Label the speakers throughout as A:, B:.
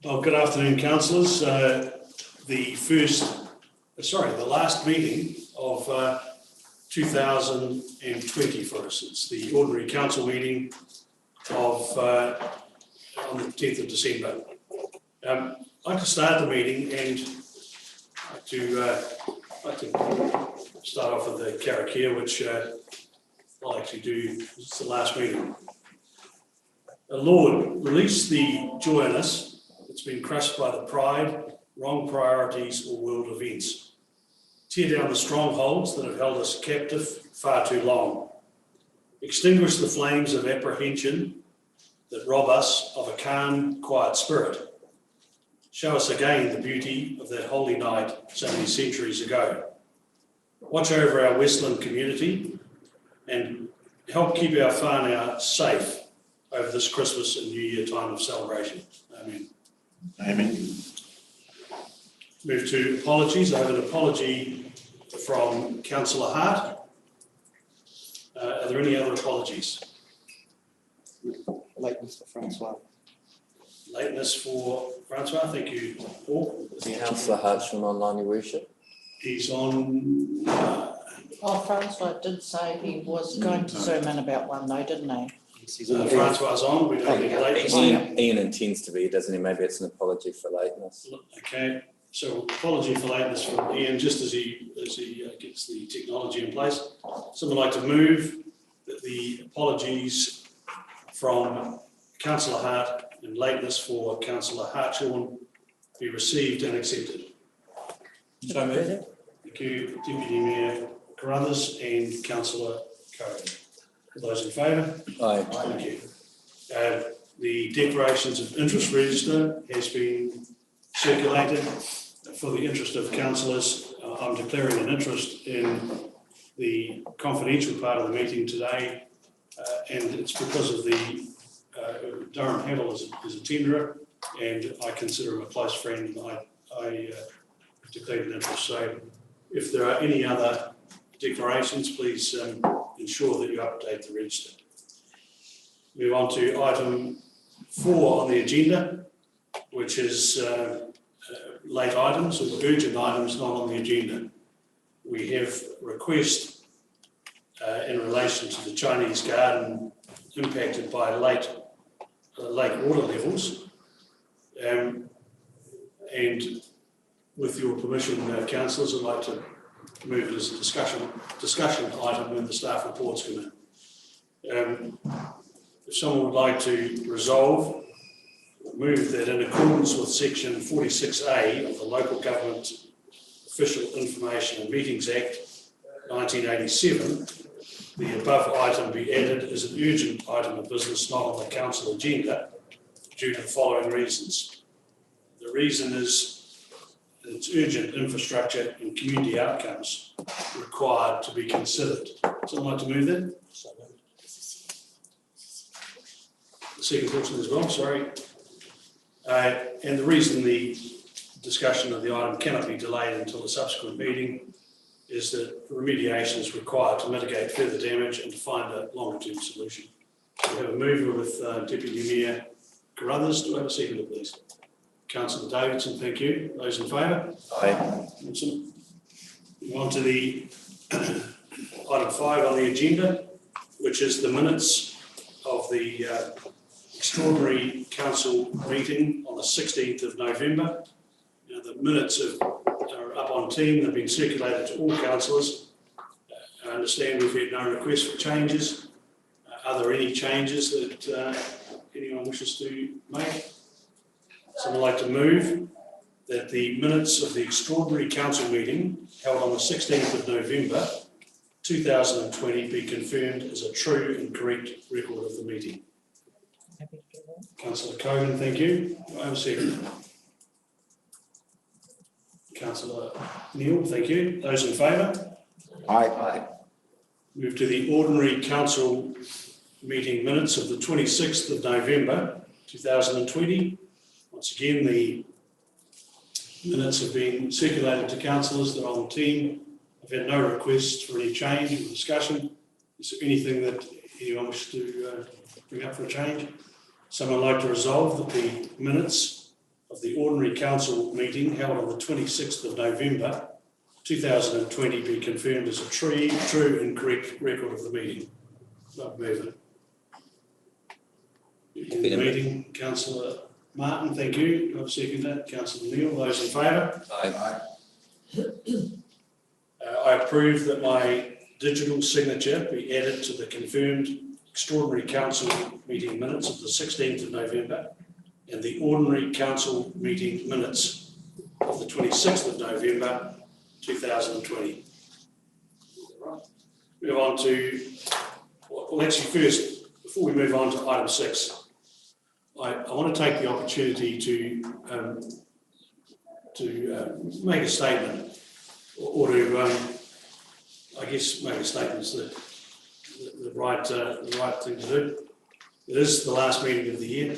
A: Well, good afternoon, councillors. The last meeting of 2020 for us. It's the ordinary council meeting of on the 10th of December. I'd like to start the meeting and like to start off with the karakia, which I'll actually do. It's the last meeting. Lord, release the joy in us that's been crushed by the pride, wrong priorities or world events. Tear down the strongholds that have held us captive far too long. Extinguish the flames of apprehension that rob us of a calm, quiet spirit. Show us again the beauty of that holy night so many centuries ago. Watch over our Westland community and help keep our whānau safe over this Christmas and New Year time of celebration. Amen.
B: Amen.
A: Move to apologies. I have an apology from Councillor Hart. Are there any other apologies?
C: Lateness for Francois.
A: Lateness for Francois. Thank you, Paul.
D: Councillor Hart's from online, your worship.
A: He's on.
E: Francois did say he was going to zoom in about one though, didn't he?
A: Francois is on. We don't need lateness.
D: Ian intends to be, doesn't he? Maybe it's an apology for lateness.
A: Okay. So apology for lateness from Ian, just as he gets the technology in place. Someone like to move that the apologies from Councillor Hart and lateness for Councillor Hartshorn be received and accepted. So moved. Thank you, Deputy Mayor Carruthers and Councillor Cohen. Those in favour?
D: Aye.
A: Thank you. The declarations of interest register has been circulated. For the interest of councillors, I'm declaring an interest in the confidential part of the meeting today, and it's because of the Durham Havel is a tenderer, and I consider him a close friend, and I declared an interest. So if there are any other declarations, please ensure that you update the register. Move on to item 4 on the agenda, which is late items or urgent items not on the agenda. We have a request in relation to the Chinese garden impacted by lake water levels, and with your permission, councillors, I'd like to move it as a discussion item when the staff reports come in. If someone would like to resolve, move that in accordance with section 46A of the Local Government Official Information and Meetings Act 1987, the above item be added as an urgent item of business not on the council agenda due to the following reasons. The reason is that it's urgent infrastructure and community outcomes required to be considered. Someone like to move that? The second portion as well, sorry. And the reason the discussion of the item cannot be delayed until a subsequent meeting is that remediation is required to mitigate further damage and to find a longer-term solution. We have a mover with Deputy Mayor Carruthers. Do I have a seconder, please? Councillor Davidson, thank you. Those in favour?
D: Aye.
A: Awesome. Move on to the item 5 on the agenda, which is the minutes of the extraordinary council meeting on the 16th of November. Now, the minutes are up on team. They've been circulated to all councillors. I understand we've had no requests for changes. Are there any changes that anyone wishes to make? Someone like to move that the minutes of the extraordinary council meeting held on the 16th of November 2020 be confirmed as a true and correct record of the meeting. Councillor Cogan, thank you. Do I have a second? Councillor Neal, thank you. Those in favour?
D: Aye.
A: Move to the ordinary council meeting minutes of the 26th of November 2020. Once again, the minutes have been circulated to councillors. They're on the team. I've had no requests for any change or discussion. Is there anything that anyone wishes to bring up for a change? Someone like to resolve that the minutes of the ordinary council meeting held on the 26th of November 2020 be confirmed as a true and correct record of the meeting. I'll move it. In the meeting, Councillor Martin, thank you. I'll second that. Councillor Neal, those in favour?
D: Aye.
A: I approve that my digital signature be added to the confirmed extraordinary council meeting minutes of the 16th of November and the ordinary council meeting minutes of the 26th of November 2020. Move on to, well actually first, before we move on to item 6, I want to take the opportunity to make a statement or to, I guess, make a statement is the right thing to do. It is the last meeting of the year.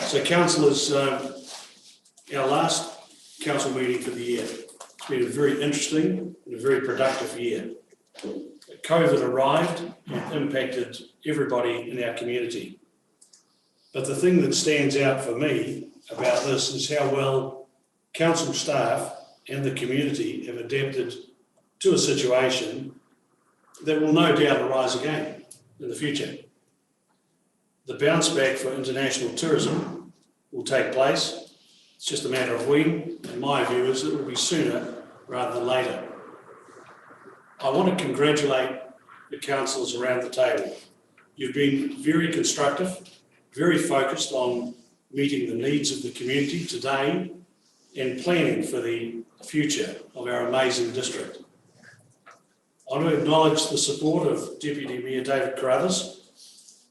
A: So councillors, our last council meeting for the year. It's been a very interesting and a very productive year. COVID arrived and impacted everybody in our community. But the thing that stands out for me about this is how well council staff and the community have adapted to a situation that will no doubt arise again in the future. The bounce back for international tourism will take place. It's just a matter of when, and my view is it will be sooner rather than later. I want to congratulate the councillors around the table. You've been very constructive, very focused on meeting the needs of the community today and planning for the future of our amazing district. I want to acknowledge the support of Deputy Mayor David Carruthers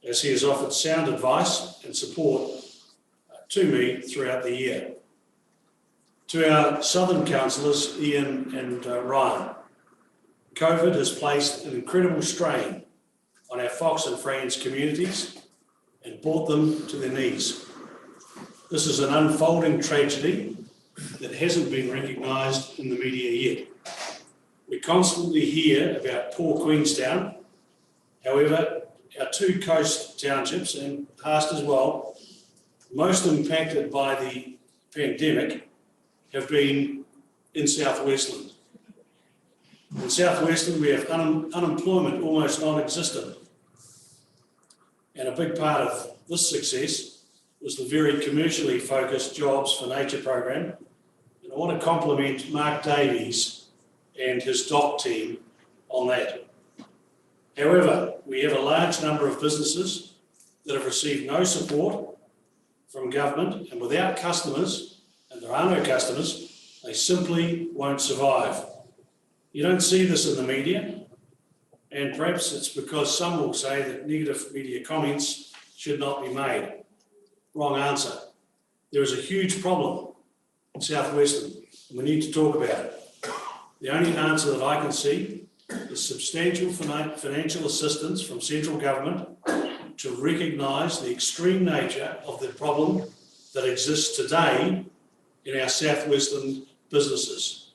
A: as he has offered sound advice and support to me throughout the year. To our southern councillors, Ian and Ryan, COVID has placed an incredible strain on our Fox and Franz communities and brought them to their knees. This is an unfolding tragedy that hasn't been recognised in the media yet. We constantly hear about poor Queenstown. However, our two coast townships, and Haast as well, most impacted by the pandemic have been in South Westland. In South Westland, we have unemployment almost non-existent. And a big part of this success was the very commercially focused Jobs for Nature program. And I want to compliment Mark Davies and his DOC team on that. However, we have a large number of businesses that have received no support from government, and without customers, and there are no customers, they simply won't survive. You don't see this in the media, and perhaps it's because some will say that negative media comments should not be made. Wrong answer. There is a huge problem in South Westland, and we need to talk about it. The only answer that I can see is substantial financial assistance from central government to recognise the extreme nature of the problem that exists today in our South Westland businesses.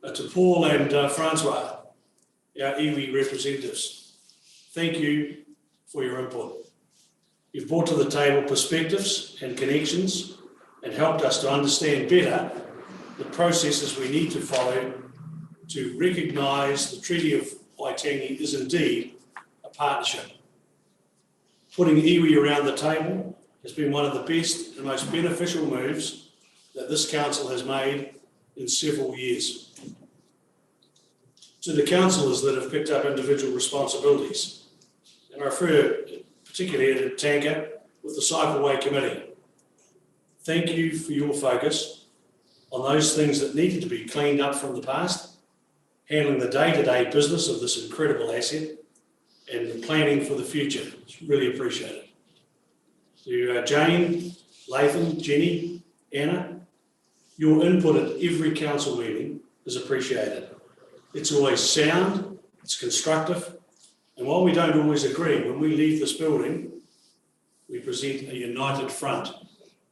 A: To Paul and Francois, our iwi representatives, thank you for your input. You've brought to the table perspectives and connections and helped us to understand better the processes we need to follow to recognise the Treaty of Waitangi is indeed a partnership. Putting iwi around the table has been one of the best and most beneficial moves that this council has made in several years. To the councillors that have picked up individual responsibilities, and I refer particularly to Tanka with the Cycleway Committee, thank you for your focus on those things that needed to be cleaned up from the past, handling the day-to-day business of this incredible asset, and the planning for the future. It's really appreciated. To Jane, Lathan, Jenny, Anna, your input at every council meeting is appreciated. It's always sound, it's constructive, and while we don't always agree, when we leave this building, we present a united front.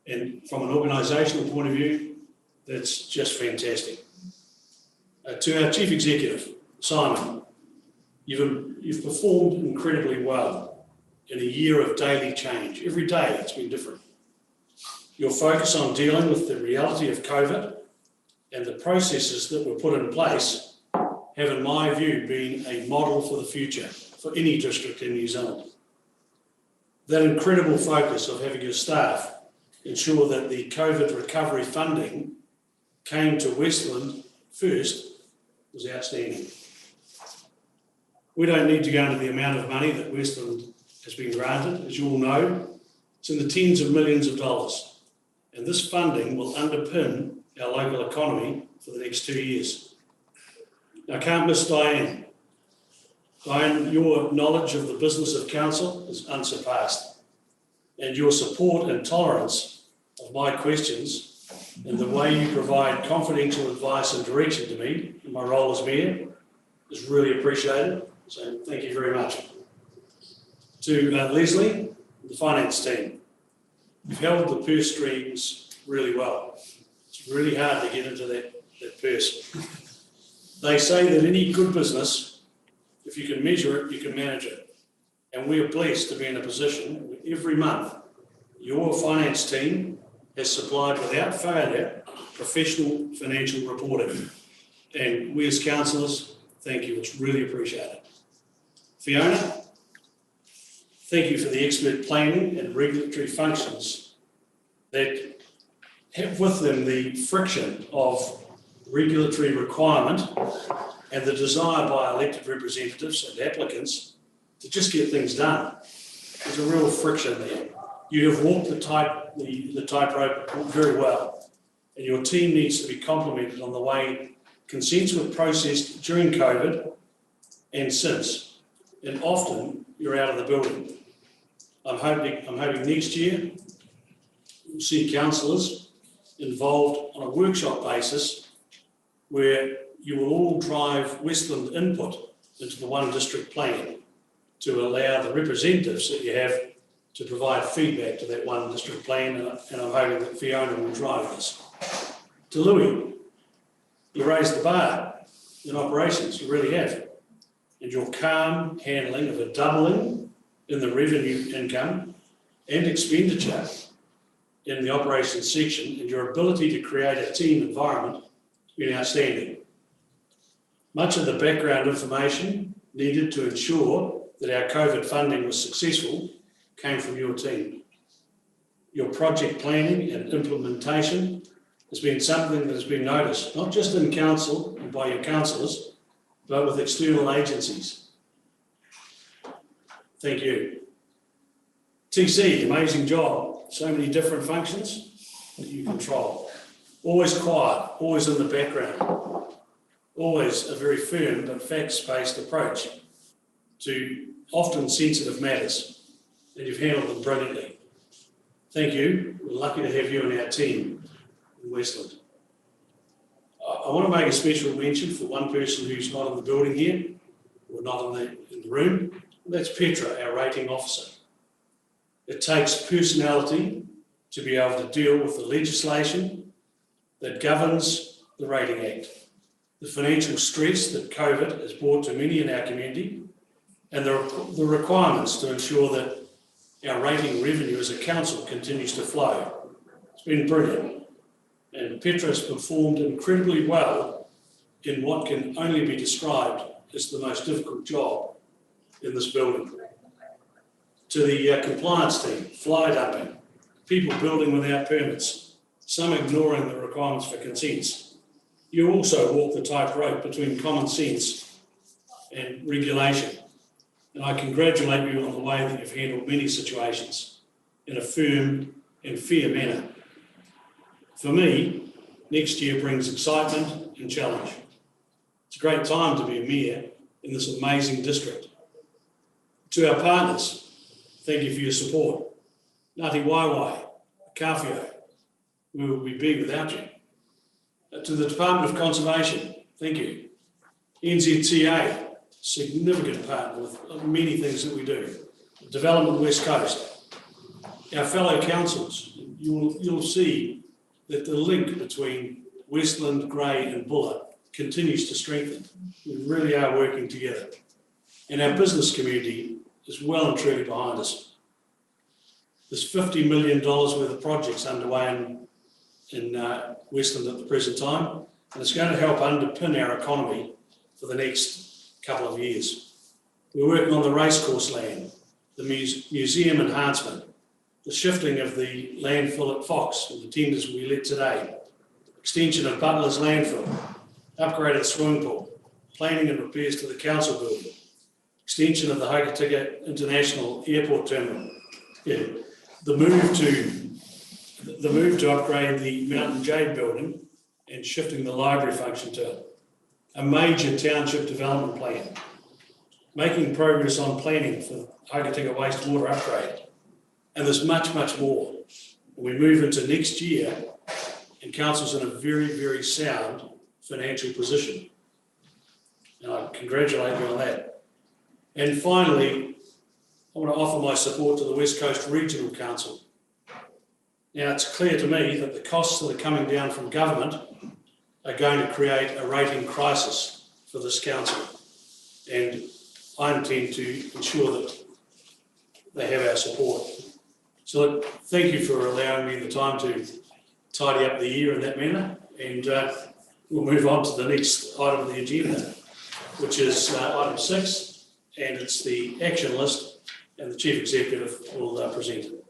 A: And from an organisational point of view, that's just fantastic. To our Chief Executive, Simon, you've performed incredibly well, in a year of daily change. Every day it's been different. Your focus on dealing with the reality of COVID and the processes that were put in place have, in my view, been a model for the future for any district in New Zealand. That incredible focus of having your staff ensure that the COVID recovery funding came to Westland first was outstanding. We don't need to go into the amount of money that Westland has been granted. As you all know, it's in the tens of millions of dollars. And this funding will underpin our local economy for the next 2 years. Now, I can't miss Diane. Diane, your knowledge of the business of council is unsurpassed. And your support and tolerance of my questions and the way you provide confidential advice and direction to me in my role as mayor is really appreciated. So thank you very much. To Leslie, the finance team, you've held the purse strings really well. It's really hard to get into that purse. They say that any good business, if you can measure it, you can manage it. And we are blessed to be in a position where every month your finance team has supplied without failure professional financial reporting. And we as councillors, thank you, it's really appreciated. Fiona, thank you for the expert planning and regulatory functions that have with them the friction of regulatory requirement and the desire by elected representatives and applicants to just get things done. There's a real friction there. You have walked the tightrope very well, and your team needs to be complimented on the way consents were processed during COVID and since, and often you're out of the building. I'm hoping next year we'll see councillors involved on a workshop basis where you will all drive Westland input into the one district plan to allow the representatives that you have to provide feedback to that one district plan, and I'm hoping that Fiona will drive this. To Louis, you raised the bar in operations, you really have. And your calm handling of a doubling in the revenue income and expenditure in the operations section and your ability to create a team environment has been outstanding. Much of the background information needed to ensure that our COVID funding was successful came from your team. Your project planning and implementation has been something that has been noticed, not just in council and by your councillors, but with external agencies. Thank you. TC, amazing job. So many different functions that you control. Always quiet, always in the background. Always a very firm but facts-based approach to often sensitive matters, and you've handled them brilliantly. Thank you. We're lucky to have you in our team in Westland. I want to make a special mention for one person who's not in the building here, or not in the room. That's Petra, our rating officer. It takes personality to be able to deal with the legislation that governs the Rating Act, the financial stress that COVID has brought to many in our community, and the requirements to ensure that our rating revenue as a council continues to flow. It's been brilliant. And Petra has performed incredibly well in what can only be described as the most difficult job in this building. To the compliance team, fly dumping, people building without permits, some ignoring the requirements for consents. You also walk the tightrope between common sense and regulation. And I congratulate you on the way that you've handled many situations in a firm and fair manner. For me, next year brings excitement and challenge. It's a great time to be a mayor in this amazing district. To our partners, thank you for your support. Ngāti Waewae, Kawhio, where would we be without you? To the Department of Conservation, thank you. NZTA, significant partner with many things that we do. Development West Coast. Our fellow councils, you'll see that the link between Westland, Grey and Buller continues to strengthen. We really are working together. And our business community, is well and truly behind us. There's $50 million worth of projects underway in Westland at the present time, and it's going to help underpin our economy for the next couple of years. We're working on the racecourse land, the museum enhancement, the shifting of the landfill at Fox and the tenders we let today, extension of Butler's landfill, upgraded swimming pool, planning and repairs to the council building, extension of the Hokitika International Airport Terminal. Yeah. The move to upgrade the Mountain Jade building and shifting the library function to it. A major township development plan. Making progress on planning for Hokitika wastewater upgrade. And there's much, much more. We move into next year and council's in a very, very sound financial position. And I congratulate you on that. And finally, I want to offer my support to the West Coast Regional Council. Now, it's clear to me that the costs that are coming down from government are going to create a rating crisis for this council. And I intend to ensure that they have our support. So look, thank you for allowing me the time to tidy up the year in that manner. And we'll move on to the next item of the agenda, which is item 6, and it's the action list, and the Chief Executive will present it.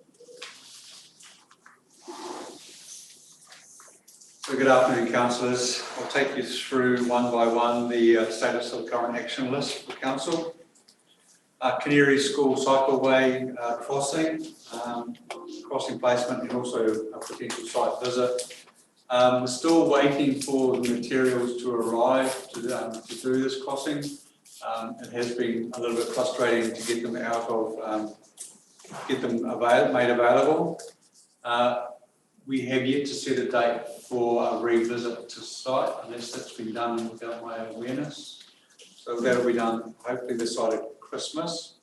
B: So good afternoon, councillors. I'll take you through one by one the status of the current action list for council. Canary School cycleway crossing placement, and also a potential site visit. We're still waiting for the materials to arrive to do this crossing. It has been a little bit frustrating to get them out of, made available. We have yet to set a date for a revisit to site, unless that's been done without my awareness. So that'll be done hopefully this side of Christmas.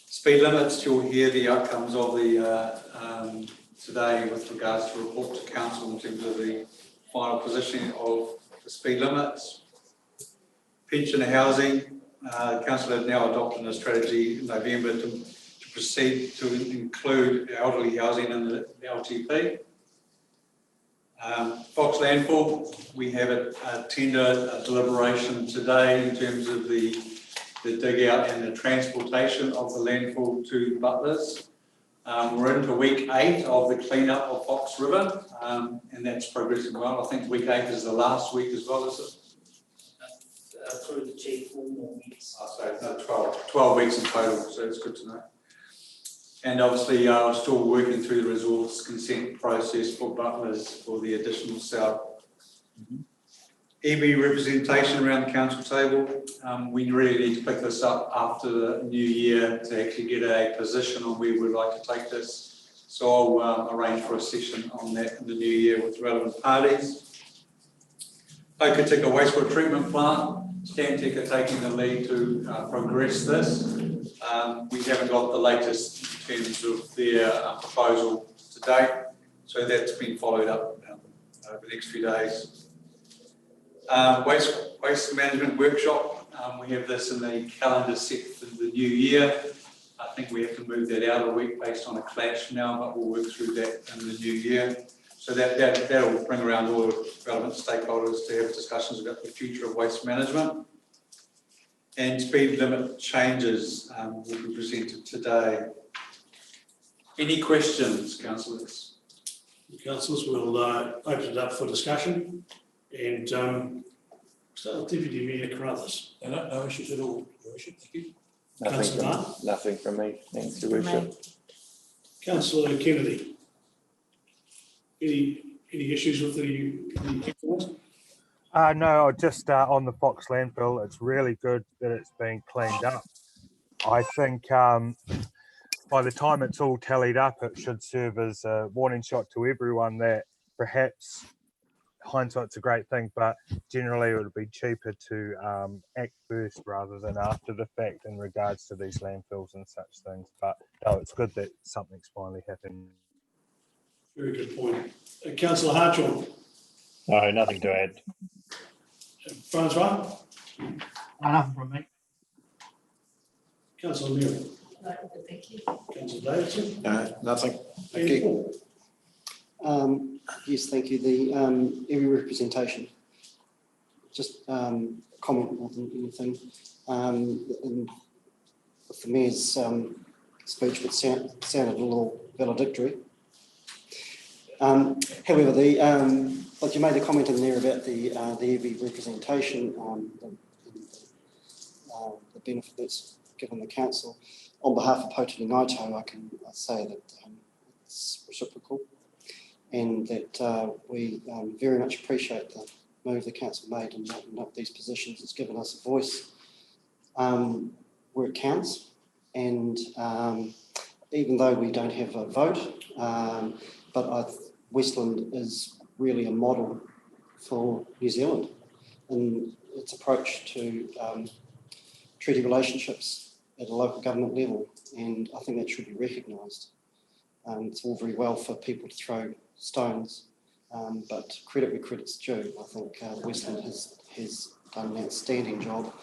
B: Speed limits, you'll hear the outcomes of the today with regards to report to council in terms of the final positioning of the speed limits. Pension housing, council has now adopted a strategy in November to proceed to include elderly housing in the LTP. Fox Landfill, we have a tender deliberation today in terms of the dig out and the transportation of the landfill to Butlers. We're into week 8 of the cleanup of Fox River, and that's progressing well. I think week 8 is the last week as well, is it?
C: Through the chief, 4 more weeks.
B: So no, 12 weeks in total, so it's good to know. And obviously, I'm still working through the resource consent process for Butlers for the additional cell. EB representation around the council table. We really need to pick this up after the new year to actually get a position on where we'd like to take this. So I'll arrange for a session on that in the new year with relevant parties. Hokitika wastewater treatment plant. Stantec are taking the lead to progress this. We haven't got the latest in terms of their proposal to date, so that's been followed up over the next few days. Waste management workshop, we have this in the calendar set for the new year. I think we have to move that out a week based on a clash now, but we'll work through that in the new year. So that'll bring around all the relevant stakeholders to have discussions about the future of waste management. And speed limit changes will be presented today. Any questions, councillors?
A: Councillors, we'll open it up for discussion, and start with Deputy Mayor Carruthers.
F: No issues at all. No issues, thank you.
A: Councillor Martin.
D: Nothing from me, thanks, Your Worship.
A: Councillor Kennedy. Any issues with the
G: No, just on the Fox landfill, it's really good that it's being cleaned up. I think by the time it's all tallied up, it should serve as a warning shot to everyone that perhaps hindsight's a great thing, but generally it would be cheaper to act first rather than after the fact in regards to these landfills and such things. But no, it's good that something's finally happened.
A: Very good point. Councillor Hartshorn.
H: No, nothing to add.
A: Francois.
C: Nothing from me.
A: Councillor Neil,
C: No, thank you.
A: Councillor Davidson.
F: Nothing.
A: Thank you.
I: Yes, thank you. The every representation, just comment more than anything. And with the mayor's speech, but sounded a little valedictory. However, like you made a comment in there about the every representation, the benefit that's given the council. On behalf of Potini Ngaito, I can say that it's reciprocal, and that we very much appreciate the move the council made in opening up these positions. It's given us a voice where it counts, and even though we don't have a vote, but Westland is really a model for New Zealand in its approach to treaty relationships at a local government level, and I think that should be recognised. It's all very well for people to throw stones, but credit where credit's due. I think Westland has done an outstanding job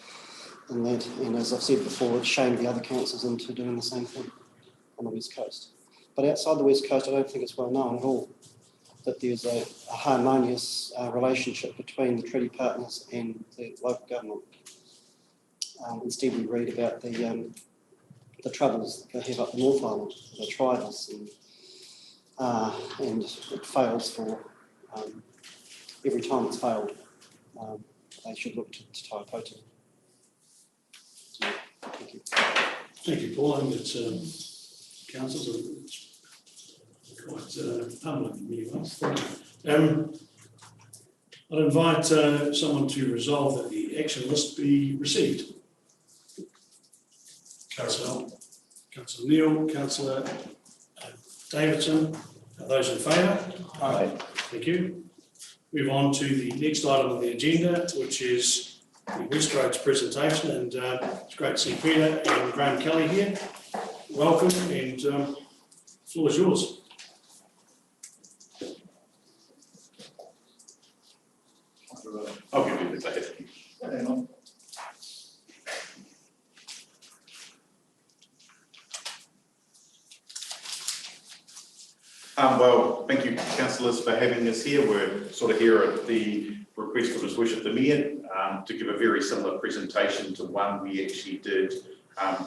I: in that, and as I've said before, it's shamed the other councils into doing the same thing on the West Coast. But outside the West Coast, I don't think it's well known at all that there's a harmonious relationship between the treaty partners and the local government. Instead, we read about the troubles they have up the North Island. They try this, and it fails for every time it's failed. They should look to Taipoti. So, thank you.
A: Thank you, Paul. I think it's councils are quite humbling in many ways. Thank you. I'll invite someone to resolve that the action list be received. Councillor Neil, Councillor Davidson, are those in favour?
D: Aye.
A: Thank you. Move on to the next item on the agenda, which is the West Roads presentation, and it's great to see Peter and Graham Kelly here. Welcome, and the floor is yours.
J: I'll give you the ticket. Well, thank you, councillors, for having us here. We're sort of here at the request of His Worship the Mayor to give a very similar presentation to one we actually did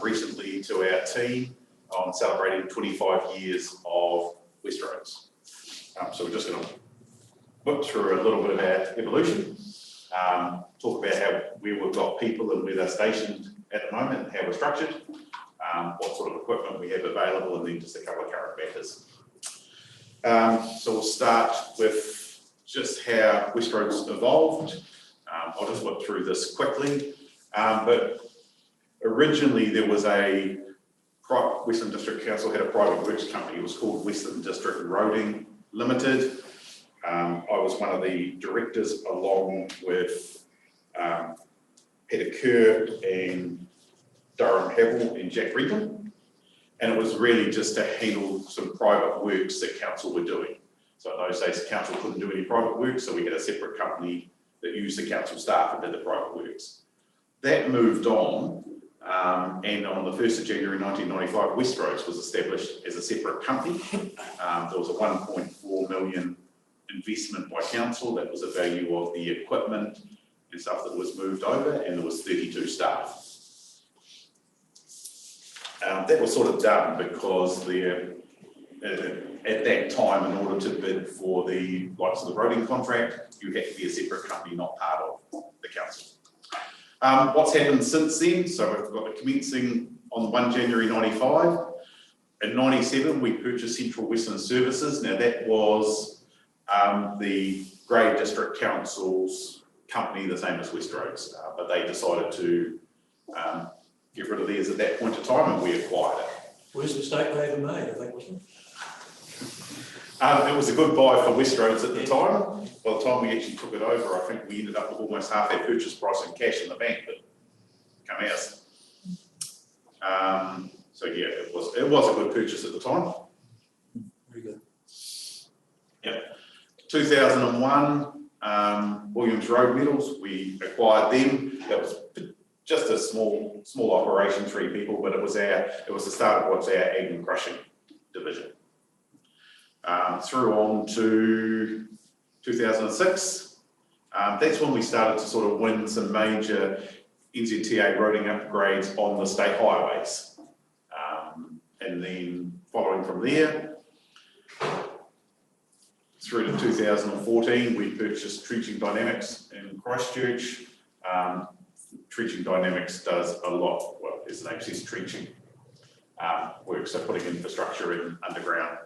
J: recently to our team on celebrating 25 years of West Roads. So we're just going to look through a little bit of our evolution, talk about where we've got people and where they're stationed at the moment, and how we're structured, what sort of equipment we have available, and then just a couple of current matters. So we'll start with just how West Roads evolved. I'll just look through this quickly, but originally there was Westland District Council had a private works company. It was called Westland District Roading Limited. I was one of the directors along with Peter Kerr and Durham Havel and Jack Regan. And it was really just to handle some private works that council were doing. So in those days, council couldn't do any private work, so we had a separate company that used the council staff and did the private works. That moved on, and on the 1st of January 1995, West Roads was established as a separate company. There was a 1.4 million investment by council. That was the value of the equipment and stuff that was moved over, and there was 32 staff. That was sort of done because at that time, in order to bid for the likes of the roading contract, you had to be a separate company, not part of the council. What's happened since then? So we've got the commencing on 1 January 95. In 97, we purchased Central Western Services. Now that was the Grey District Council's company, the same as West Roads, but they decided to get rid of theirs at that point in time, and we acquired it.
F: Worst mistake they ever made, I think, wasn't
J: It was a good buy for West Roads at the time. By the time we actually took it over, I think we ended up with almost half our purchase price in cash in the bank that come out. So yeah, it was a good purchase at the time.
F: it? Very good.
J: Yep. 2001, Williams Road Metals, we acquired them. That was just a small operation, 3 people, but it was the start of what's our egg and crushing division. Through on to 2006, that's when we started to sort of win some major NZTA roading upgrades on the state highways. And then following from there, through to 2014, we purchased Trenching Dynamics in Christchurch. Trenching Dynamics does a lot, well, as the name says, trenching work, so putting infrastructure in underground.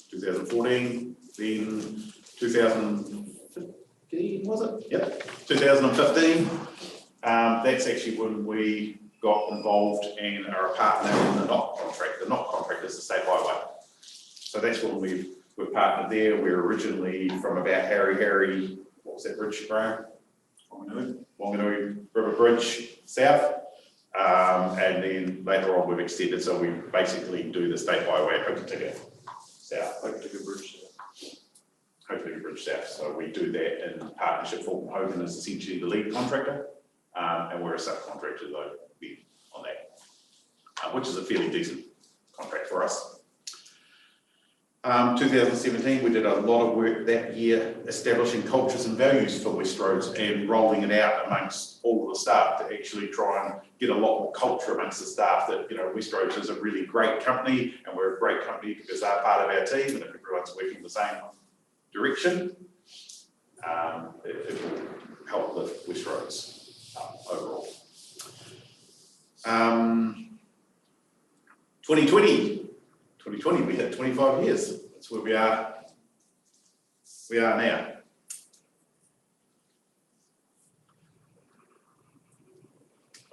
J: 2014, then 2015, was it? Yep, 2015. That's actually when we got involved and are a partner in the NOC contract. The NOC contract is the state highway. So that's when we've partnered there. We're originally from about Harry, what was that bridge, Graham? Wanganui River Bridge South. And then later on we've extended, so we basically do the state highway at Hokitika South, Hokitika Bridge South. So we do that in partnership. Fulton Hogan is essentially the lead contractor, and we're a subcontractor though on that, which is a fairly decent contract for us. 2017, we did a lot of work that year establishing cultures and values for West Roads and rolling it out amongst all of the staff to actually try and get a lot more culture amongst the staff that, you know, West Roads is a really great company and we're a great company because they're part of our team, and if everyone's working in the same direction, it will help lift West Roads overall. 2020, we hit 25 years. That's where we are now.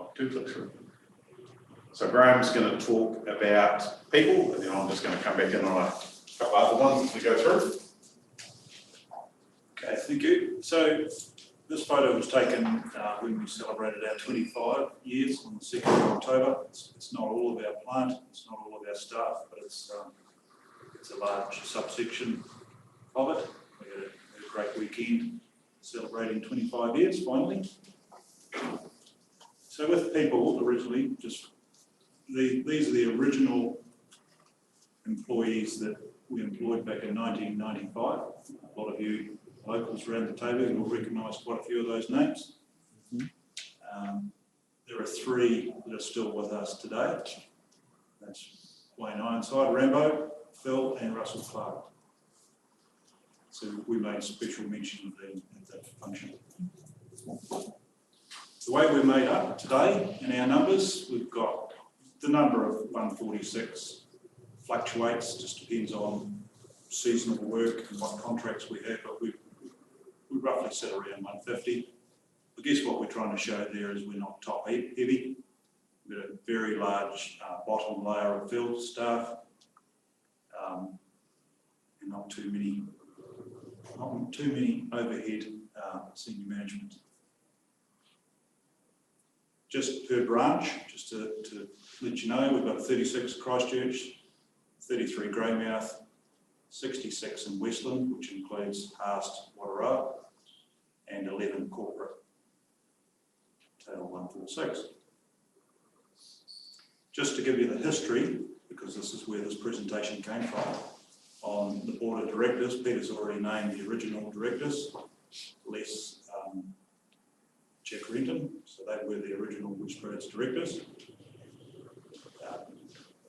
J: Oh, 2 clicks through. So Graham's going to talk about people, and then I'm just going to come back in on a couple other ones as we go through.
A: Okay, thank you. So this photo was taken when we celebrated our 25 years on the 2nd of October. It's not all of our plant, it's not all of our staff, but it's a large subsection of it. We had a great weekend celebrating 25 years finally. So with people originally, these are the original employees that we employed back in 1995. A lot of you locals around the table will recognise quite a few of those names. There are 3 that are still with us today. That's Wayne Ironside, Rambo, Phil and Russell Clark. So we made special mention of them at that function. The way we're made up today in our numbers, we've got the number of 146 fluctuates, just depends on seasonal work and what contracts we have, but we roughly sit around 150. I guess what we're trying to show there is we're not top heavy. We've got a very large bottom layer of field staff, and not too many overhead senior management. Just per branch, just to let you know, we've got 36 Christchurch, 33 Greymouth, 66 in Westland, which includes Haast, Wataroa, and 11 corporate, total 146. Just to give you the history, because this is where this presentation came from, on the board of directors, Peter's already named the original directors, less Jack Renton, so they were the original West Roads directors.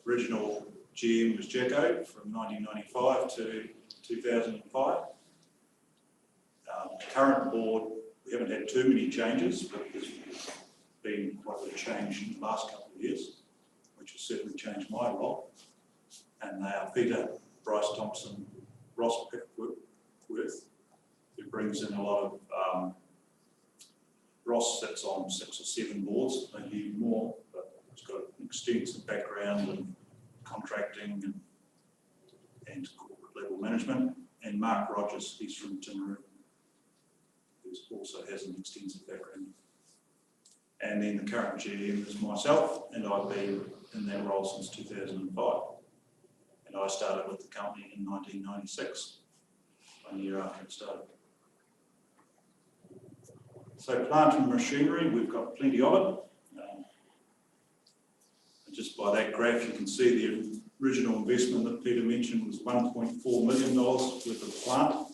A: Original GM was Jacko from 1995 to 2005. The current board, we haven't had too many changes, but there's been quite a bit of change in the last couple of years, which has certainly changed my role. And they are Peter, Bryce Thompson, Ross Pickworth, who brings in a lot of, Ross sits on 6 or 7 boards, maybe more, but he's got an extensive background in contracting and corporate level management. And Mark Rogers, he's from Timaru, who also has an extensive background. And then the current GM is myself, and I've been in that role since 2005. And I started with the company in 1996, 1 year after it started. So plant and machinery, we've got plenty of it. Just by that graph, you can see the original investment that Peter mentioned was $1.4 million worth of plant.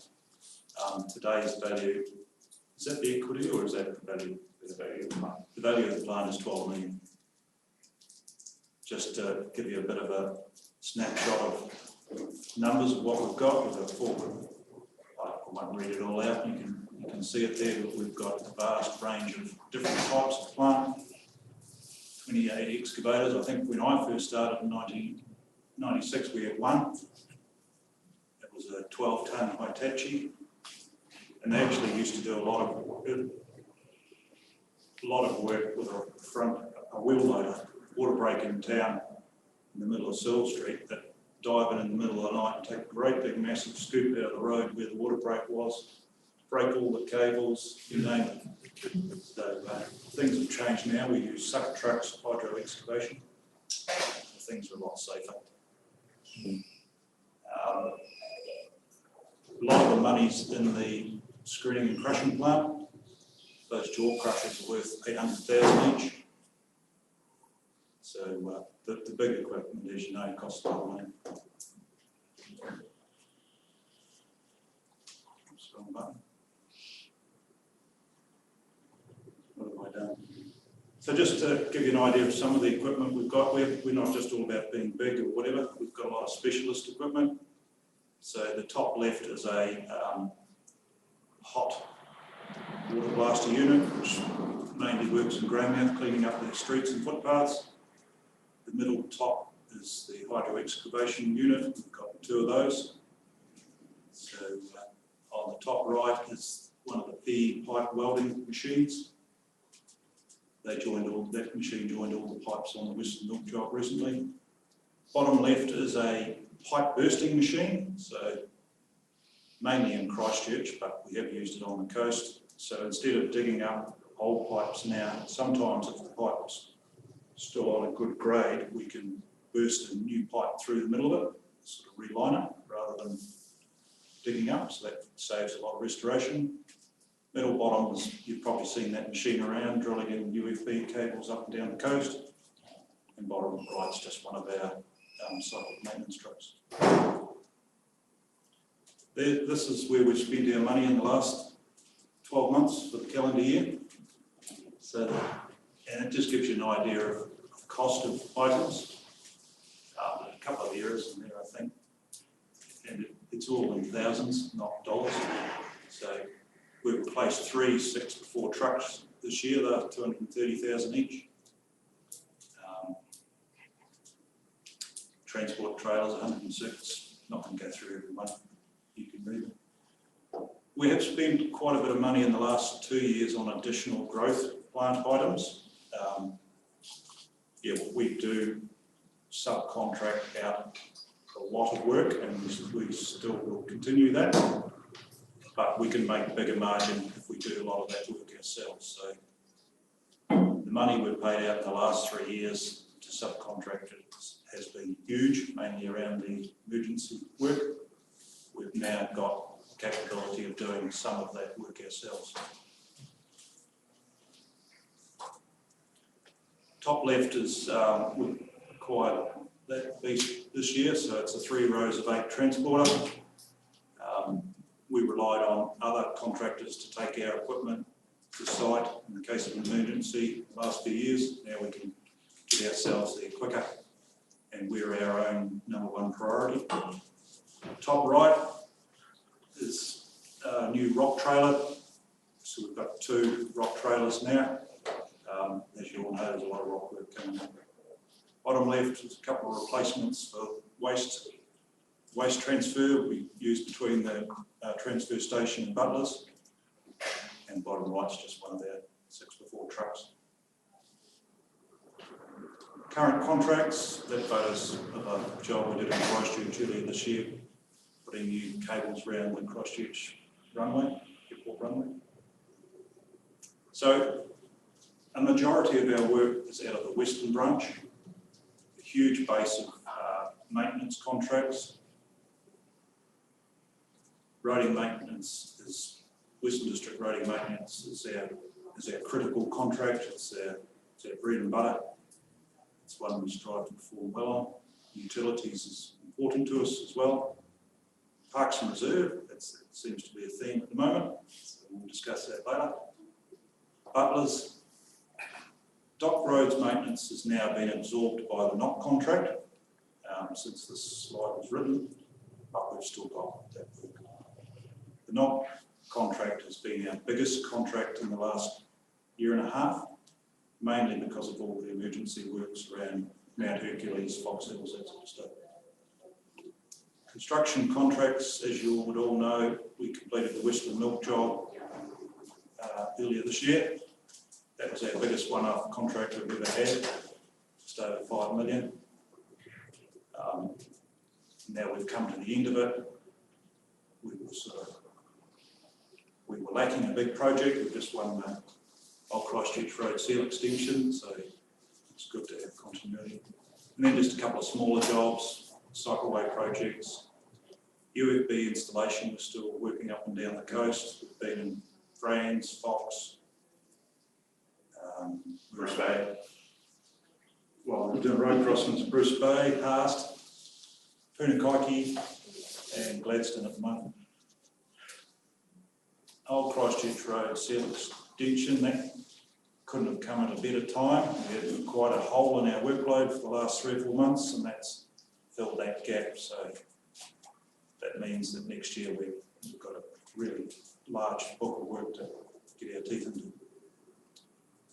A: Today's value, is that the equity or is that the value? The value of the plant. The value of the plant is 12 million. Just to give you a bit of a snapshot of numbers of what we've got. We've got I won't read it all out. You can see it there, but we've got a vast range of different types of plant. 28 excavators. I think when I first started in 1996, we had one. It was a 12-ton Hitachi, and they actually used to do a lot of work with a wheel loader, water break in town, in the middle of Searle Street, that dive in the middle of the night and take a great big massive scoop out of the road where the water break was, break all the cables, you name it. So things have changed now. We use sucker trucks, hydro excavation. Things are a lot safer. A lot of the money's in the screening and crushing plant. Those jaw crushers are worth 800,000 each. So the big equipment, as you know, costs a lot of money. Strong button. What have I done? So just to give you an idea of some of the equipment we've got, we're not just all about being big or whatever. We've got a lot of specialist equipment. So the top left is a hot water blaster unit, which mainly works in Greymouth, cleaning up the streets and footpaths. The middle top is the hydro excavation unit. We've got two of those. So on the top right is one of the PE pipe welding machines. That machine joined all the pipes on the Western Milk job recently. Bottom left is a pipe bursting machine, so mainly in Christchurch, but we have used it on the coast. So instead of digging up old pipes now, sometimes if the pipe's still on a good grade, we can burst a new pipe through the middle of it, sort of reline it rather than digging up, so that saves a lot of restoration. Middle bottom is, you've probably seen that machine around, drilling in UFB cables up and down the coast. And bottom right's just one of our cycle maintenance trucks. This is where we've spent our money in the last 12 months for the calendar year. So, and it just gives you an idea of cost of items. A couple of areas in there, I think. And it's all in thousands, not dollars. So we've replaced 3 6x4 trucks this year. They're 230,000 each. Transport trailers, 106. Not going to go through every one. You can read them. We have spent quite a bit of money in the last 2 years on additional growth plant items. We do subcontract out a lot of work, and we still will continue that. But we can make bigger margin if we do a lot of that work ourselves. So the money we've paid out in the last 3 years to subcontractors has been huge, mainly around the emergency work. We've now got the capability of doing some of that work ourselves. Top left is we've acquired that beast this year, so it's a 3 rows of 8 transporter. We relied on other contractors to take our equipment to site in the case of an emergency the last few years. Now we can get ourselves there quicker, and we're our own #1 priority. Top right is a new rock trailer. So we've got 2 rock trailers now. As you all know, there's a lot of rock work coming up. Bottom left is a couple of replacements for waste transfer we use between the transfer station and Butlers. And bottom right's just one of our 6x4 trucks. Current contracts, that photo's of a job we did in Christchurch earlier this year, putting new cables around the Christchurch runway, airport runway. So a majority of our work is out of the Western branch, a huge base of maintenance contracts. Roading maintenance is, Western District Roading Maintenance is our
K: is our critical contract. It's our bread and butter. It's one we strive to perform well on. Utilities is important to us as well. Parks and Reserve, that seems to be a theme at the moment, so we'll discuss that later. Butlers, dock roads maintenance has now been absorbed by the NOC contract since this slide was written, but we've still got that work. The NOC contract has been our biggest contract in the last year and a half, mainly because of all the emergency works around Mount Hercules, Fox Hills, that sort of stuff. Construction contracts, as you would all know, we completed the Western Milk job earlier this year. That was our biggest one-off contract we've ever had, just over 5 million. Now we've come to the end of it. We were lacking a big project. We've just won the Old Christchurch Road seal extension, so it's good to have continuity. And then just a couple of smaller jobs, cycleway projects. UFB installation, we're still working up and down the coast. We've been in France, Fox, Bruce Bay. Well, we're doing road crossings in Bruce Bay, past Punakaiki and Gladstone at the moment. Old Christchurch Road seal extension, that couldn't have come at a better time. We had quite a hole in our workload for the last 3 or 4 months, and that's filled that gap. So that means that next year we've got a really large book of work to get our teeth into.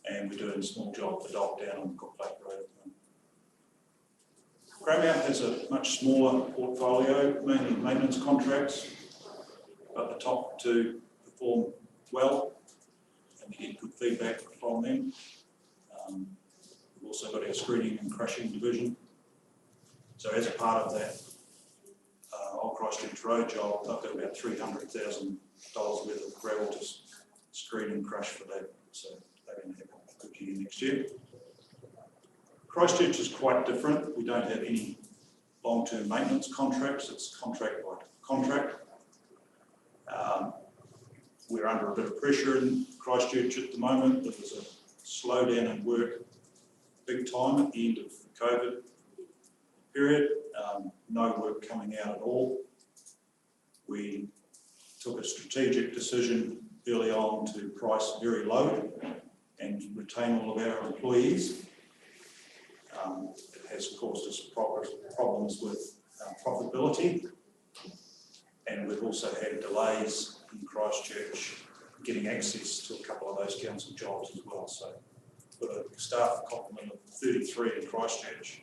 K: And we're doing a small job for dock down on Cook Lake Road. Greymouth has a much smaller portfolio, mainly maintenance contracts, but the top 2 perform well and we get good feedback from them. We've also got our screening and crushing division. So as a part of that Old Christchurch Road job, I've got about $300,000 worth of gravel to screen and crush for that. So they're going to have a good year next year. Christchurch is quite different. We don't have any long-term maintenance contracts. It's contract by contract. We're under a bit of pressure in Christchurch at the moment. There was a slowdown in work big time at the end of the COVID period. No work coming out at all. We took a strategic decision early on to price very low and retain all of our employees. It has caused us problems with profitability, and we've also had delays in Christchurch getting access to a couple of those council jobs as well. So we've got a staff complement of 33 in Christchurch.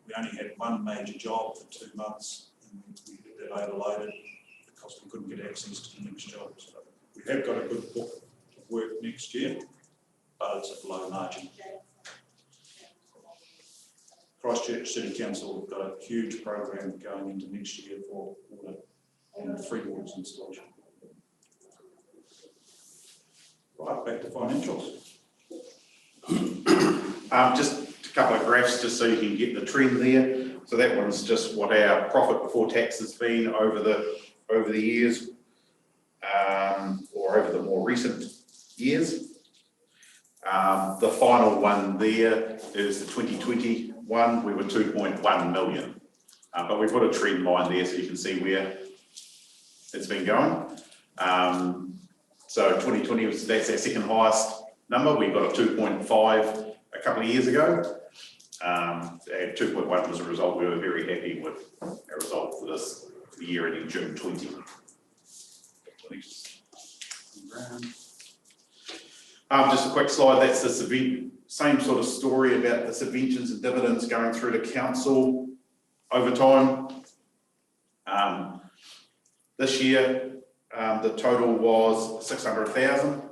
K: We only had one major job for 2 months, and we had that overloaded because we couldn't get access to the next job. So we have got a good book of work next year, but it's at low margin. Christchurch City Council have got a huge program going into next year for water and free waters installation. Right, back to financials.
J: Just a couple of graphs just so you can get the trend there. So that one's just what our profit before tax has been over the years, or over the more recent years. The final one there is the 2020 one. We were 2.1 million, but we put a trend line there so you can see where it's been going. So 2020 that's our second highest number. We got a 2.5 a couple of years ago. And 2.1 was a result we were very happy with our result for the year ending June 20. Just a quick slide, that's the same sort of story about the subventions and dividends going through to council over time. This year, the total was 600,000.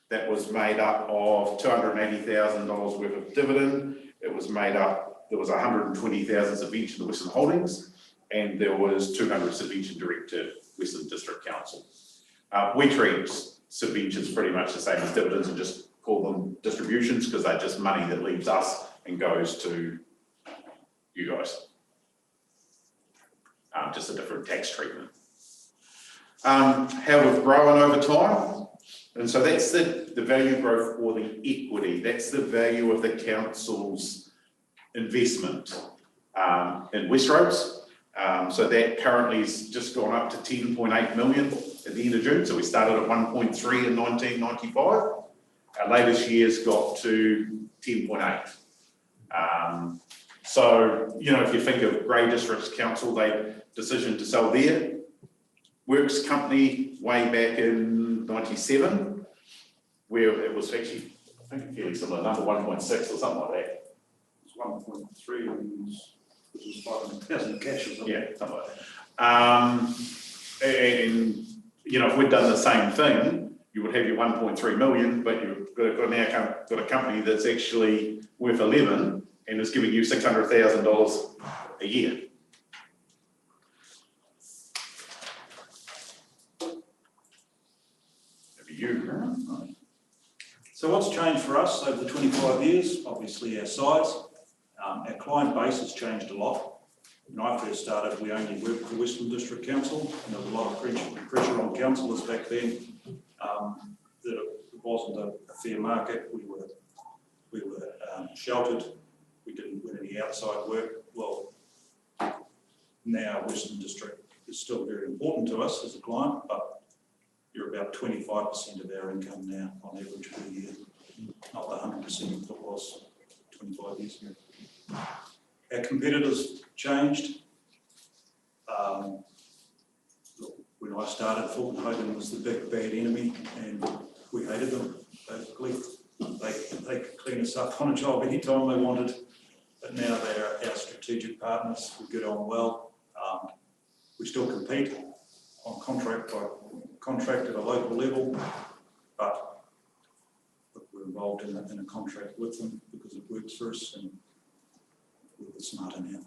J: That was made up of $280,000 worth of dividend. It was made up, there was 120,000 subvention to Western Holdings, and there was 200 subvention direct to Western District Council. We treat subventions pretty much the same as dividends and just call them distributions because they're just money that leaves us and goes to you guys. Just a different tax treatment. How we've grown over time. And so that's the value growth or the equity. That's the value of the council's investment in Westroads. So that currently has just gone up to 10.8 million at the end of June. So we started at 1.3 in 1995. Our latest year's got to 10.8. So, you know, if you think of Grey Districts Council, they decision to sell their works company way back in 97, where it was actually, I think, a fairly similar number, 1.6 or something like that.
A: It's 1.3 and this is 500,000 cash or something.
J: Yeah, something like that. And, you know, if we'd done the same thing, you would have your 1.3 million, but you've got a company that's actually worth 11 and is giving you $600,000 a year. That'd be you, huh?
K: So what's changed for us over the 25 years? Obviously our size. Our client base has changed a lot. When I first started, we only worked with the Western District Council, and there was a lot of pressure on councillors back then that it wasn't a fair market. We were sheltered. We didn't win any outside work. Well, now Western District is still very important to us as a client, but you're about 25% of our income now on average per year, not the 100% that was 25 years ago. Our competitors changed. Look, when I started, Fulton Hogan was the big bad enemy, and we hated them. Basically, they could clean us up on a job anytime they wanted. But now they're our strategic partners. We get on well. We still compete on contract at a local level, but we're involved in a contract with them because it works for us, and we're smarter now.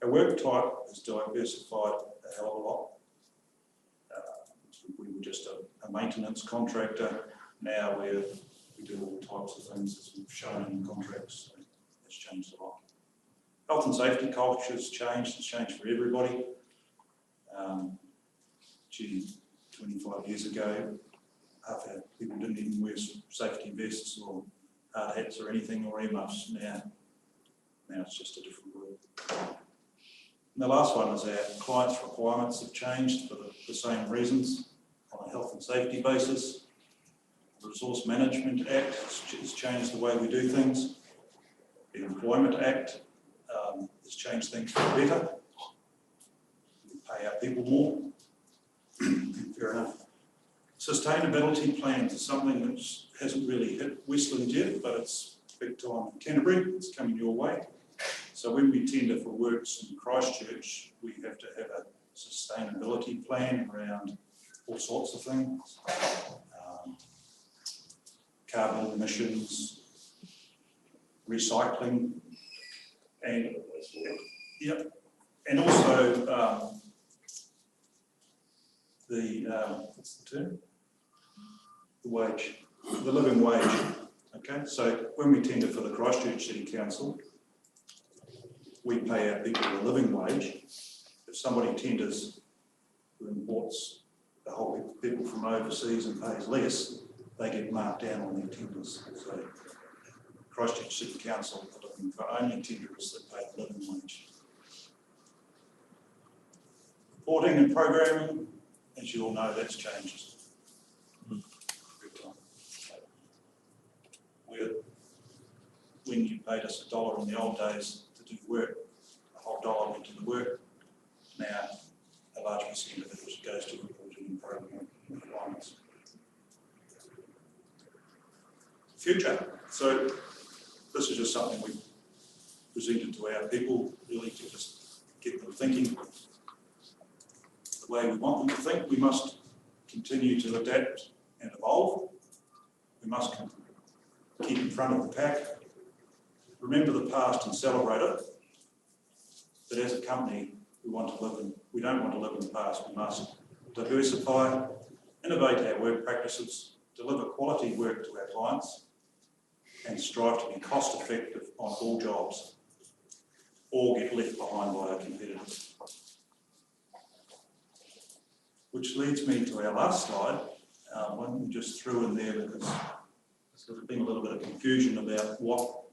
K: Our work type has diversified a hell of a lot. We were just a maintenance contractor. Now we do all types of things as we've shown in contracts. So that's changed a lot. Health and safety culture has changed. It's changed for everybody. 25 years ago, half our people didn't even wear safety vests or hard hats or anything, or earmuffs. Now it's just a different world. And the last one is our clients' requirements have changed for the same reasons on a health and safety basis. The Resource Management Act has changed the way we do things. The Employment Act has changed things for the better. We pay our people more. Fair enough. Sustainability plans is something that hasn't really hit Westland yet, but it's big time in Canterbury. It's coming your way. So when we tender for works in Christchurch, we have to have a sustainability plan around all sorts of things. Carbon emissions, recycling, and also what's the term? The wage, the living wage. Okay, so when we tender for the Christchurch City Council, we pay our people a living wage. If somebody tenders who imports the whole heap of people from overseas and pays less, they get marked down on their tenders. So Christchurch City Council are looking for only tenderers that pay the living wage. Reporting and programming, as you all know, that's changed. When you paid us $1 in the old days to do work, the whole dollar went to the work. Now, a large percent of it goes to reporting and programming requirements. Future. So this is just something we presented to our people, really to just get them thinking the way we want them to think. We must continue to adapt and evolve. We must keep in front of the pack. Remember the past and celebrate it. But as a company, we don't want to live in the past. We must diversify, innovate our work practices, deliver quality work to our clients, and strive to be cost effective on all jobs, or get left behind by our competitors. Which leads me to our last slide, one we just threw in there because there's been a little bit of confusion about what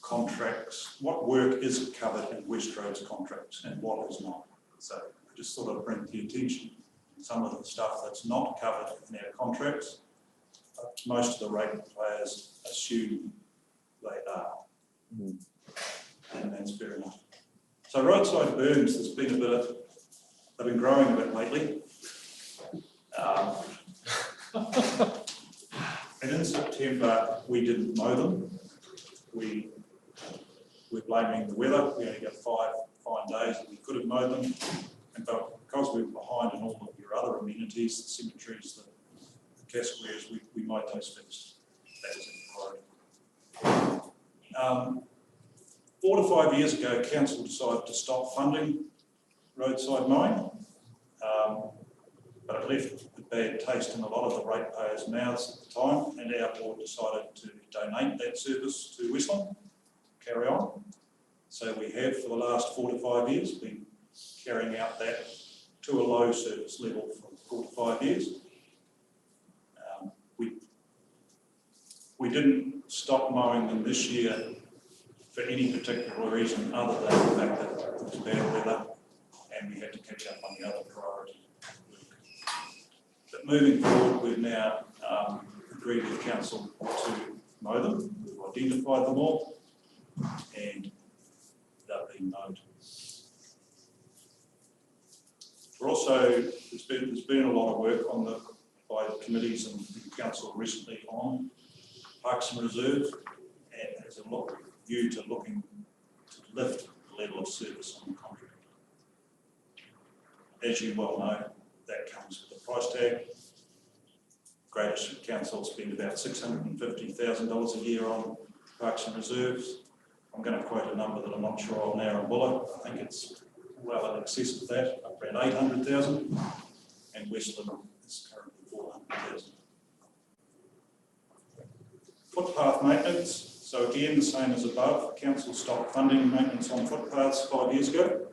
K: contracts, what work is covered in Westroads contracts and what is not. So I just thought I'd bring to your attention some of the stuff that's not covered in our contracts. But most of the rate players assume they are. And that's fair enough. So roadside berms, there's been a bit of, they've been growing a bit lately. And in September, we didn't mow them. We're blaming the weather. We only got 5 fine days that we could have mowed them. And but because we were behind in all of your other amenities, the cemeteries, the cassowaries, we mowed those first. That was a priority. 4 to 5 years ago, council decided to stop funding roadside mowing. But it left a bad taste in a lot of the ratepayers' mouths at the time, and our board decided to donate that service to Westland, carry on. So we have, for the last 4 to 5 years, been carrying out that to a low service level for 4 to 5 years. We didn't stop mowing them this year for any particular reason other than the fact that it was bad weather and we had to catch up on the other priorities. But moving forward, we've now agreed with council to mow them. We've identified them all and they're being mowed. We're also, there's been a lot of work on by the committees and council recently on parks and reserves, and there's a lot of view to looking to lift the level of service on the contract. As you well know, that comes with a price tag. Greater Council spend about $650,000 a year on parks and reserves. I'm going to quote a number that I'm not sure of now in Buller. I think it's well in excess of that, around 800,000, and Westland is currently 400,000. Footpath maintenance. So again, the same as above. Council stopped funding maintenance on footpaths 5 years ago,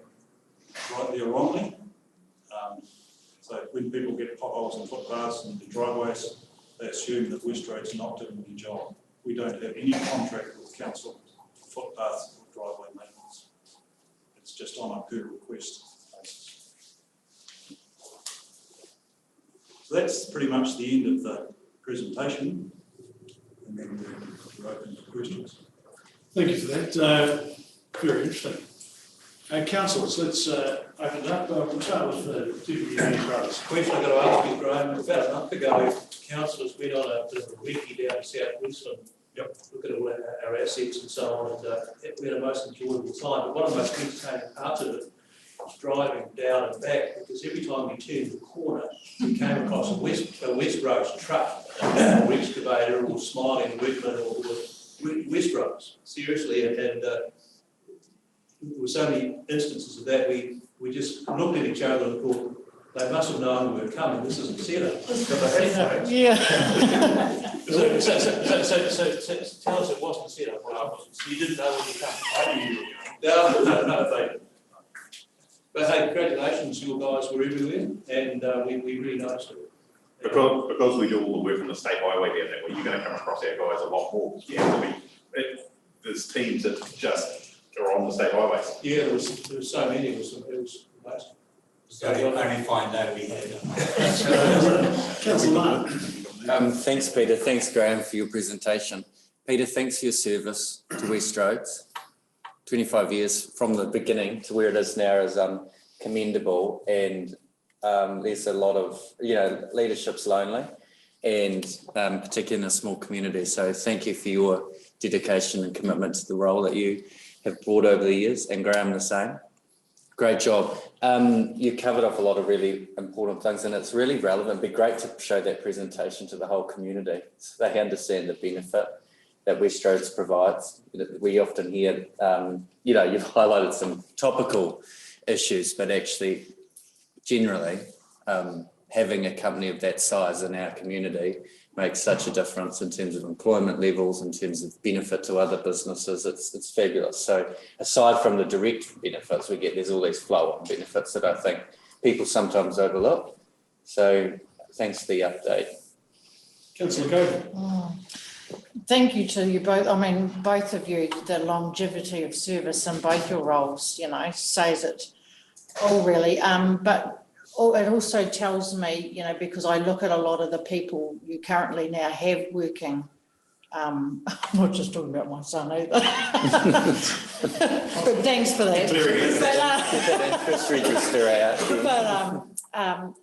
K: rightly or wrongly. So when people get potholes in footpaths and the driveways, they assume that Westroads not doing their job. We don't have any contract with council for footpaths or driveway maintenance. It's just on a per request basis. So that's pretty much the end of the presentation. And then we're open for questions.
A: Thank you for that. Very interesting. Councillors, let's open it up. We'll start with Deputy Mayor Brothers.
F: Question I've got to ask you, Graham, about a month ago, councillors went on a bit of a recce down to South Westland. Look at all our assets and so on, and we had a most enjoyable time. But one of the most entertaining parts of it was driving down and back, because every time we turned the corner, we came across a Westroads truck, or excavator, or smiling workman, or Westroads. Seriously, and there were so many instances of that. We just looked at each other and thought, they must have known we were coming. This isn't set up. But they had
E: Yeah.
F: so tell us it wasn't set up. Well, so you didn't know when you came. No. But hey, congratulations, your guys were everywhere, and we really noticed it.
J: Because we do all the work on the state highway down that way, you're going to come across our guys a lot more. Yeah, I mean, there's teams that just are on the state highways.
F: Yeah, there was so many. It was amazing.
C: So the only fine day we had.
A: Councillor Martin.
D: Thanks, Peter. Thanks, Graham, for your presentation. Peter, thanks for your service to Westroads. 25 years from the beginning to where it is now is commendable, and there's a lot of, leadership's lonely, and particularly in a small community. So thank you for your dedication and commitment to the role that you have brought over the years, and Graham the same. Great job. You covered off a lot of really important things, and it's really relevant. It'd be great to show that presentation to the whole community so they understand the benefit that Westroads provides. We often hear, you've highlighted some topical issues, but actually, generally, having a company of that size in our community makes such a difference in terms of employment levels, in terms of benefit to other businesses. It's fabulous. So aside from the direct benefits we get, there's all these flow-on benefits that I think people sometimes overlook. So Thanks for the update.
A: Councillor Cogan.
E: Thank you to you both. I mean, both of you, the longevity of service in both your roles, you know, says it all really. But it also tells me, you know, because I look at a lot of the people you currently now have working. I'm not just talking about my son either. But thanks for that.
D: Interest register out.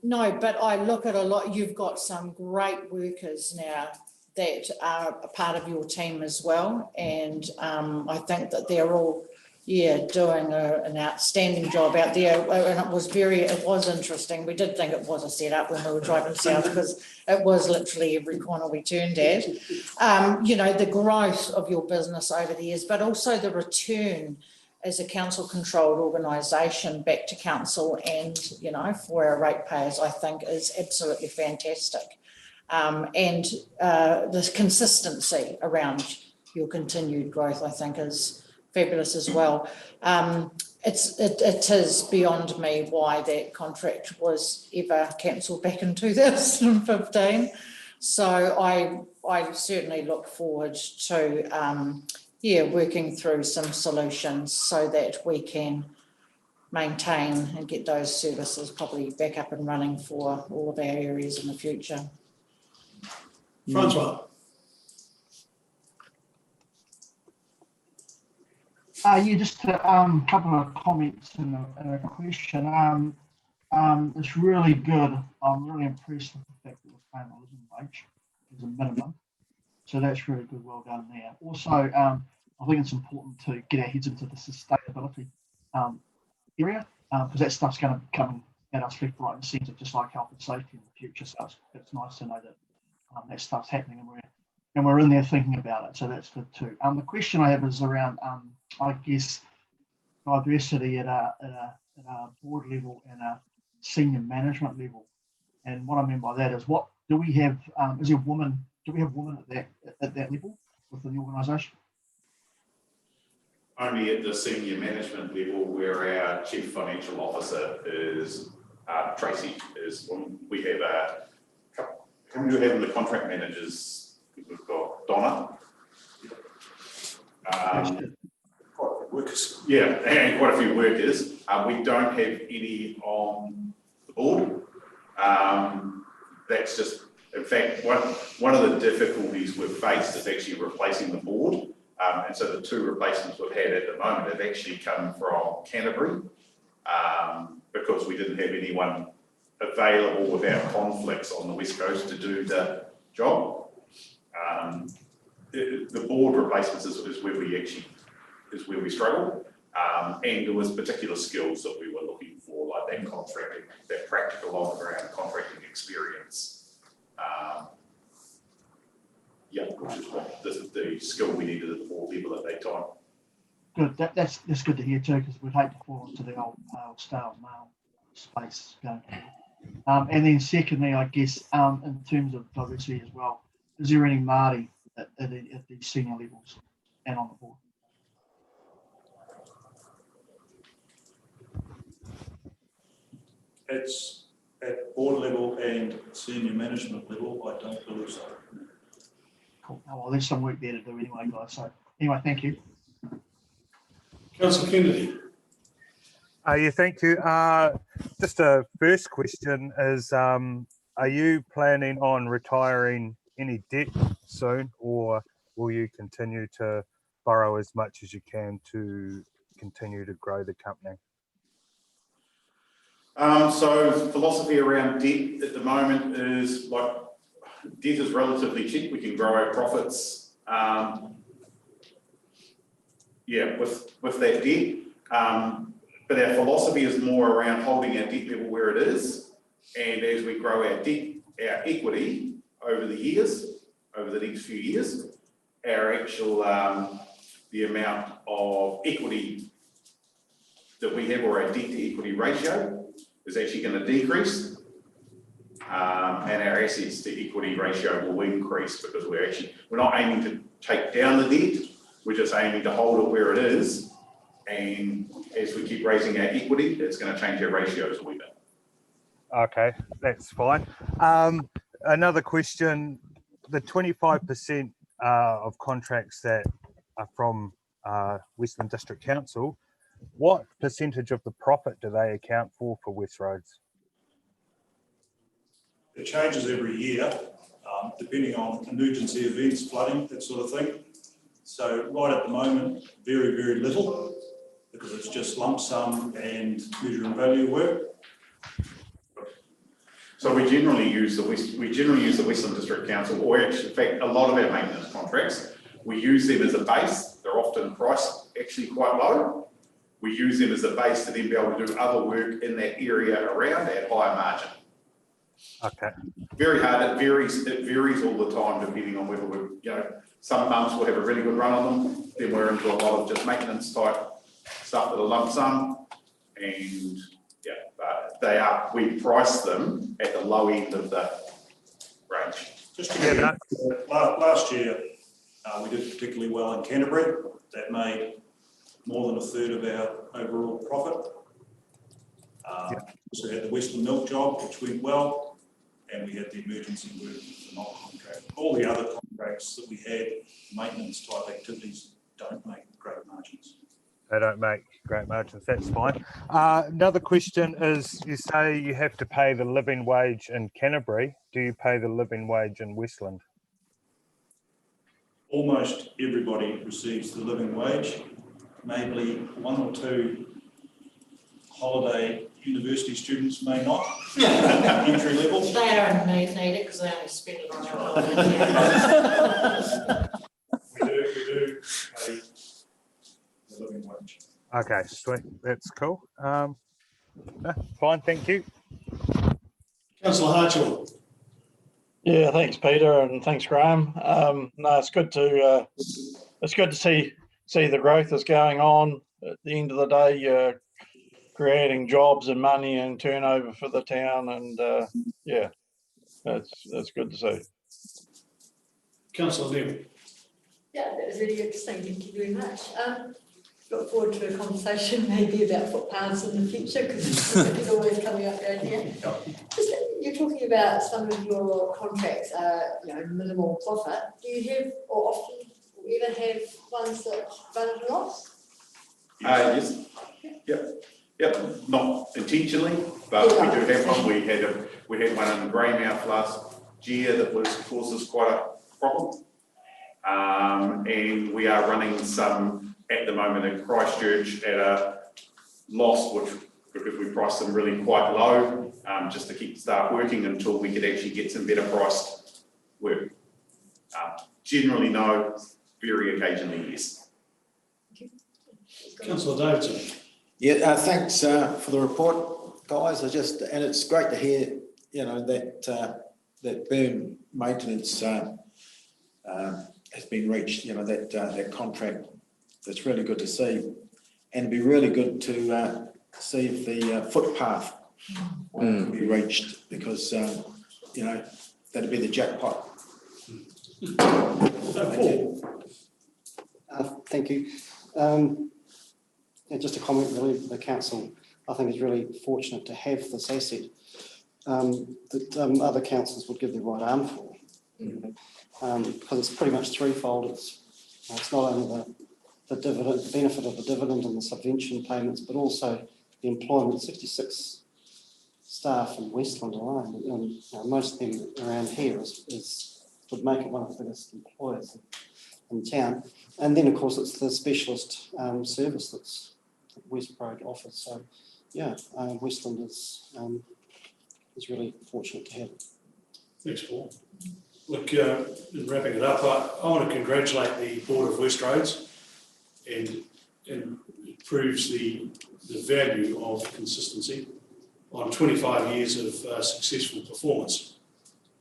E: No, but I look at a lot, you've got some great workers now that are a part of your team as well. And I think that they're all, doing an outstanding job out there. And it was interesting. We did think it was a setup when we were driving south because it was literally every corner we turned at. You know, the growth of your business over the years, but also the return as a council-controlled organisation back to council and, you know, for our ratepayers, I think is absolutely fantastic. And the consistency around your continued growth, I think, is fabulous as well. It is beyond me why that contract was ever cancelled back in 2015. So I certainly look forward to working through some solutions so that we can maintain and get those services probably back up and running for all of our areas in the future.
A: Francois.
L: Just a couple of comments and a question. It's really good. I'm really impressed with the fact that we're paying a living wage as a minimum. So that's really good. Well done there. Also, I think it's important to get our heads into the sustainability area because that stuff's going to come at us left, right, and centre, just like health and safety in the future. So it's nice to know that that stuff's happening and we're in there thinking about it. So that's good too. The question I have is around, I guess, diversity at a board level and a senior management level. And what I mean by that is, what do we have? Do we have women at that level within the organisation?
J: Only at the senior management level, where our chief financial officer is Tracy. We have how many do we have in the contract managers? We've got Donna.
K: Workers.
J: Yeah, and quite a few workers. We don't have any on the board. That's just, in fact, one of the difficulties we've faced is actually replacing the board. And so the two replacements we've had at the moment have actually come from Canterbury because we didn't have anyone available without conflicts on the West Coast to do the job. The board replacements is where we struggle, and there was particular skills that we were looking for, like that contracting, that practical on the ground contracting experience. Which is what the skill we needed at the board level at that time.
L: Good. That's good to hear too, because we'd hate to fall into the old stale male space going forward. And then secondly, I guess in terms of diversity as well, is there any Māori at the senior levels and on the board?
K: It's at board level and senior management level, I don't believe so.
L: Cool. Oh, well, there's some work there to do anyway, guys. So anyway, thank you.
A: Councillor Kennedy.
G: Thank you. Just a first question is, are you planning on retiring any debt soon, or will you continue to borrow as much as you can to continue to grow the company?
J: So philosophy around debt at the moment is like, debt is relatively cheap. We can grow our profits. With that debt. But our philosophy is more around holding our debt level where it is. And as we grow our debt, our equity over the next few years, our actual, the amount of equity that we have, or our debt to equity ratio, is actually going to decrease. And our assets to equity ratio will increase because we're not aiming to take down the debt, we're just aiming to hold it where it is. And as we keep raising our equity, it's going to change our ratios a wee bit.
G: Okay, that's fine. Another question, the 25% of contracts that are from Westland District Council, what percentage of the profit do they account for West Roads?
K: It changes every year, depending on emergency events, flooding, that sort of thing. So right at the moment, very, very little, because it's just lump sum and measure and value work.
J: So we generally use the Westland District Council, or actually, in fact, a lot of our maintenance contracts, we use them as a base. They're often priced actually quite low. We use them as a base to then be able to do other work in that area around at higher margin.
G: Okay.
J: Very hard, it varies all the time depending on whether we're, some months we'll have a really good run on them, then we're into a lot of just maintenance type stuff that are lump sum, and but we price them at the low end of the range.
K: Just to give you, last year, we did particularly well in Canterbury. That made more than a third of our overall profit. Also had the Western Milk job, which went well, and we had the emergency work, the NOC contract. All the other contracts that we had, maintenance type activities, don't make great margins.
G: They don't make great margins, that's fine. Another question is, you say you have to pay the living wage in Canterbury. Do you pay the living wage in Westland?
K: Almost everybody receives the living wage. Maybe one or two holiday university students may not, entry level.
E: They don't need it because they only spend it on our
K: We do pay the living wage.
G: Okay, sweet, that's cool. Fine, thank you.
A: Councillor Hartshorn.
H: Yeah, thanks, Peter, and thanks, Graham. No, it's good to see the growth that's going on. At the end of the day, you're creating jobs and money and turnover for the town, and yeah, that's good to see.
A: Councillor Neal.
M: Yeah, that was really interesting. Thank you very much. Look forward to a conversation maybe about footpaths in the future, because it's always coming up around here. Just, you're talking about some of your contracts are, minimal profit. Do you have, or often, or ever have ones that run at a loss?
J: Yes. Yep. Not intentionally, but we do have one. We had one in Greymouth last year that caused us quite a problem. And we are running some at the moment in Christchurch at a loss, because we priced them really quite low, just to keep staff working until we could actually get some better priced work. Generally no, very occasionally yes.
A: Councillor Davidson.
N: Yeah, thanks for the report, guys. And it's great to hear, that burn maintenance has been reached. That contract. That's really good to see, and it'd be really good to see if the footpath will be reached, because that'd be the jackpot.
I: Thank you. Just a comment, really, the council, I think, is really fortunate to have this asset that other councils would give their right arm for, because it's pretty much threefold. It's not only the dividend, the benefit of the dividend and the subvention payments, but also the employment. 66 staff in Westland alone, and most of them around here would make it one of the biggest employers in town. And then, of course, it's the specialist service that West Road offers. So, yeah, Westland is really fortunate to have it.
A: Thanks, Paul. Look, in wrapping it up, I want to congratulate the Board of West Roads, and it proves the value of consistency on 25 years of successful performance.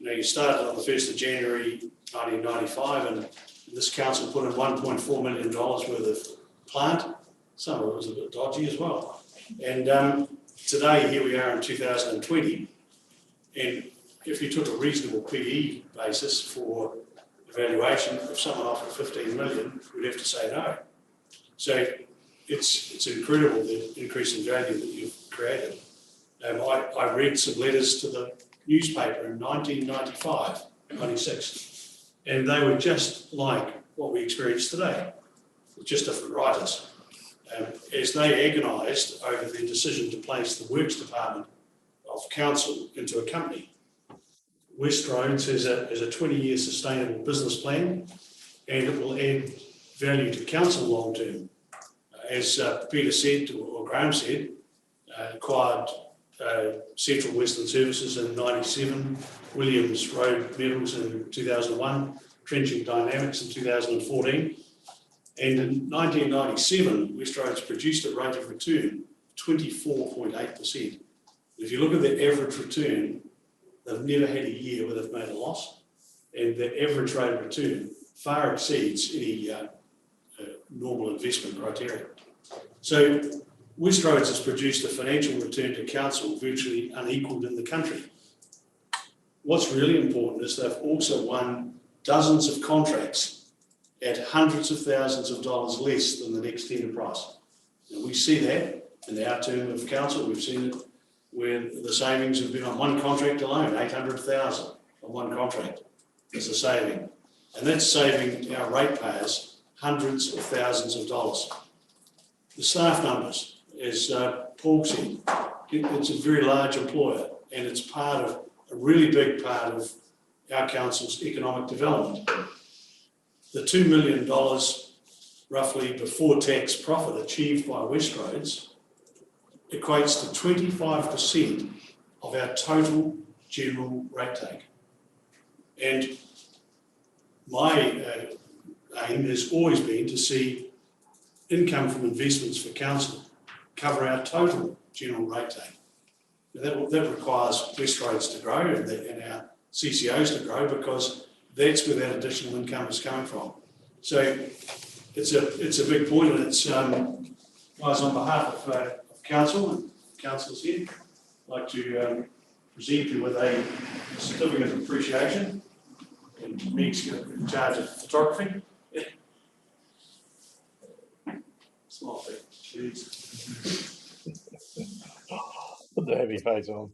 A: You started on the 1st of January 1995, and this council put in $1.4 million worth of plant. Some of it was a bit dodgy as well. And today, here we are in 2020, and if you took a reasonable PE basis for evaluation, if someone offered 15 million, we'd have to say no. So it's incredible the increase in value that you've created. I read some letters to the newspaper in 1995, 96, and they were just like what we experience today, with just different writers. As they agonised over their decision to place the Works Department of Council into a company. West Roads has a 20-year sustainable business plan, and it will add value to council long term. As Peter said, or Graham said, acquired Central Western Services in 97, Williams Road Metals in 2001, Trenching Dynamics in 2014. And in 1997, West Roads produced a rate of return 24.8%. If you look at the average return, they've never had a year where they've made a loss. And the average rate of return far exceeds any normal investment criteria. So West Roads has produced a financial return to council virtually unequalled in the country. What's really important is they've also won dozens of contracts at hundreds of thousands of dollars less than the next tender price. And we see that in our term of council. We've seen it where the savings have been on one contract alone, 800,000 on one contract is a saving. And that's saving our ratepayers hundreds of thousands of dollars. The staff numbers, as Paul said, it's a very large employer, and it's part of a really big part of our council's economic development. The $2 million roughly before tax profit achieved by West Roads equates to 25% of our total general rate take. And my aim has always been to see income from investments for council cover our total general rate take. Now that requires West Roads to grow and our CCOs to grow, because that's where that additional income is coming from. So it's a big point, and it's guys, on behalf of council and councillors here, I'd like to present you with a certificate of appreciation. And Meg's in charge of photography. Yeah. Smile, please.
H: Put the heavy face on.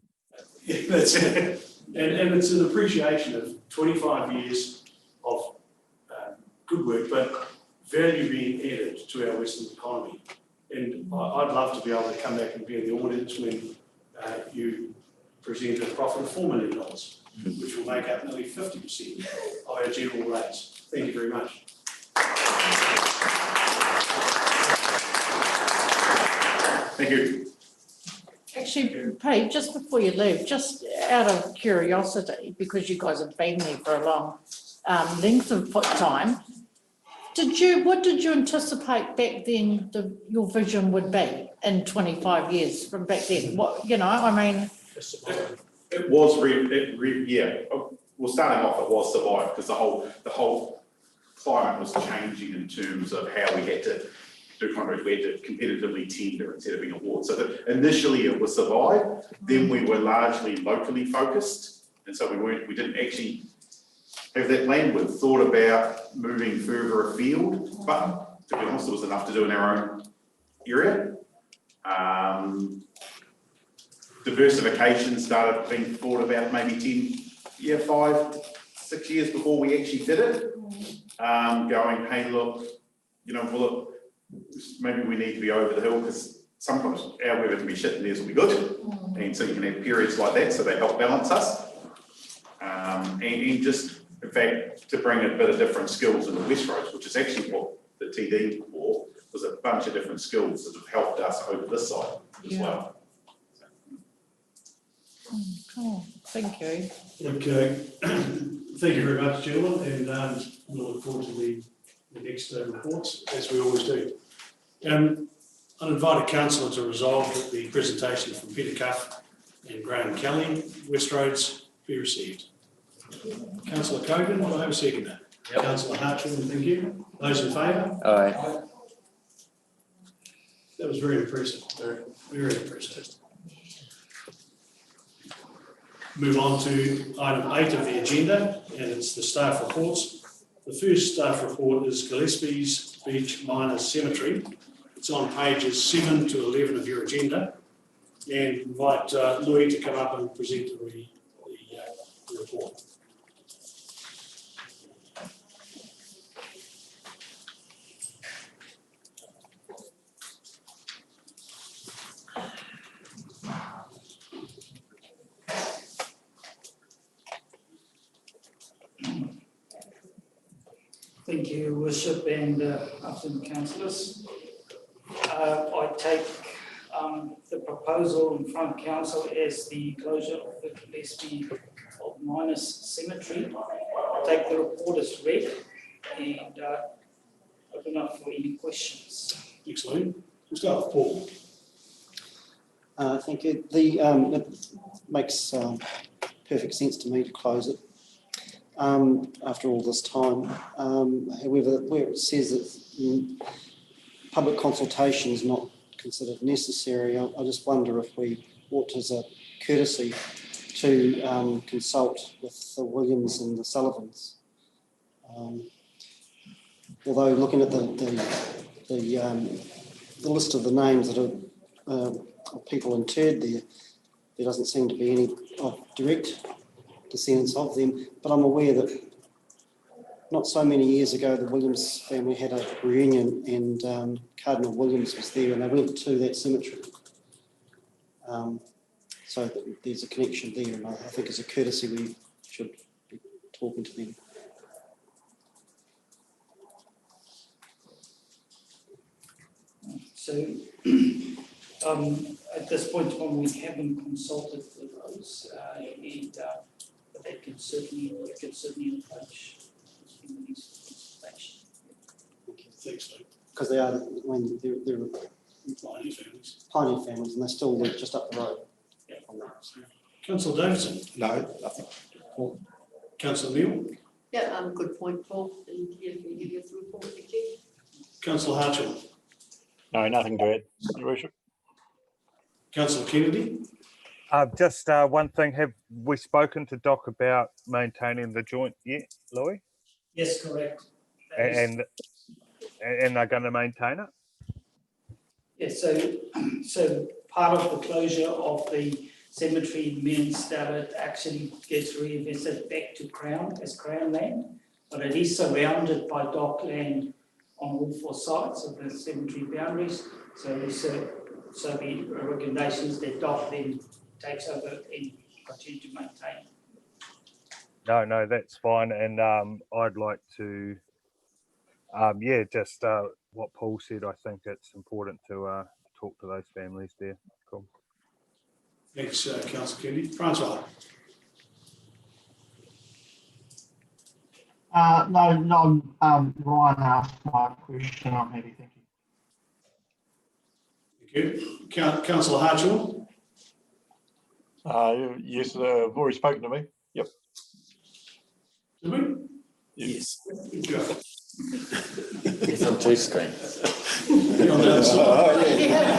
A: Yeah, that's it. And it's an appreciation of 25 years of good work, but value being added to our Western economy. And I'd love to be able to come back and be in the audience when you present a profit of $4 million, which will make up nearly 50% of our general rates. Thank you very much.
J: Thank you.
E: Actually, Pete, just before you leave, just out of curiosity, because you guys have been there for a long length of time, what did you anticipate back then your vision would be in 25 years from back then? What, I mean.
J: It was, yeah, well, starting off, it was survive, because the whole climate was changing in terms of how we had to do contracts. We had to competitively tender instead of being awards. So initially it was survive, then we were largely locally focused, and so we didn't actually have that plan. We thought about moving further afield, but to be honest, there was enough to do in our own area. Diversification started being thought about maybe 5, 6 years before we actually did it. Going, hey, look, maybe we need to be over the hill, because sometimes our weather can be shit and theirs will be good. And so you can have periods like that, so they help balance us. And just, in fact, to bring a bit of different skills into West Roads, which is actually what the TD for, was a bunch of different skills that have helped us over this side as well.
E: Oh, thank you.
A: Okay. Thank you very much, gentlemen, and we'll look forward to the next reports, as we always do. I'll invite a councillor to resolve that the presentation from Peter Cuff and Graham Kelly, West Roads, be received. Councillor Cogan, will I have a seconder? Yep. Councillor Hartshorn, thank you. Those in favour?
D: Aye.
A: That was very impressive, very, very impressive. Move on to item 8 of the agenda, and it's the staff reports. The first staff report is Gillespie's Beach Miners Cemetery. It's on pages 7 to 11 of your agenda. and invite Louis to come up and present the report.
C: Thank you, Worship, and afternoon, councillors. I take the proposal in front of council as the closure of the Gillespie Old Miners Cemetery. I take the report as read and open up for any questions.
A: Excellent. We'll start with Paul.
I: Thank you. It makes perfect sense to me to close it after all this time. However, where it says that public consultation is not considered necessary, I just wonder if we ought, as a courtesy, to consult with the Williams and the Sullivans. Although looking at the list of the names that are of people interred there, there doesn't seem to be any direct descendants of them, but I'm aware that not so many years ago the Williams family had a reunion and Cardinal Williams was there and they went to that cemetery. So there's a connection there, and I think as a courtesy we should be talking to them.
C: So at this point, when we haven't consulted with those, but they can certainly approach these consultation.
A: Thanks, Luke.
I: Because they are, when they're
A: Pioneer families.
I: pioneer families and they still live just up the road.
C: Yeah.
I: From that.
A: Councillor Davidson.
N: No, nothing.
A: Councillor Neal.
M: Yeah, good point, Paul. And yeah, can you give us a report, thank you.
A: Councillor Hartwell.
H: No, nothing to add, Your Worship.
A: Councillor Kennedy.
G: Just one thing, have we spoken to Doc about maintaining the joint yet, Louis?
C: Yes, correct.
G: And they're going to maintain it?
C: Yes, so part of the closure of the cemetery means that it actually gets reinvested back to Crown as Crown land, but it is surrounded by dock land on all four sides of the cemetery boundaries. So the recommendations that dock then takes over and continue to maintain.
G: No, that's fine. And I'd like to, just what Paul said, I think it's important to talk to those families there. Cool.
A: Thanks, Councillor Kennedy. Francois.
L: No, Ryan asked my question. I'm happy, thank you.
A: Thank you. Councillor Hartwell.
H: Yes, I've already spoken to me. Yep.
A: Did we?
N: Yes.
A: Good.
D: It's on two screens.
A: On the other side.
E: Yeah.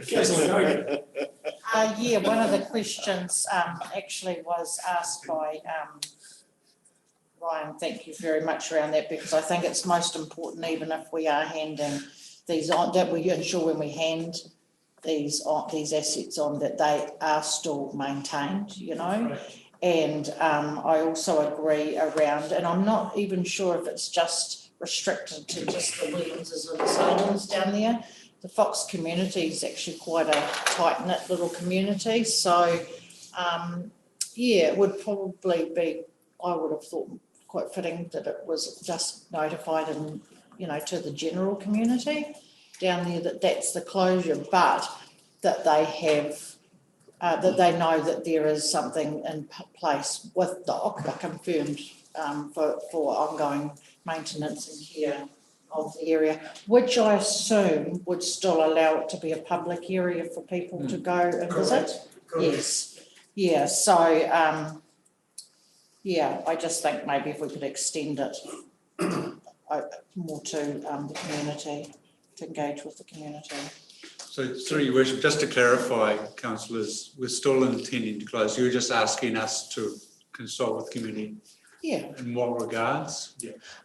A: Councillor Hogan.
E: One of the questions actually was asked by Ryan. Thank you very much around that, because I think it's most important, even if we are handing these on, that we ensure when we hand these assets on that they are still maintained, you know.
A: Right.
E: And I also agree around, and I'm not even sure if it's just restricted to just the Williamses and the Sullivans down there. The Fox community is actually quite a tight-knit little community. So, it would probably be, I would have thought, quite fitting that it was just notified and, to the general community down there that's the closure, but that they have, that they know that there is something in place with DOC, confirmed for ongoing maintenance and care of the area, which I assume would still allow it to be a public area for people to go and visit.
C: Correct.
E: Yes, yeah. So, I just think maybe if we could extend it more to the community, to engage with the community.
B: So, through Your Worship, just to clarify, councillors, we're still intending to close. You're just asking us to consult with community.
E: Yeah,
B: In what regards?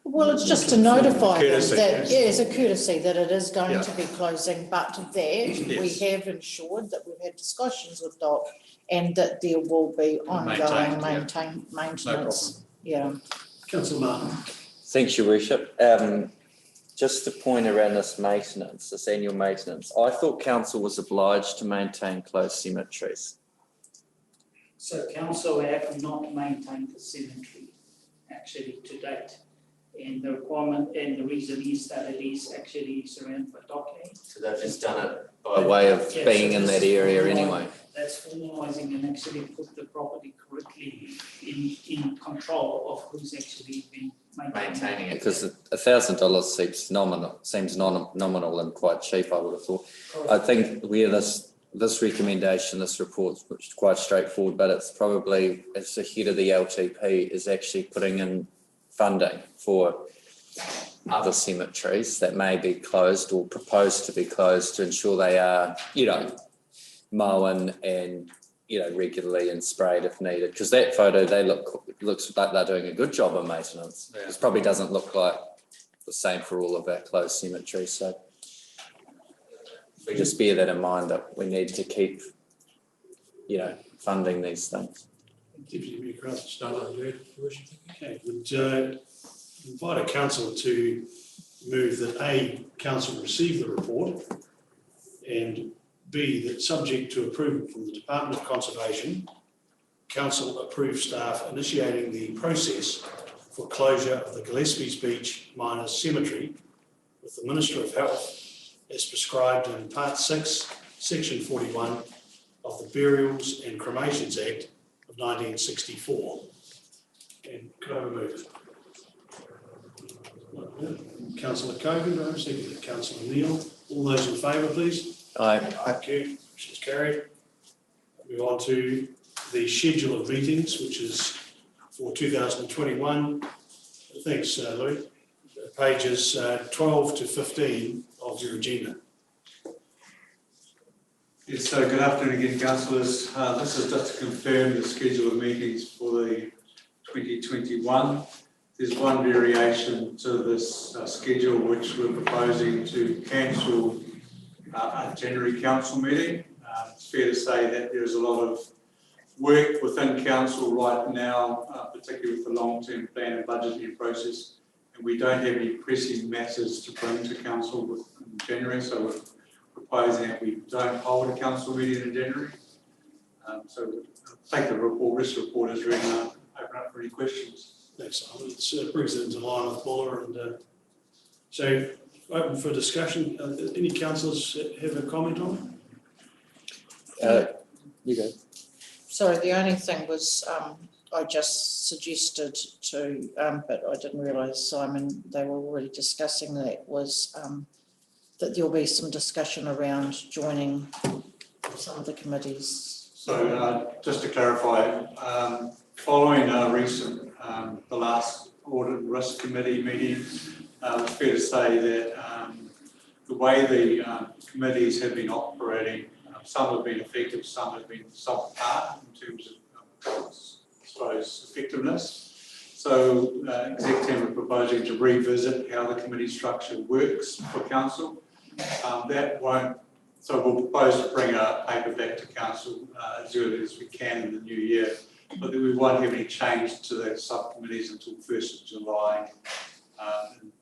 E: well, it's just to notify them
B: Courtesy,
E: that,
B: yes.
E: yeah, as a courtesy that it is going
B: Yeah.
E: to be closing, but that we
B: Yes.
E: have ensured that we've had discussions with DOC and that there will be ongoing
B: Maintained, yeah.
E: maintenance. Yeah.
A: Councillor Martin.
D: Thanks, Your Worship. Just a point around this maintenance, this annual maintenance. I thought council was obliged to maintain closed cemeteries.
C: So council have not maintained the cemetery actually to date. And the requirement and the reason is that it is actually surrounded by dockland.
D: So they've just done it by way of
C: Yeah,
D: being
C: so
D: in
C: this
D: that
C: is
D: area
C: formalising-
D: anyway.
C: That's formalising and actually put the property correctly in control of who's actually been maintaining it.
D: Because $1,000 seems nominal and quite cheap, I would have thought. I think where this recommendation, this report, which is quite straightforward, but it's ahead of the LTP, is actually putting in funding for other cemeteries that may be closed or proposed to be closed to ensure they are, mown and, regularly and sprayed if needed. Because that photo, looks like they're doing a good job of maintenance.
B: Yeah.
D: It probably doesn't look like the same for all of our closed cemeteries. So we just bear that in mind that we need to keep, funding these things.
A: Deputy Mayor Krause. Okay, would invite a councillor to move that A, council receive the report, and B, that subject to approval from the Department of Conservation, council approve staff initiating the process for closure of the Gillespie's Beach Miners Cemetery with the Minister of Health as prescribed in Part 6, Section 41 of the Burials and Cremations Act of 1964. And could I have a move? Councillor Cogan, do I have a second? Councillor Neal. All those in favour, please.
D: Aye.
A: Thank you. Motion is carried. Move on to the schedule of meetings, which is for 2021. Thanks, Lou. Pages 12 to 15 of your agenda.
B: Yes, so good afternoon again, councillors. This is just to confirm the schedule of meetings for the 2021. There's one variation to this schedule, which we're proposing to cancel a January council meeting. It's fair to say that there's a lot of work within council right now, particularly with the long-term plan and budgeting process. And we don't have any pressing matters to bring to council in January, so we're proposing that we don't hold a council meeting in January. So take the this report as read and open up for any questions.
A: Thanks, Simon. It brings it into line with Buller. And so open for discussion. Any councillors have a comment on it?
D: You go.
E: Sorry, the only thing was, I just suggested to, but I didn't realise, Simon, they were already discussing that, was that there'll be some discussion around joining some of the committees.
B: So just to clarify, following the last audit and risk committee meeting, it's fair to say that the way the committees have been operating, some have been effective, some have been subpar in terms of, I suppose, effectiveness. So exec team are proposing to revisit how the committee structure works for council. So we'll propose to bring a paper back to council as early as we can in the new year, but then we won't have any change to the subcommittees until 1st of July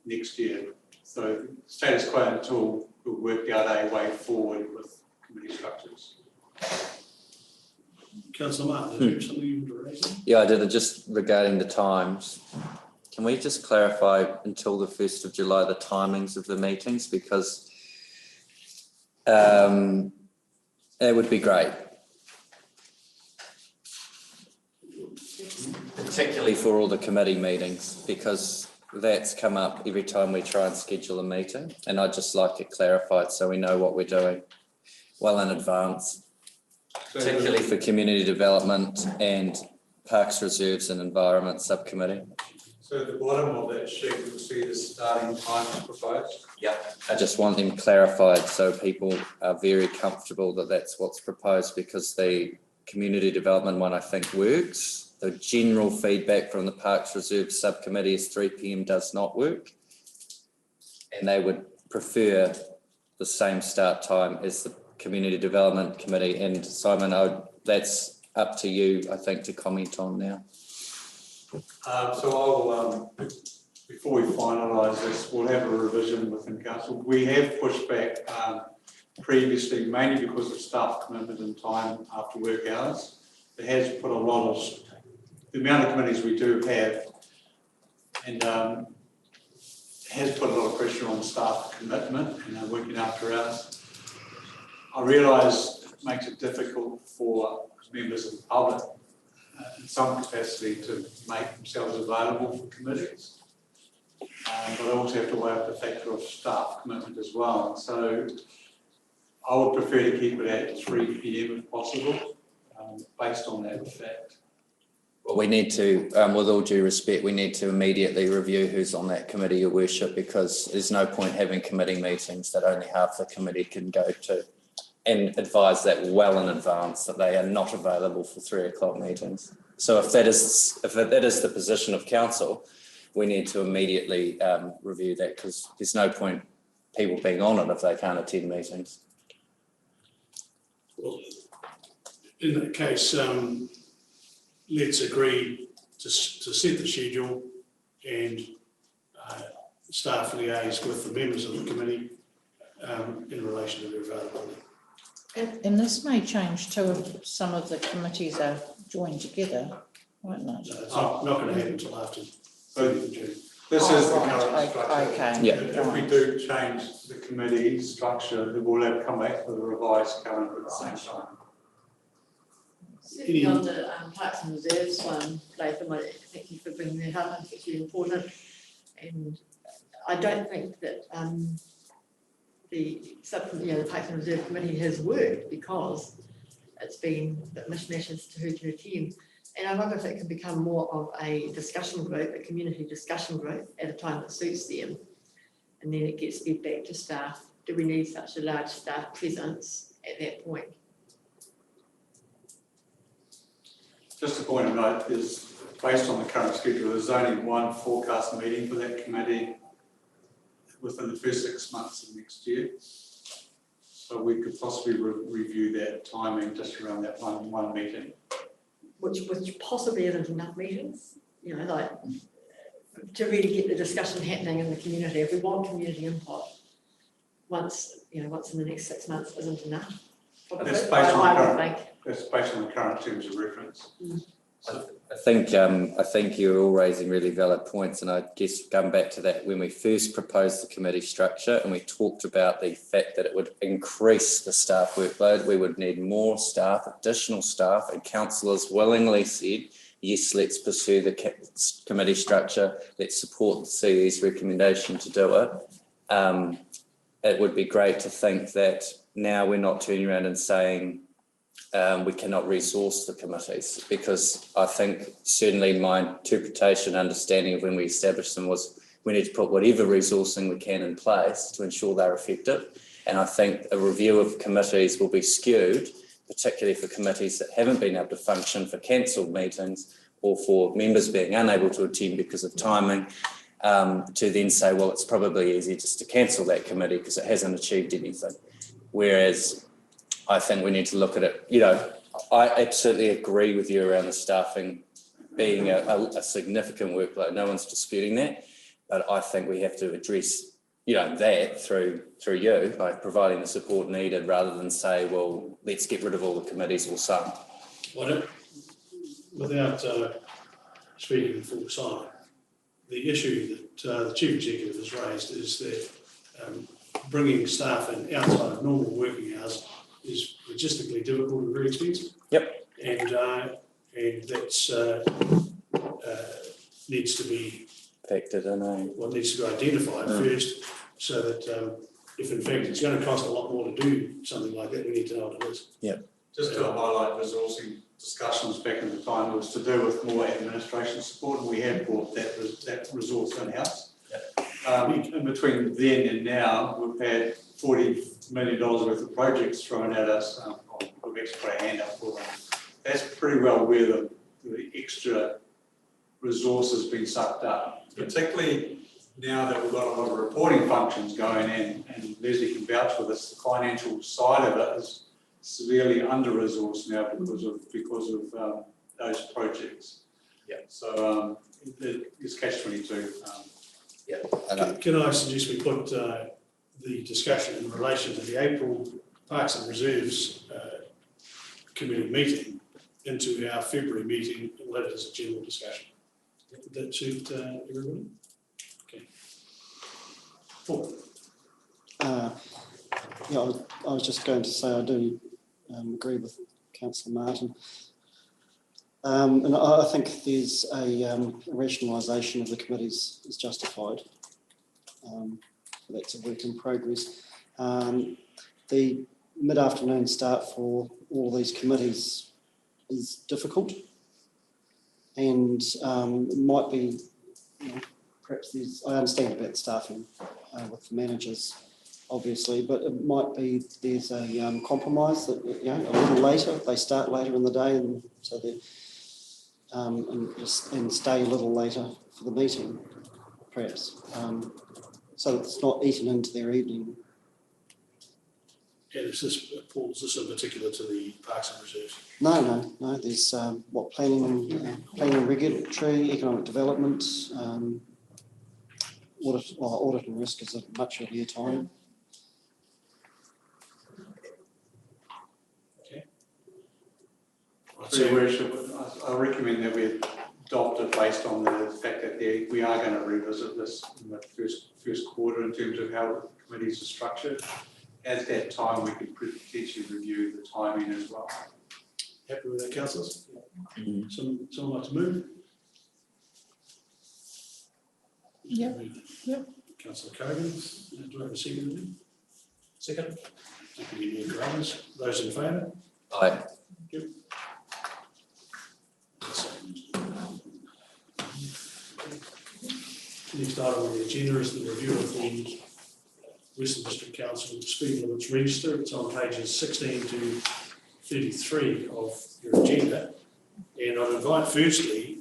B: next year. So status quo until we've worked out a way forward with committee structures.
A: Councillor Martin, did you have something you want to raise?
D: Yeah, I did. Just regarding the times, can we just clarify until the 1st of July the timings of the meetings? Because it would be great. Particularly for all the committee meetings, because that's come up every time we try and schedule a meeting, and I'd just like it clarified so we know what we're doing well in advance, particularly for community development and parks, reserves and environment subcommittee.
B: So at the bottom of that sheet, you'll see the starting times proposed.
D: Yeah. I just want them clarified so people are very comfortable that that's what's proposed, because the community development one I think works. the general feedback from the Parks Reserve Subcommittee is 3 p.m. does not work. And they would prefer the same start time as the Community Development Committee. And Simon, that's up to you, I think, to comment on now.
B: So I'll, before we finalise this, we'll have a revision within council. We have pushed back previously, mainly because of staff commitment and time after work hours. It has put a lot of, the amount of committees we do have, and has put a lot of pressure on staff commitment and working after hours. I realise it makes it difficult for members of the public in some capacity to make themselves available for committees. But I also have to weigh up the factor of staff commitment as well. So I would prefer to keep it at 3 p.m. if possible, based on that fact.
D: Well, we need to, with all due respect, we need to immediately review who's on that committee, Your Worship, because there's no point having committee meetings that only half the committee can go to, and advise that well in advance that they are not available for 3 o'clock meetings. So if that is the position of council, we need to immediately review that, because there's no point people being on it if they can't attend meetings.
A: Well, in that case, let's agree to set the schedule and staff liaise with the members of the committee in relation to their availability.
E: And this may change too if some of the committees are joined together, won't it?
A: No, it's not going to happen until after 30th of June.
B: This is the
E: right,
B: current structure.
E: okay.
D: Yeah.
B: If we do change the committee structure, then we'll have to come back with a revised calendar at the same time.
M: Certainly on the Parks and Reserves one, Latham, thank you for bringing that up. I think it's really important. And I don't think that the Parks and Reserve Committee has worked because it's been a bit mishmash as to who can attend. And I wonder if it can become more of a discussion group, a community discussion group at a time that suits them. And then it gets fed back to staff. Do we need such a large staff presence at that point?
B: Just a point of note is, based on the current schedule, there's only one forecast meeting for that committee within the first 6 months of next year. So we could possibly review that timing just around that one meeting.
M: Which possibly isn't enough meetings, you know, like to really get the discussion happening in the community. If we want community input, once in the next 6 months isn't enough.
B: That's based on the current terms of reference.
D: I think you're all raising really valid points, and I guess going back to that, when we first proposed the committee structure and we talked about the fact that it would increase the staff workload, we would need more staff, additional staff, and councillors willingly said, yes, let's pursue the committee structure, let's support the CE's recommendation to do it. It would be great to think that now we're not turning around and saying, we cannot resource the committees, because I think certainly my interpretation, understanding of when we established them was we need to put whatever resourcing we can in place to ensure they're effective. And I think a review of committees will be skewed, particularly for committees that haven't been able to function, for cancelled meetings or for members being unable to attend because of timing, to then say, well, it's probably easier just to cancel that committee because it hasn't achieved anything. Whereas I think we need to look at it, you know, I absolutely agree with you around the staffing being a significant workload. No one's disputing that, but I think we have to address, you know, that through you by providing the support needed, rather than say, well, let's get rid of all the committees or some.
A: Without speaking for Simon, the issue that the Chief Executive has raised is that bringing staff in outside of normal working hours is logistically difficult and very expensive.
D: Yep.
A: And that's needs to be
D: factored in.
A: What needs to be identified first, so that if in fact it's going to cost a lot more to do something like that, we need to know what it is.
D: Yeah.
B: Just to highlight resourcing discussions back in the time, it was to do with more administration support, and we have brought that resource in-house. In between then and now, we've had $40 million worth of projects thrown at us. We've actually put a hand up for them. That's pretty well where the the extra resources being sucked up, particularly now that we've got a lot of reporting functions going in, and Leslie can vouch for this, the financial side of it is severely under-resourced now because of those projects.
F: Yeah.
B: So it's catch-22.
A: Can I suggest we put the discussion in relation to the April Parks and Reserves committee meeting into our February meeting and let it as a general discussion? Would that suit everybody? Okay. Paul?
I: Yeah, I was just going to say I do agree with Councillor Martin. And I think there's a rationalisation of the committees is justified. That's a work in progress. The mid-afternoon start for all these committees is difficult, and it might be, perhaps I understand about staffing with the managers, obviously, but it might be there's a compromise that a little later, they start later in the day, and so they and stay a little later for the meeting, perhaps, so that it's not eaten into their evening.
A: And is this, Paul, is this in particular to the Parks and Reserves?
I: No. There's planning and regulatory, economic development, audit and risk is a much earlier time.
A: Okay.
B: So, Your Worship, I recommend that we adopt it based on the fact that we are going to revisit this in the first quarter in terms of how the committees are structured. At that time, we could potentially review the timing as well.
A: Happy with that, councillors? Someone like to move?
E: Yep.
A: Councillor Cogan, do I have a second?
F: Second.
A: Thank you, Ian Grammars. Those in favour?
D: Aye.
A: Next item on the agenda is the review of the Western District Council speed limits register. It's on pages 16 to 33 of your agenda. And I'd invite firstly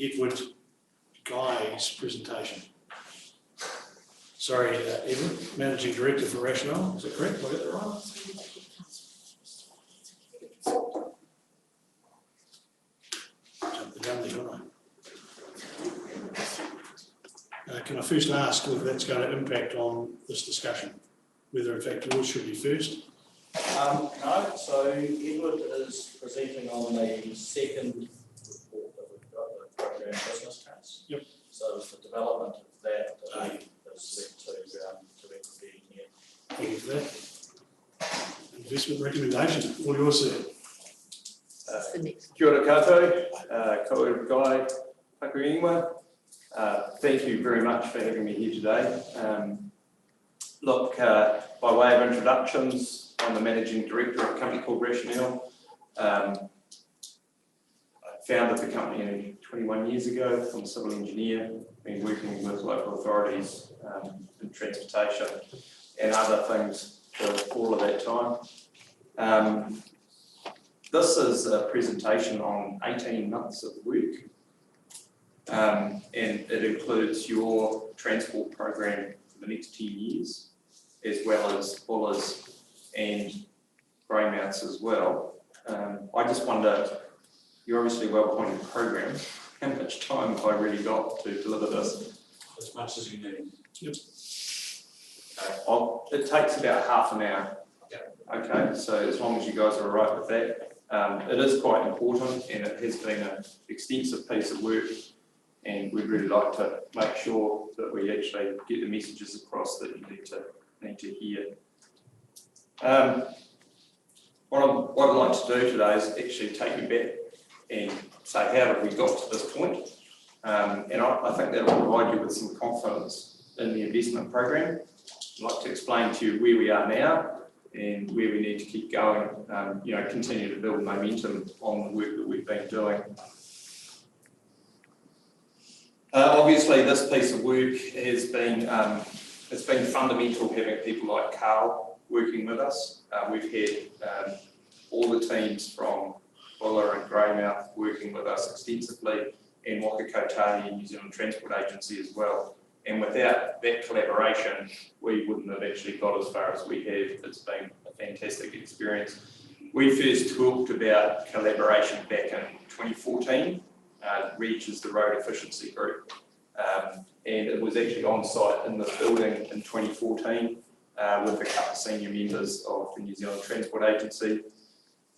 A: Edward Guy's presentation. Sorry, Edward, Managing Director for Rationale. Is that correct? Have I got that right? Jump the gun there, don't I? Can I first ask whether that's going to impact on this discussion? Whether in fact yours should be first?
O: No, so Edward is presenting on the second report that we've got, the program business case.
A: Yep.
O: So it's the development of that has led to equity here.
A: Thank you for that. Investment recommendation, all yours, sir.
P: Kia ora koutou, ko ora Guy Pakuinga. Thank you very much for having me here today. By way of introductions, I'm the Managing Director of a company called Rationale. I founded the company 21 years ago. I'm a civil engineer, been working with local authorities in transportation and other things for all of that time. This is a presentation on 18 months of work. And it includes your transport program for the next 10 years, as well as Bullers and Greymounts as well. I just wonder, you're obviously a well-appointed program, how much time have I really got to deliver this?
F: As much as you need.
A: Yep.
P: It takes about half an hour.
F: Yeah.
P: Okay, so as long as you guys are all right with that. It is quite important, and it has been an extensive piece of work, and we'd really like to make sure that we actually get the messages across that you need to hear. What I'd like to do today is actually take you back and say, how have we got to this point? And I think that'll provide you with some confidence in the investment program. I'd like to explain to you where we are now and where we need to keep going, continue to build momentum on the work that we've been doing. Obviously, this piece of work has been, it's been fundamental having people like Carl working with us. We've had all the teams from Buller and Greymouth working with us extensively, and Waka Kotahi, New Zealand Transport Agency as well. And without that collaboration, we wouldn't have actually got as far as we have. It's been a fantastic experience. We first talked about collaboration back in 2014. REACH is the Road Efficiency Group. And it was actually on site in the building in 2014 with a couple of senior members of the New Zealand Transport Agency.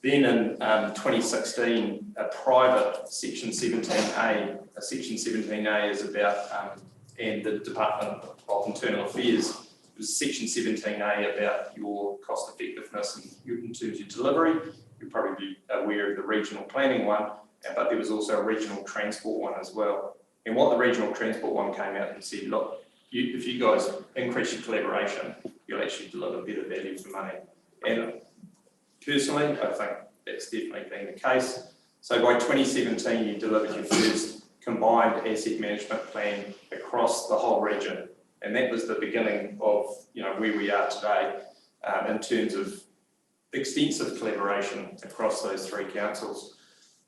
P: Then in 2016, a private Section 17A, Section 17A is about, and the Department of Internal Affairs, it was Section 17A about your cost effectiveness and in terms of delivery. You'll probably be aware of the regional planning one, but there was also a regional transport one as well. And what the regional transport one came out and said, look, if you guys increase your collaboration, you'll actually deliver better value for money. And personally, I think that's definitely been the case. So by 2017, you delivered your first combined asset management plan across the whole region. And that was the beginning of where we are today in terms of extensive collaboration across those three councils.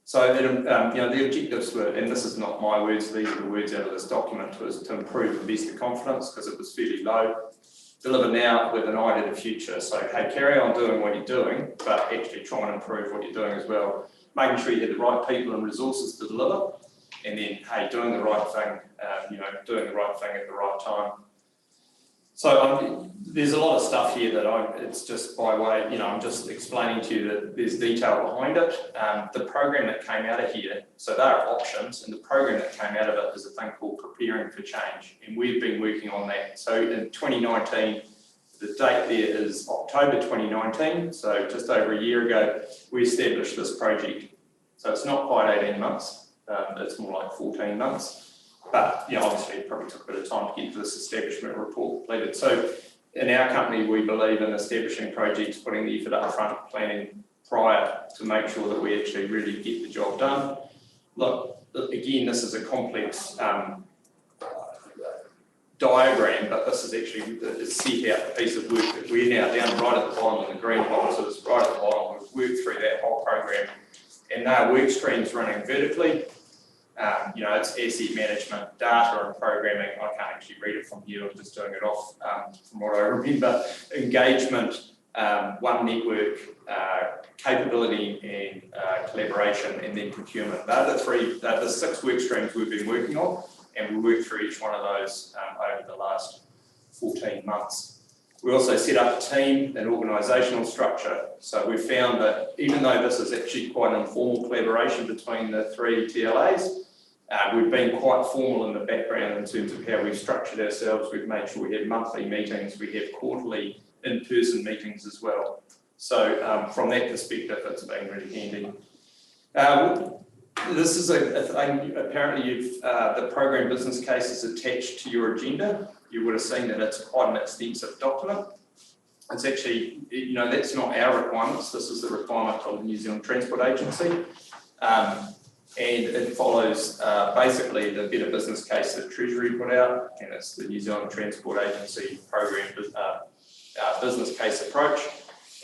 P: So the objectives were, and this is not my words, these are the words out of this document, was to improve investor confidence because it was fairly low. Deliver now with an eye to the future. So, hey, carry on doing what you're doing, but actually try and improve what you're doing as well. Making sure you have the right people and resources to deliver, and then, hey, doing the right thing, doing the right thing at the right time. So there's a lot of stuff here that it's just by way, I'm just explaining to you that there's detail behind it. The program that came out of here, so there are options, and the program that came out of it is a thing called Preparing for Change, and we've been working on that. So in 2019, the date there is October 2019, so just over a year ago, we established this project. So it's not quite 18 months, it's more like 14 months. But obviously it probably took a bit of time to get this establishment report completed. So in our company, we believe in establishing projects, putting the effort up front, planning prior to make sure that we actually really get the job done. Look, again, this is a complex diagram, but this is actually set out a piece of work that we're now down right at the bottom in the green boxes, right at the bottom. We've worked through that whole program, and there are work streams running vertically. It's asset management, data and programming. I can't actually read it from here, I'm just doing it off from what I remember. Engagement, One Network, capability and collaboration, and then procurement. They're the 6 work streams we've been working on, and we worked through each one of those over the last 14 months. We also set up a team and organisational structure. So we found that even though this is actually quite an informal collaboration between the 3 TLAs, we've been quite formal in the background in terms of how we've structured ourselves. We've made sure we have monthly meetings, we have quarterly in-person meetings as well. So from that perspective, it's been really handy. This is a thing, apparently the program business case is attached to your agenda. You would have seen that it's quite an extensive document. It's actually, that's not our requirements. This is the requirement of the New Zealand Transport Agency. And it follows basically the Better Business Case that Treasury put out, and it's the New Zealand Transport Agency program business case approach.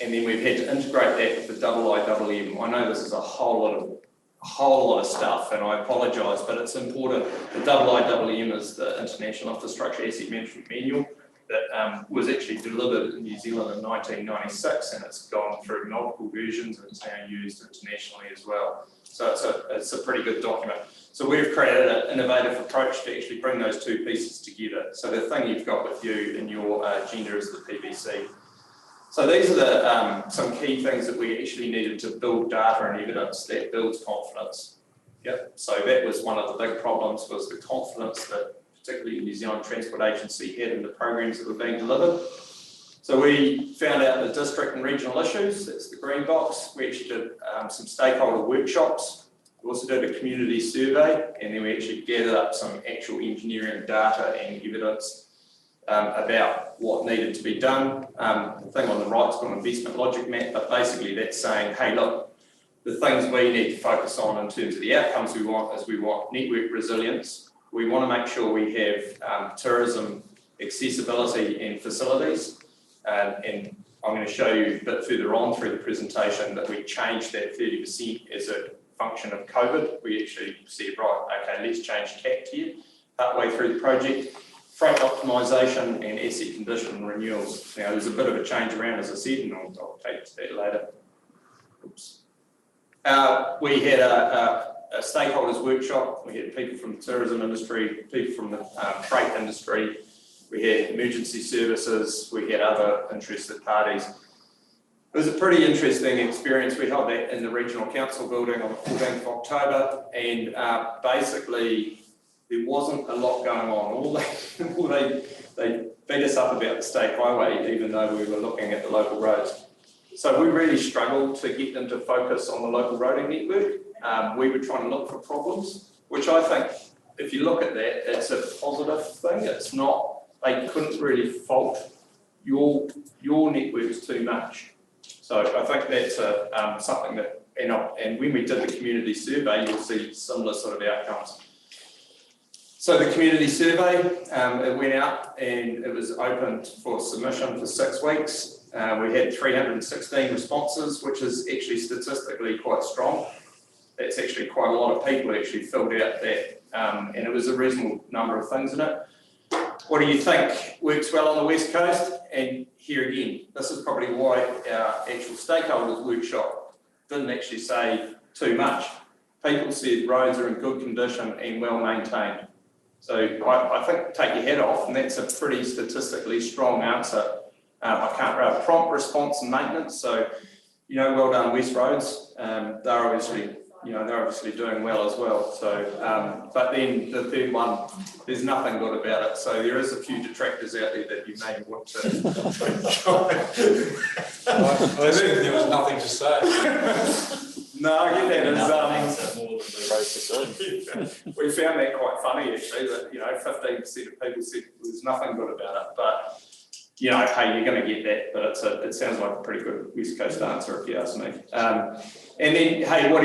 P: And then we've had to integrate that with the IIMM. I know this is a whole lot of stuff, and I apologise, but it's important. The IIMM is the International Infrastructure Asset Management Manual that was actually delivered in New Zealand in 1996, and it's gone through multiple versions and it's now used internationally as well. So it's a pretty good document. So we've created an innovative approach to actually bring those 2 pieces together. So the thing you've got with you in your agenda is the PBC. So these are some key things that we actually needed to build data and evidence that builds confidence. Yep. So that was one of the big problems, was the confidence that particularly the New Zealand Transport Agency had in the programs that were being delivered. So we found out the district and regional issues, that's the green box. We actually did some stakeholder workshops. We also did a community survey, and then we actually gathered up some actual engineering data and evidence about what needed to be done. The thing on the right is called an investment logic map, but basically that's saying, hey, look, the things we need to focus on in terms of the outcomes we want is we want network resilience. We want to make sure we have tourism accessibility and facilities. And I'm going to show you a bit further on through the presentation that we changed that 30% as a function of COVID. We actually said, right, okay, let's change tack here, partway through the project. Freight optimisation and asset condition renewals. Now, there's a bit of a change around, as I said, and I'll take to that later. Oops. We had a stakeholders workshop. We had people from the tourism industry, people from the freight industry. We had emergency services. We had other interested parties. It was a pretty interesting experience. We held that in the Regional Council building on the 14th of October, and basically there wasn't a lot going on. They beat us up about the state highway, even though we were looking at the local roads. So we really struggled to get them to focus on the local roading network. We were trying to look for problems, which I think, if you look at that, it's a positive thing. It's not, they couldn't really fault your networks too much. So I think that's something that, and when we did the community survey, you'll see similar sort of outcomes. So the community survey, it went out and it was opened for submission for 6 weeks. We had 316 responses, which is actually statistically quite strong. That's actually quite a lot of people actually filled out that, and it was a reasonable number of things in it. What do you think works well on the West Coast? And here again, this is probably why our actual stakeholders workshop didn't actually say too much. People said roads are in good condition and well maintained. So I think take your head off, and that's a pretty statistically strong answer. I can't remember prompt response and maintenance. So, well done, West Roads. They're obviously doing well as well. So, but then the third one, there's nothing good about it. So there is a few detractors out there that you may want to.
B: I think there was nothing to say. No, I get that. We found that quite funny actually, that 15% of people said there's nothing good about it. But hey, you're going to get that, but it sounds like a pretty good West Coast answer if you ask me. And then, hey, what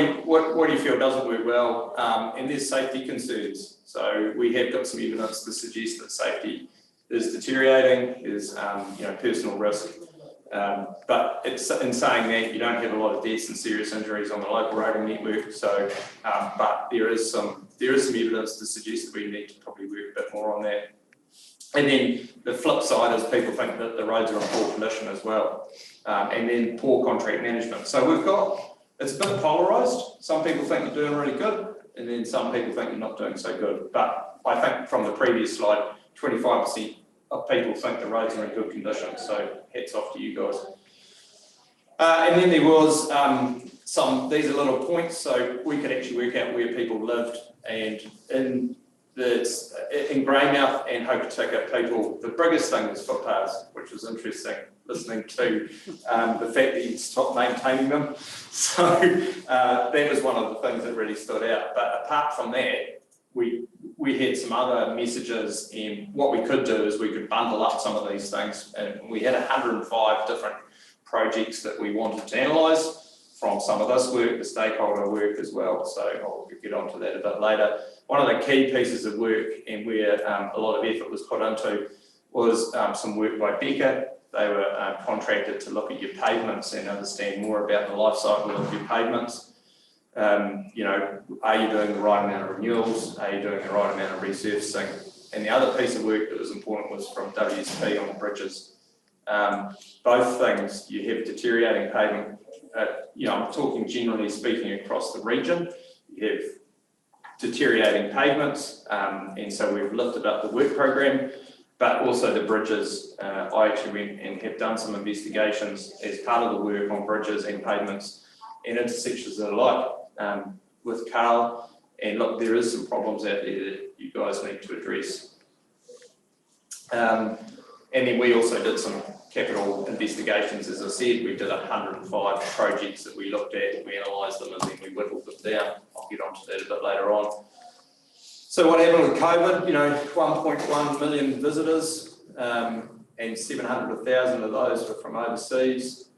B: do you feel doesn't work well? And there's safety concerns. So we have got some evidence to suggest that safety is deteriorating. There's personal risk. But it's in saying that you don't have a lot of deaths and serious injuries on the local roading network. So, but there is some evidence to suggest that we need to probably work a bit more on that. And then the flip side is people think that the roads are in poor condition as well, and then poor contract management. So it's a bit polarised. Some people think you're doing really good, and then some people think you're not doing so good. But I think from the previous slide, 25% of people think the roads are in good condition. So hats off to you guys. And then there was these are little points, so we could actually work out where people lived, and in Greymouth and Hokitika, the biggest thing was footpaths, which was interesting, listening to the fact that you'd stopped maintaining them. So that was one of the things that really stood out. But apart from that, we had some other messages, and what we could do is we could bundle up some of these things, and we had 105 different projects that we wanted to analyse from some of this work, the stakeholder work as well. So I'll get onto that a bit later. One of the key pieces of work, and where a lot of effort was put into, was some work by Becker. They were contracted to look at your pavements and understand more about the life cycle of your pavements. Are you doing the right amount of renewals? Are you doing the right amount of resurfacing? And the other piece of work that was important was from WSP on the bridges. Both things, you have deteriorating pavement. I'm talking generally speaking across the region. You have deteriorating pavements, and so we've lifted up the work program, but also the bridges. I actually went and have done some investigations as part of the work on bridges and pavements and intersections that are like with Carl. And look, there is some problems out there that you guys need to address. And then we also did some capital investigations. As I said, we did 105 projects that we looked at, we analysed them, and then we whittled them down. I'll get onto that a bit later on. So what happened with COVID? 1.1 million visitors, and 700,000 of those were from overseas.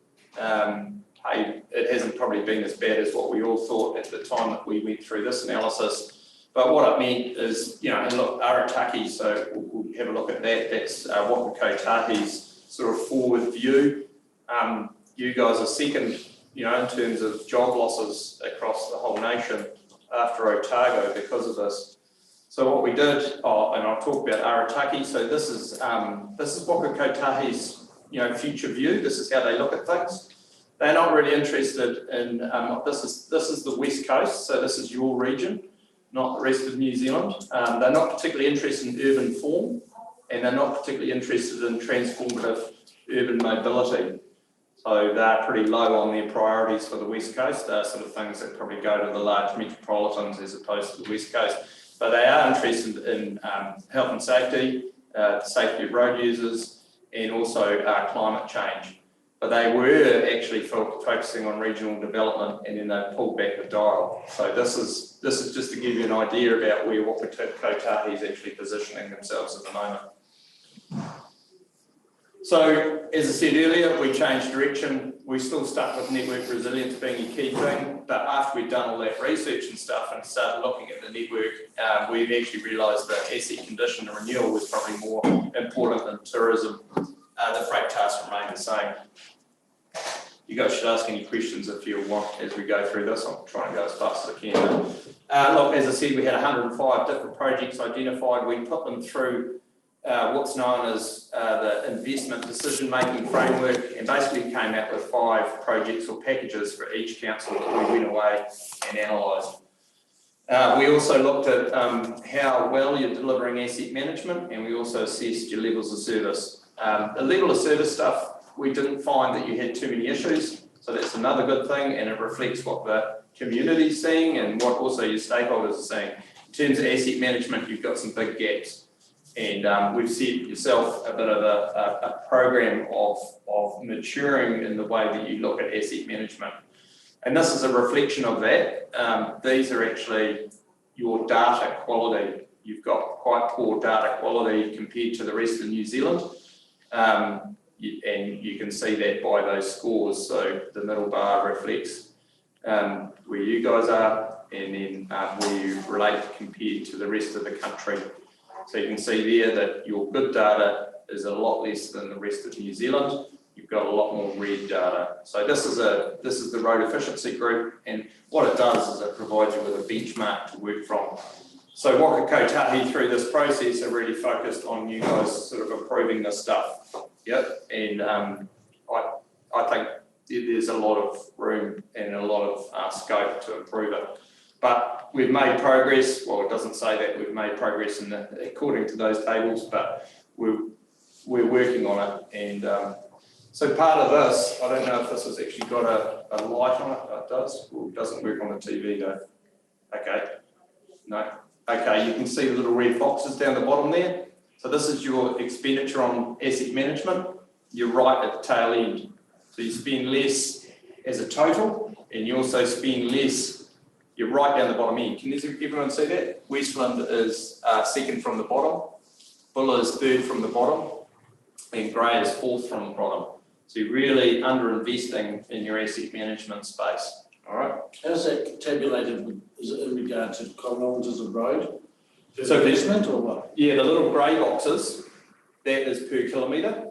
B: It hasn't probably been as bad as what we all thought at the time that we went through this analysis. But what it meant is, and look, Arataki, so we'll have a look at that. That's Waka Kotahi's sort of forward view
P: You guys are second, in terms of job losses across the whole nation after Otago because of this. So what we did, and I'll talk about Arataki. So this is Waka Kotahi's, future view. This is how they look at things. They're not really interested in, this is the West Coast, so this is your region, not the rest of New Zealand. They're not particularly interested in urban form, and they're not particularly interested in transformative urban mobility. So they're pretty low on their priorities for the West Coast. They're sort of things that probably go to the large metropolitans as opposed to the West Coast. But they are interested in health and safety, safety of road users, and also climate change. But they were actually focusing on regional development, and then they pulled back the dial. So this is just to give you an idea about where Waka Kotahi is actually positioning themselves at the moment. So, as I said earlier, we changed direction. We still stuck with network resilience being a key thing, but after we'd done all that research and stuff and started looking at the network, we've actually realised that asset condition and renewal was probably more important than tourism. The freight tasks remain the same. You guys should ask any questions if you want as we go through this. I'm trying to go as fast as I can. Look, as I said, we had 105 different projects identified. We put them through what's known as the investment decision-making framework, and basically came out with 5 projects or packages for each council that we went away and analysed. We also looked at how well you're delivering asset management, and we also assessed your levels of service. The level of service stuff, we didn't find that you had too many issues, so that's another good thing, and it reflects what the community's seeing and what also your stakeholders are seeing. In terms of asset management, you've got some big gaps. And we've set yourself a bit of a program of maturing in the way that you look at asset management. And this is a reflection of that. These are actually your data quality. You've got quite poor data quality compared to the rest of New Zealand. And you can see that by those scores. So the middle bar reflects where you guys are, and then where you relate compared to the rest of the country. So you can see there that your good data is a lot less than the rest of New Zealand. You've got a lot more red data. So this is the road efficiency group, and what it does is it provides you with a benchmark to work from. So Waka Kotahi through this process are really focused on you guys sort of improving this stuff. Yep, and I think there's a lot of room and a lot of scope to improve it. But we've made progress. Well, it doesn't say that we've made progress according to those tables, but we're working on it. And so part of this, I don't know if this has actually got a light on it. It does. Well, it doesn't work on the TV though. Okay. No. Okay, you can see the little red boxes down the bottom there. So this is your expenditure on asset management. You're right at the tail end. So you spend less as a total, and you also spend less. You're right down the bottom end. Can everyone see that? Westland is second from the bottom, Bulla is third from the bottom, and Grey is fourth from the bottom. So you're really under-investing in your asset management space. All right.
O: How's that tabulated? Is it in regard to kilometres of road?
P: So
O: investment or what?
P: Yeah, the little grey boxes, that is per kilometre.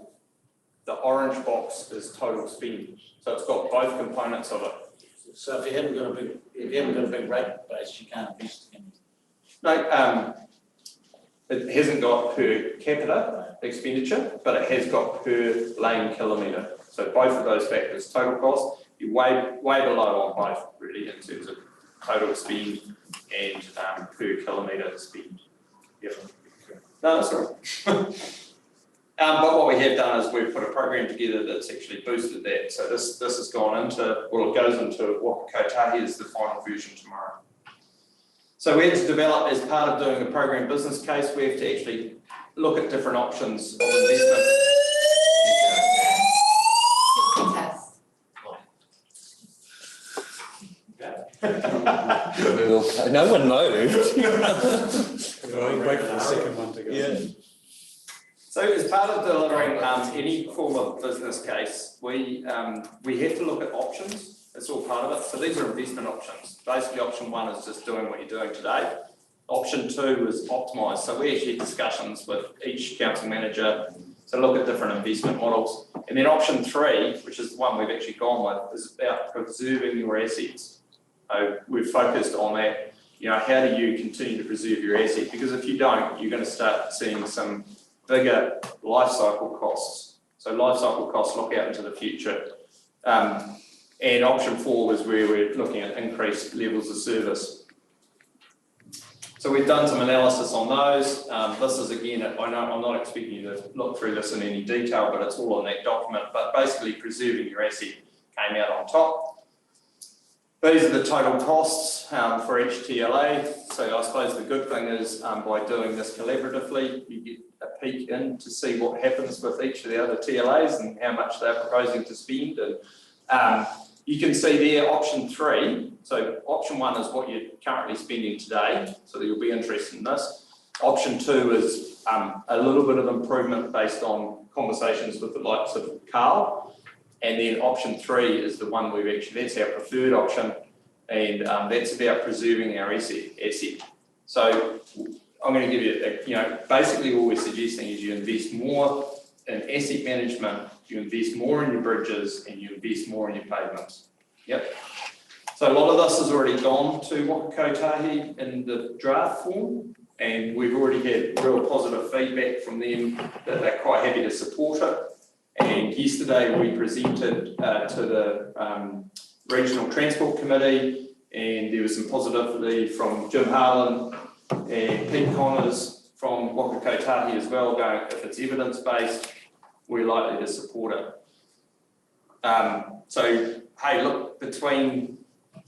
P: The orange box is total spend. So it's got both components of it.
O: So if you haven't got a big rate base, you can't invest in.
P: No, it hasn't got per capita expenditure, but it has got per lane kilometre. So both of those factors, total cost, you're way below on both, really, in terms of total spend and per kilometre spend. Yep. No, that's all right. But what we have done is we've put a program together that's actually boosted that. So this has gone into, well, it goes into Waka Kotahi as the final version tomorrow. So we had to develop, as part of doing the program business case, we have to actually look at different options of investment.
D: No one moved.
A: Wait for the second one to go.
P: Yeah. So as part of delivering any form of business case, we have to look at options. It's all part of it. So these are investment options. Basically, option 1 is just doing what you're doing today. Option 2 is optimise. So we actually had discussions with each council manager, to look at different investment models. And then option 3, which is the one we've actually gone with, is about preserving your assets. We've focused on that. How do you continue to preserve your asset? Because if you don't, you're going to start seeing some bigger life cycle costs. So life cycle costs look out into the future. And option 4 was where we're looking at increased levels of service. So we've done some analysis on those. This is, again, I know I'm not expecting you to look through this in any detail, but it's all on that document. But basically, preserving your asset came out on top. These are the total costs for each TLA. So I suppose the good thing is by doing this collaboratively, you get a peek in to see what happens with each of the other TLAs and how much they're proposing to spend. And you can see there option 3. So option 1 is what you're currently spending today. So you'll be interested in this. Option 2 is a little bit of improvement based on conversations with the likes of Carl. And then option 3 is the one that's our preferred option. And that's about preserving our asset. So I'm going to give you, basically what we're suggesting is you invest more in asset management, you invest more in your bridges, and you invest more in your pavements. Yep. So a lot of this has already gone to Waka Kotahi in the draft form, and we've already had real positive feedback from them that they're quite happy to support it. And yesterday we presented to the Regional Transport Committee, and there was some positivity from Jim Harlan and Pete Connors from Waka Kotahi as well, going, if it's evidence-based, we're likely to support it. So, hey, look, between,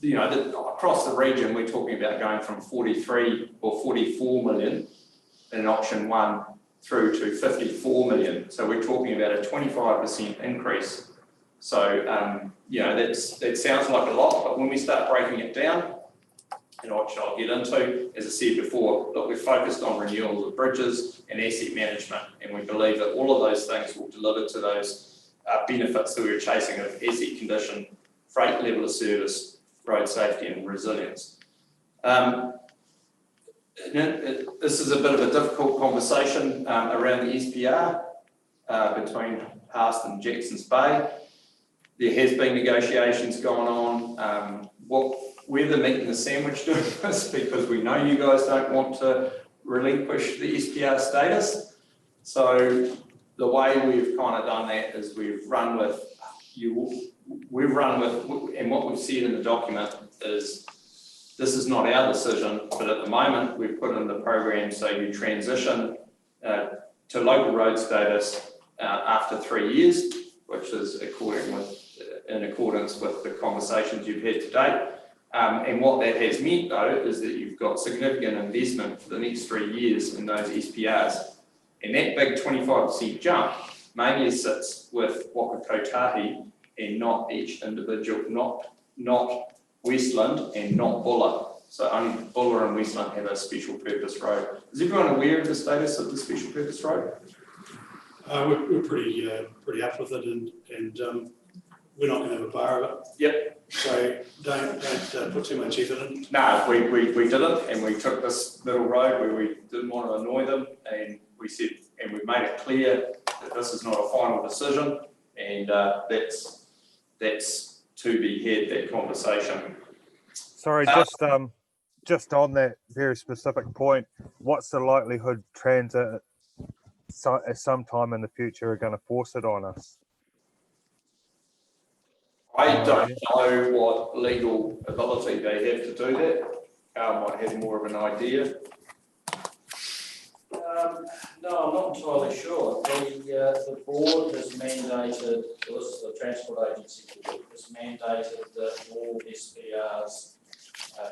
P: across the region, we're talking about going from 43 or 44 million in option 1 through to 54 million. So we're talking about a 25% increase. So, that sounds like a lot, but when we start breaking it down, which I'll get into, as I said before, look, we're focused on renewals of bridges and asset management, and we believe that all of those things will deliver to those benefits that we're chasing of asset condition, freight level of service, road safety and resilience. This is a bit of a difficult conversation around the SPR between Haast and Jacksons Bay. There has been negotiations going on. We're the meat and the sandwich doing this because we know you guys don't want to relinquish the SPR status. So the way we've kind of done that is we've run with, and what we've said in the document is, this is not our decision, but at the moment we've put in the program so you transition to local road status after 3 years, which is in accordance with the conversations you've had to date. And what that has meant though is that you've got significant investment for the next 3 years in those SPRs. And that big 25% jump mainly sits with Waka Kotahi and not each individual, not Westland and not Buller. So only Buller and Westland have a special purpose road. Is everyone aware of the status of the special purpose road?
A: We're pretty up with it, and we're not going to have a bar of it.
P: Yep.
A: So don't put too much effort in.
P: No, we didn't, and we took this little road where we didn't want to annoy them, and we said, and we made it clear that this is not a final decision, and that's to be had, that conversation.
G: Sorry, just on that very specific point, what's the likelihood Transit at some time in the future are going to force it on us?
P: I don't know what legal ability they have to do that. Carl might have more of an idea.
O: No, I'm not entirely sure. The board has mandated, well, this is the Transport Agency board, has mandated that all SPRs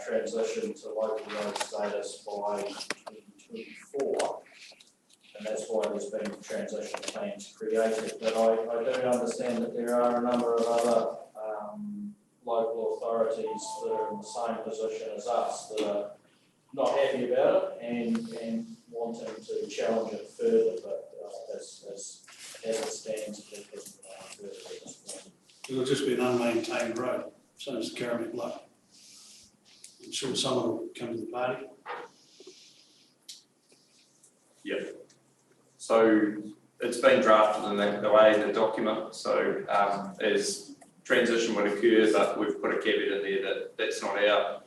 O: transition to local road status by 2024. And that's why there's been transition plans created. But I do understand that there are a number of other local authorities that are in the same position as us that are not happy about it and wanting to challenge it further, but as it stands, it isn't further at this point.
A: It'll just be an unmaintained road, so it's Carrick Bluff. I'm sure someone will come to the party.
P: Yeah. So it's been drafted in the way in the document, so as transition would occur, but we've put a caveat in there that that's not our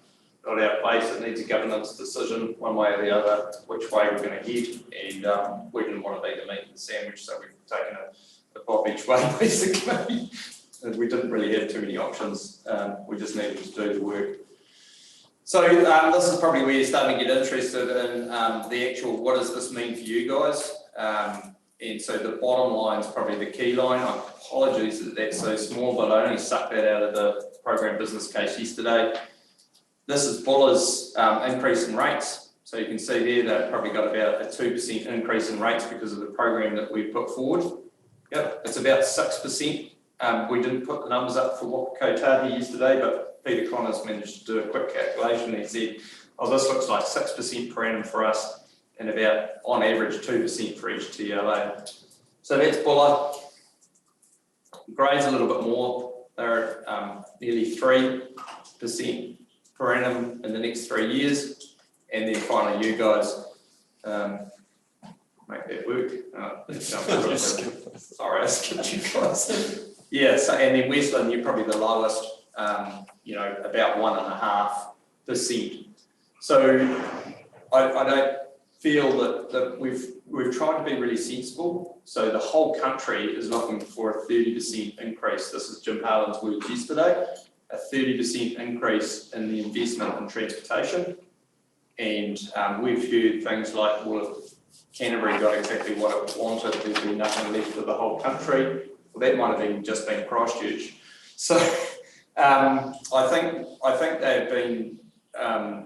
P: place. It needs a governance decision, one way or the other, which way we're going to head, and we didn't want to be the meat and the sandwich, so we've taken a pop each way, basically. And we didn't really have too many options. We just needed to do the work. So this is probably where you're starting to get interested in the actual, what does this mean for you guys? And so the bottom line is probably the key line. Apologies that that's so small, but I only sucked that out of the program business case yesterday. This is Buller's increase in rates. So you can see there that probably got about a 2% increase in rates because of the program that we put forward. Yep, it's about 6%. We didn't put the numbers up for Waka Kotahi yesterday, but Peter Connors managed to do a quick calculation. He said, oh, this looks like 6% per annum for us and about, on average, 2% for each TLA. So that's Buller. Gray's a little bit more. They're nearly 3% per annum in the next 3 years. And then finally, you guys make that work. Sorry, I skipped you guys. Yeah, so, and then Westland, you're probably the lowest, you know, about 1.5%. So I don't feel that we've tried to be really sensible. So the whole country is looking for a 30% increase. This is Jim Harlan's words yesterday, a 30% increase in the investment in transportation. And we've heard things like, well, if Canterbury got exactly what it wanted, there'd be nothing left for the whole country. Well, that might have just been Christchurch. So I think they've been, I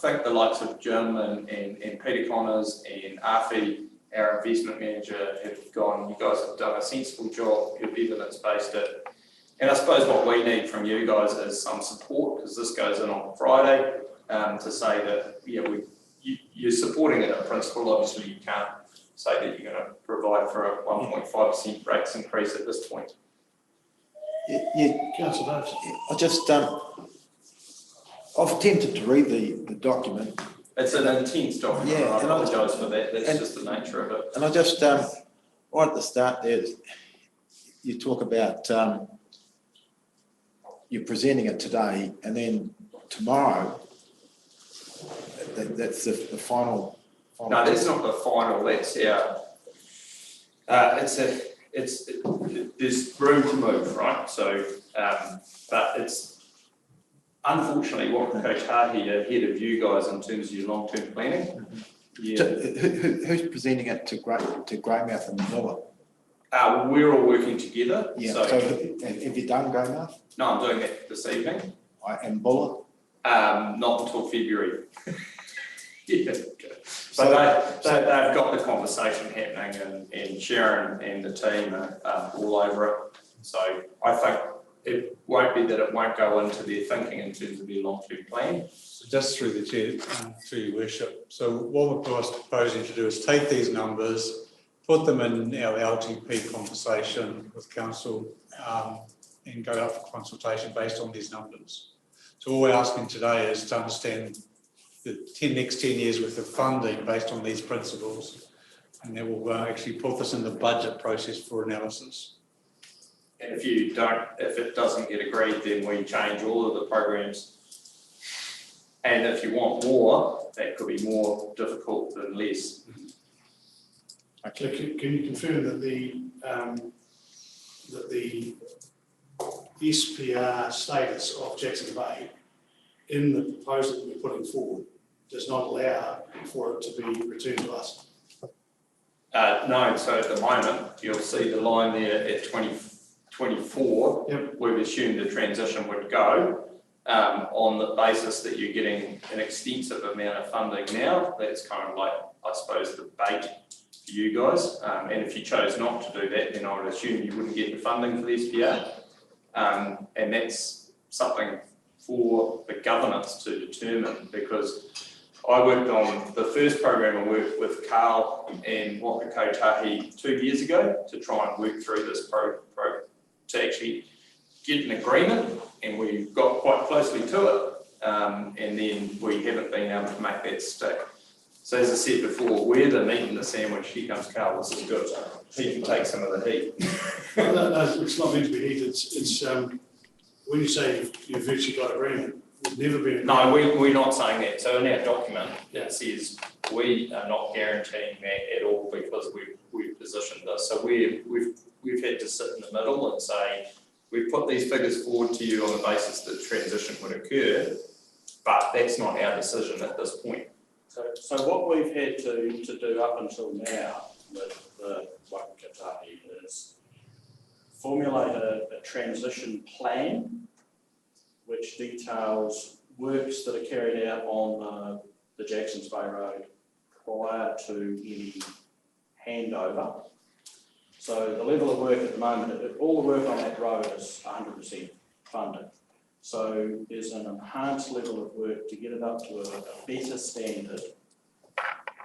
P: think the likes of Jim and Peter Connors and Afi, our investment manager, have gone, you guys have done a sensible job, you've evidence-based it. And I suppose what we need from you guys is some support, because this goes in on Friday, to say that, yeah, you're supporting it in principle. Obviously, you can't say that you're going to provide for a 1.5% rates increase at this point.
A: Councillor Davis.
N: I just, I've attempted to read the document.
P: It's an intense document.
N: Yeah,
P: I apologise for that. That's just the nature of it.
N: And I just, right at the start there, you talk about you're presenting it today, and then tomorrow, that's the final.
P: No, that's not the final. That's our. There's room to move, right? So, but it's unfortunately what Kotahi are ahead of you guys in terms of your long-term planning. Yeah.
N: Who's presenting it to Greymouth and Buller?
P: We're all working together.
N: Yeah. So have you done Greymouth?
P: No, I'm doing that this evening.
N: And Buller?
P: Not until February. Yeah. But they've got the conversation happening, and Sharon and the team are all over it. So I think it won't be that it won't go into their thinking in terms of their long-term plan.
B: So just through the chair, through your worship. So what we're proposing to do is take these numbers, put them in our LTP conversation with council, and go out for consultation based on these numbers. So all we're asking today is to understand the next 10 years worth of funding based on these principles, and then we'll actually put this in the budget process for analysis.
P: And if it doesn't get agreed, then we change all of the programs. And if you want more, that could be more difficult than less.
A: So can you confirm that the SPR status of Jackson Bay in the proposal that we're putting forward does not allow for it to be returned to us?
P: No, so at the moment, you'll see the line there at 2024. Yep. We've assumed the transition would go on the basis that you're getting an extensive amount of funding now. That's kind of like, I suppose, the bait for you guys. And if you chose not to do that, then I would assume you wouldn't get the funding for the SPR. And that's something for the governance to determine, because I worked on the first program. I worked with Carl and Waka Kotahi 2 years ago to try and work through this to actually get an agreement, and we got quite closely to it, and then we haven't been able to make that stick. So as I said before, we're the meat and the sandwich. Here comes Carl. This is good. He can take some of the heat.
A: No, it's not meant to be heat, it's, when you say you've virtually got agreement, it's never been.
P: No, we're not saying that. So in our document, it says we are not guaranteeing that at all because we've positioned this. So we've had to sit in the middle and say, we've put these figures forward to you on the basis that transition would occur, but that's not our decision at this point.
O: So what we've had to do up until now with the Waka Kotahi is formulate a transition plan which details works that are carried out on the Jacksons Bay Road prior to any handover. So the level of work at the moment, all the work on that road is 100% funded. So there's an enhanced level of work to get it up to a better standard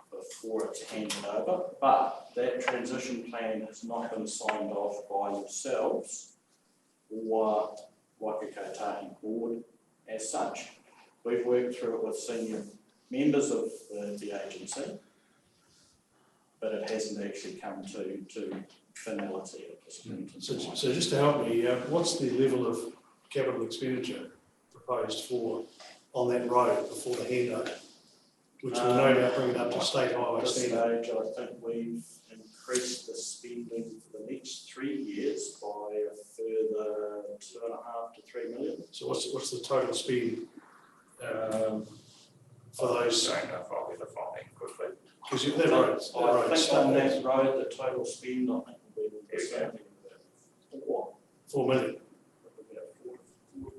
O: before it's handed over. But that transition plan has not been signed off by yourselves or Waka Kotahi board as such. We've worked through it with senior members of the agency, but it hasn't actually come to finality at this point.
A: So just to help me, what's the level of capital expenditure proposed on that road before the handover? Which will no doubt bring it up to state highway
O: At this
A: standard.
O: stage, I think we've increased the spending for the next 3 years by a further 2.5 to 3 million.
A: So what's the total spend for those?
P: I don't know if I'll be defining quickly.
A: Because that road's
O: I think on that road, the total spend, I think will be something about
A: 4 million.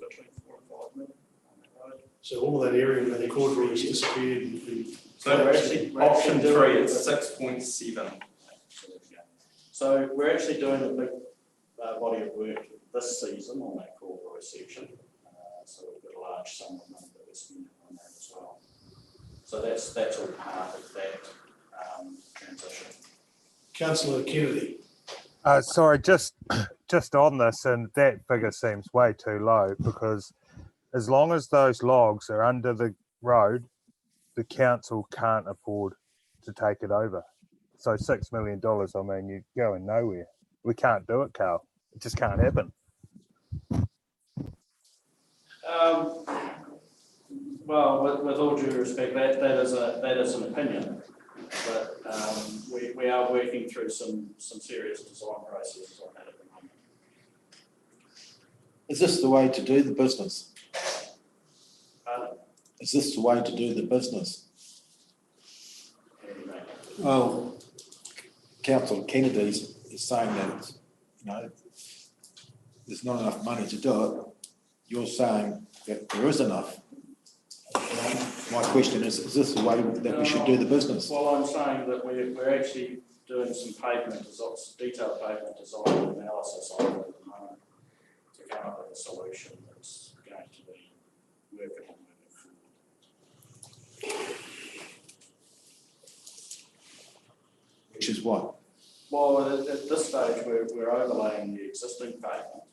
O: between 4 and 5 million on that road.
A: So all of that area in the corridor has disappeared.
P: So option 3, it's 6.7.
O: So we're actually doing a big body of work this season on that corridor section. So we've got a large sum of money that we're spending on that as well. So that's all part of that transition.
A: Councillor Kennedy.
G: Sorry, just on this, and that figure seems way too low because as long as those logs are under the road, the council can't afford to take it over. So $6 million, I mean, you're going nowhere. We can't do it, Carl. It just can't happen.
O: Well, with all due respect, that is an opinion, but we are working through some serious design processes on that at the moment.
N: Is this the way to do the business? Is this the way to do the business? Well, Councillor Kennedy is saying that, there's not enough money to do it. You're saying that there is enough. My question is this the way that we should do the business?
O: Well, I'm saying that we're actually doing some detailed pavement design and analysis on it at the moment to come up with a solution that's going to be workable moving forward.
N: Which is what?
O: Well, at this stage, we're overlaying the existing pavement.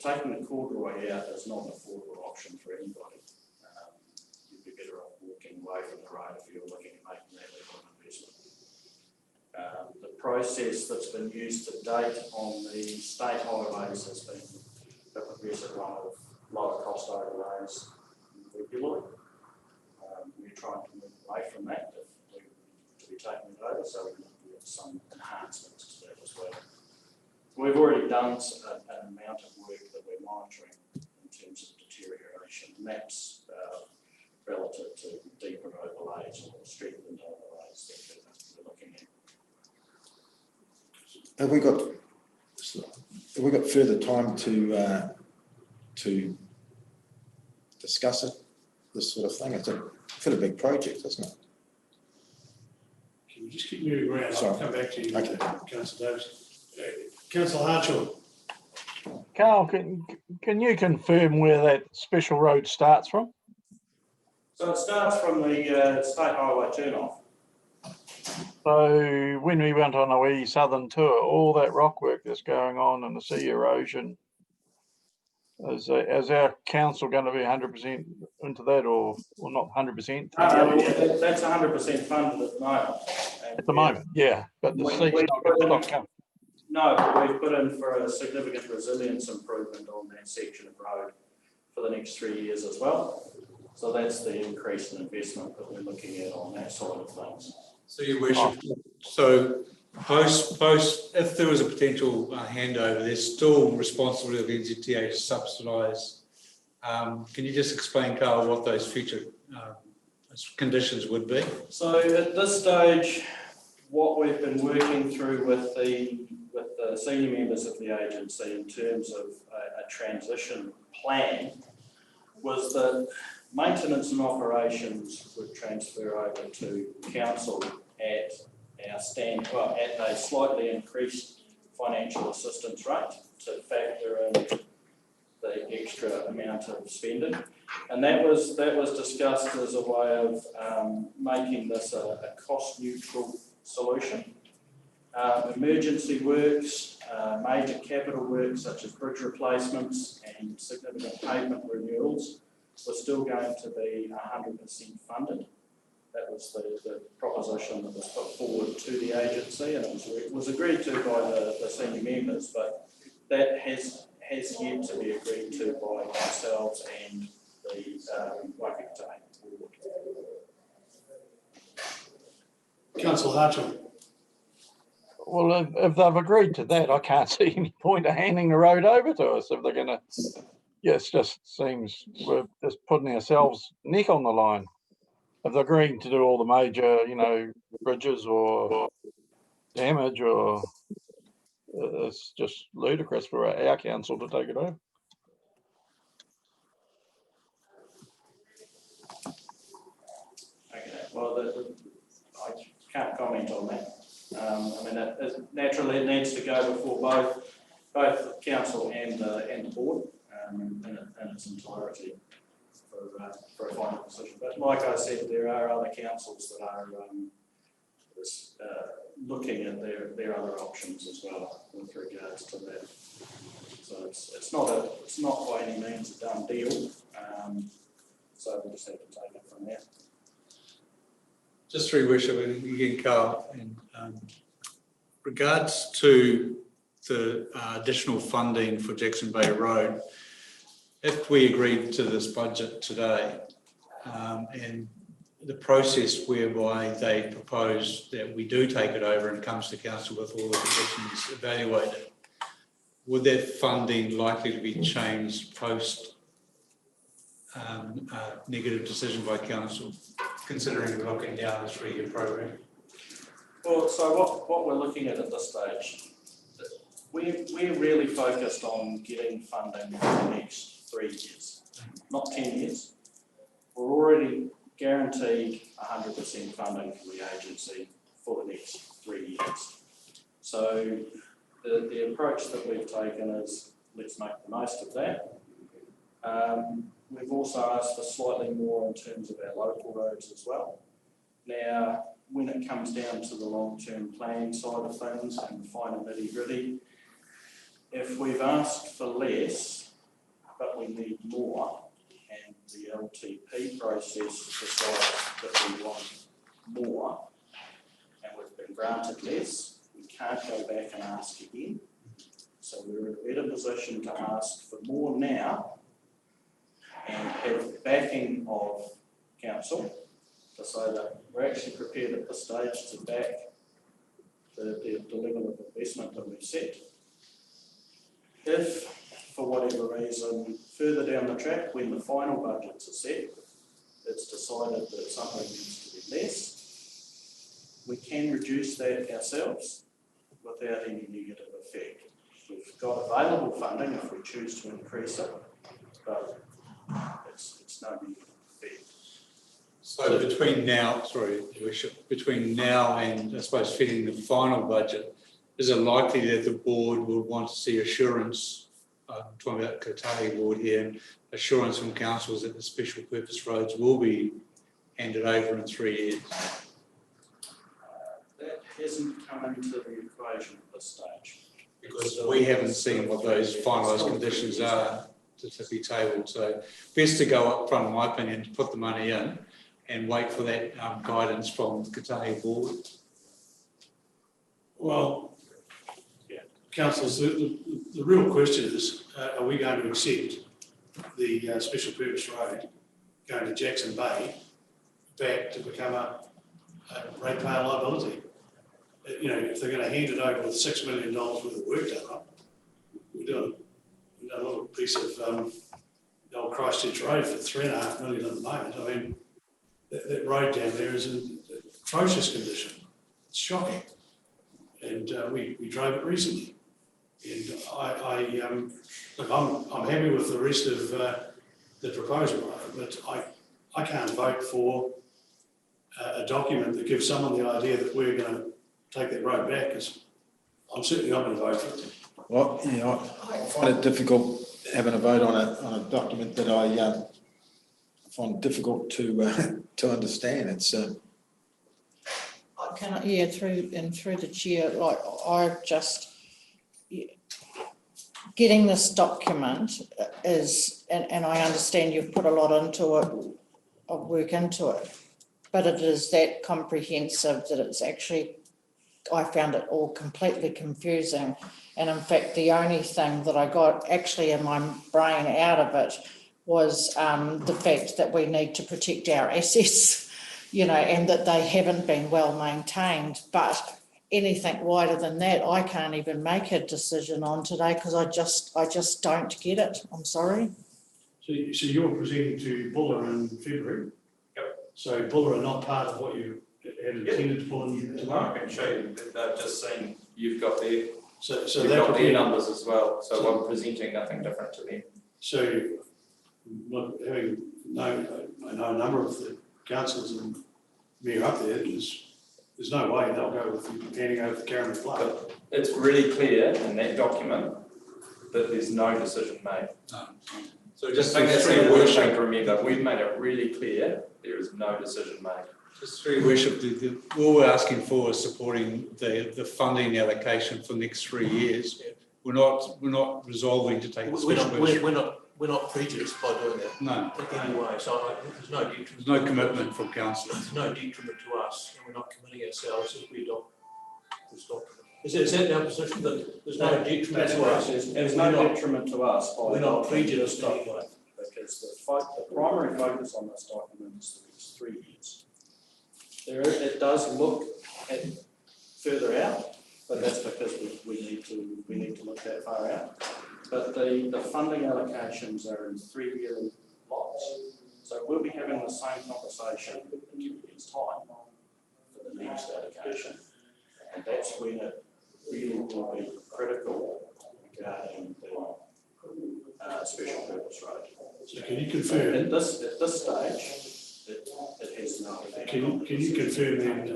O: Taking the corduroy out is not an affordable option for anybody. You'd be better off walking away from the road if you're looking at making that level of investment. The process that's been used to date on the state highways has been a progressive one of lower cost overlays regularly. We're trying to move away from that to be taking it over, so we have some enhancements to that as well. We've already done an amount of work that we're monitoring in terms of deterioration, maps relative to deeper overlays or strengthened overlays that we're looking at.
N: Have we got further time to discuss it, this sort of thing? It's a fairly big project, isn't it?
A: Can you just keep moving around?
N: Sorry.
A: I'll come back to you,
N: Okay.
A: Councillor Davis. Councillor Hartshaw.
H: Carl, can you confirm where that special road starts from?
O: So it starts from the state highway turnoff.
H: So when we went on a wee southern tour, all that rock work that's going on and the sea erosion, Is our council going to be 100% into that, or not 100%?
O: That's 100% funded at the moment.
H: At the moment, yeah, but the seat's not coming.
O: No, but we've put in for a significant resilience improvement on that section of road for the next 3 years as well. So that's the increase in investment that we're looking at on that side of things.
B: So your worship, so post, if there was a potential handover, there's still responsibility of NZTA to subsidise. Can you just explain, Carl, what those future conditions would be?
O: So at this stage, what we've been working through with the senior members of the agency in terms of a transition plan was that maintenance and operations would transfer over to council at at a slightly increased financial assistance rate to factor in the extra amount of spending. And that was discussed as a way of making this a cost neutral solution. Emergency works, major capital works such as bridge replacements and significant pavement renewals were still going to be 100% funded. That was the proposition that was put forward to the agency, and it was agreed to by the senior members, but that has yet to be agreed to by ourselves and the Waikato board.
A: Councillor Hartung.
H: Well, if they've agreed to that, I can't see any point of handing the road over to us if they're going to. Yeah, it just seems we're just putting ourselves neck on the line. If they're agreeing to do all the major, bridges or damage, or it's just ludicrous for our council to take it over.
O: Okay, well, I can't comment on that. I mean, it needs to go before both council and the board in its entirety for a final decision. But like I said, there are other councils that are looking at their other options as well with regards to that. So it's not by any means a done deal. So we'll just have to take it from there.
B: Just through worship, and again, Carl, in regards to the additional funding for Jackson Bay Road, if we agreed to this budget today, and the process whereby they propose that we do take it over and comes to council with all the conditions evaluated, would that funding likely to be changed post negative decision by council, considering we're looking down a 3-year program?
O: Well, so what we're looking at this stage, we're really focused on getting funding for the next 3 years, not 10 years. We're already guaranteed 100% funding from the agency for the next 3 years. So the approach that we've taken is let's make the most of that. We've also asked for slightly more in terms of our local roads as well. Now, when it comes down to the long-term planning side of things and the finer nitty-gritty, if we've asked for less, but we need more, and the LTP process decides that we want more, and we've been granted less, we can't go back and ask again. So we're in a better position to ask for more now and have the backing of council to say that we're actually prepared at this stage to back the level of investment that we've set. If, for whatever reason, further down the track, when the final budgets are set, it's decided that something needs to be less, we can reduce that ourselves without any negative effect. We've got available funding if we choose to increase it, but it's no negative effect.
B: So between now, between now and I suppose fitting the final budget, is it likely that the board would want to see assurance, I'm talking about Kotahi board here, assurance from councils that the special purpose roads will be handed over in 3 years?
O: That hasn't come into the equation at this stage.
B: Because we haven't seen what those finalised conditions are. to be tabled. So best to go up front, in my opinion, to put the money in and wait for that guidance from the Kotahi board.
A: Well, yeah, councillors, the real question is, are we going to accept the special purpose road going to Jackson Bay back to become a ratepayer liability? You know, if they're going to hand it over with $6 million worth of work done, we're doing a little piece of the old Christchurch Road for $3.5 million at the moment. I mean, that road down there is in atrocious condition. It's shocking. And we drove it recently. And look, I'm happy with the rest of the proposal, but I can't vote for a document that gives someone the idea that we're going to take that road back, because I'm certainly not going to vote for it.
N: Well, you know, I find it difficult having a vote on a document that I find difficult to understand. It's
E: through the chair, like I just getting this document is, and I understand you've put a lot into it, of work into it, but it is that comprehensive that it's actually, I found it all completely confusing. And in fact, the only thing that I got actually in my brain out of it was the fact that we need to protect our assets, you know, and that they haven't been well maintained. But anything wider than that, I can't even make a decision on today because I just don't get it. I'm sorry.
A: So you're presenting to Buller in February?
P: Yep.
A: So Buller are not part of what you had intended to pull in tomorrow?
P: I can show you, they've just seen, you've got their,
A: So
P: you've got their numbers as well, so I'm presenting nothing different to them.
A: So, look, having I know a number of the councillors and mayor up there, there's no way they'll go with you handing over the Karen flood.
P: But it's really clear in that document that there's no decision made.
B: No.
P: So just think that's the worst thing to remember. We've made it really clear there is no decision made.
B: Just through your worship, all we're asking for is supporting the funding allocation for the next 3 years. We're not resolving to take.
F: We're not prejudiced by doing that.
B: No.
F: In any way. So there's no detriment.
B: There's no commitment from council.
F: There's no detriment to us, and we're not committing ourselves if we adopt this document. Is that our position, that there's no detriment to us?
O: There's no detriment to us.
F: We're not prejudiced anyway.
O: Because the primary focus on this document is the next 3 years. It does look at further out, but that's because we need to look that far out. But the funding allocations are in 3-year lots. So we'll be having the same conversation in 2 years' time for the next allocation. And that's when it really will be critical regarding the special purpose road.
A: So can you confirm?
O: At this stage, it has no effect.
A: Can you confirm then,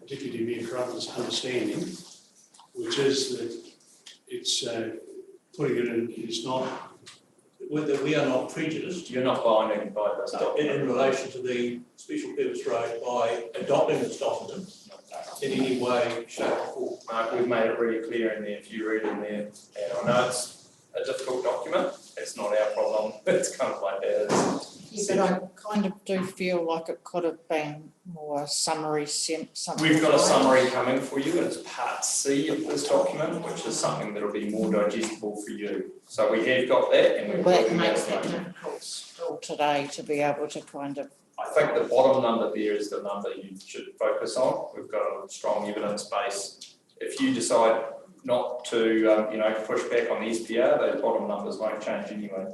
A: Deputy Mayor Carruthers' understanding, which is that it's putting it in, it's not.
F: Whether we are not prejudiced.
P: You're not binding by this document.
F: In relation to the special purpose road by adopting this document in any way, shape or form.
P: Mark, we've made it really clear in there, if you read in there, and I know it's a difficult document, it's not our problem, it's kind of like that.
E: Yeah, but I kind of do feel like it could have been more summary.
P: We've got a summary coming for you, it's part C of this document, which is something that'll be more digestible for you. So we have got that, and we're
E: That
P: working
E: makes
P: that
E: it
P: through.
E: difficult still today to be able to kind of.
P: I think the bottom number there is the number you should focus on. We've got a strong evidence base. If you decide not to, push back on the SPR, those bottom numbers won't change anyway.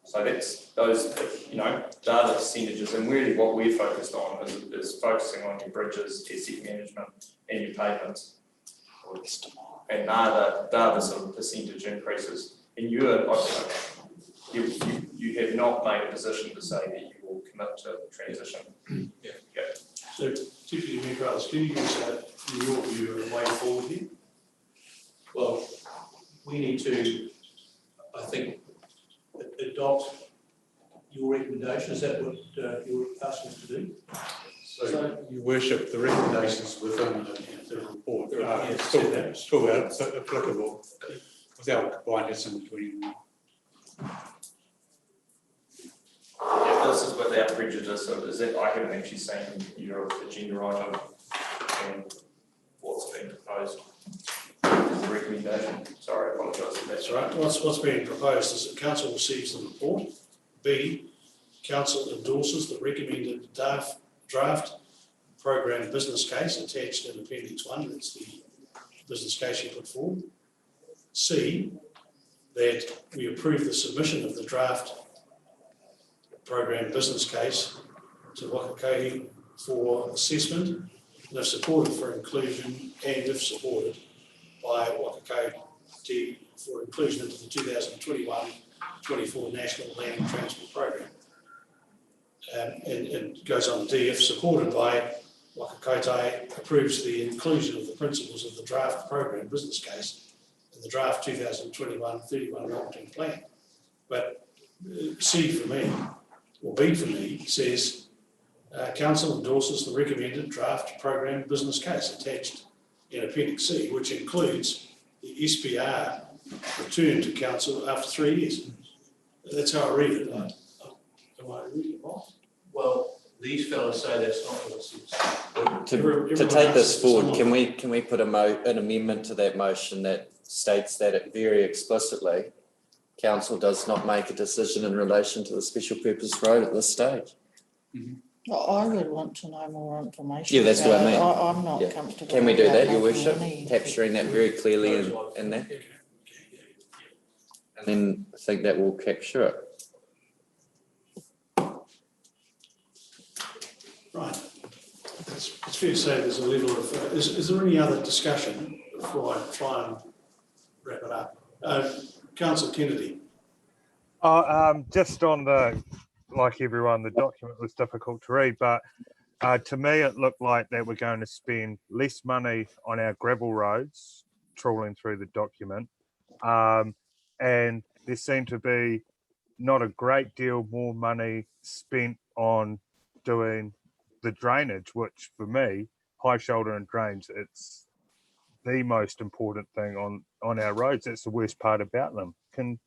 P: So that's those, data percentages, and really what we're focused on is focusing on your bridges, asset management, and your pavements. And they're the sort of percentage increases. And you have not made a position to say that you will commit to transition.
F: Yeah.
A: So, Deputy Mayor Carruthers, can you give us, in your view, a way forward here?
F: Well, we need to, I think, adopt your recommendation. Is that what you're asking us to do?
B: So, your worship, the recommendations within the report are still applicable without combining some between.
P: Yeah, this is without prejudice, so is it, I haven't actually seen your agenda item and what's been proposed. Is the recommendation, sorry, I apologise if that's
A: That's right. What's being proposed is that council receives the report. B, council endorses the recommended draft program business case attached in Appendix 1. That's the business case you put forward. C, that we approve the submission of the draft program business case to Whakakohe for assessment, and if supported for inclusion, and if supported by Whakakohe for inclusion into the 2021-24 National Land Transport Program. And goes on D, if supported by Whakakohe approves the inclusion of the principles of the draft program business case in the draft 2021-31 long-term plan. But C for me, or B for me, says council endorses the recommended draft program business case attached in Appendix C, which includes the SPR return to council after 3 years. That's how I read it. Am I reading it wrong?
F: Well, these fellows say that's not what it says.
D: To take this forward, can we put an amendment to that motion that states that it very explicitly, council does not make a decision in relation to the special purpose road at this stage?
E: Well, I would want to know more information.
D: Yeah, that's what I
E: about it.
D: mean.
E: I'm not
D: Yeah.
E: comfortable.
D: Can we do
E: about
D: that, your
E: making
D: worship?
E: any-
D: Capturing that very clearly in there? And then I think that will capture it.
A: Right. It's fair to say there's a level of, is there any other discussion before I try and wrap it up? Councillor Kennedy.
G: Just on like everyone, the document was difficult to read, but to me it looked like that we're going to spend less money on our gravel roads, trawling through the document, and there seemed to be not a great deal more money spent on doing the drainage, which for me, high shoulder and drains, it's the most important thing on our roads. That's the worst part about them. Can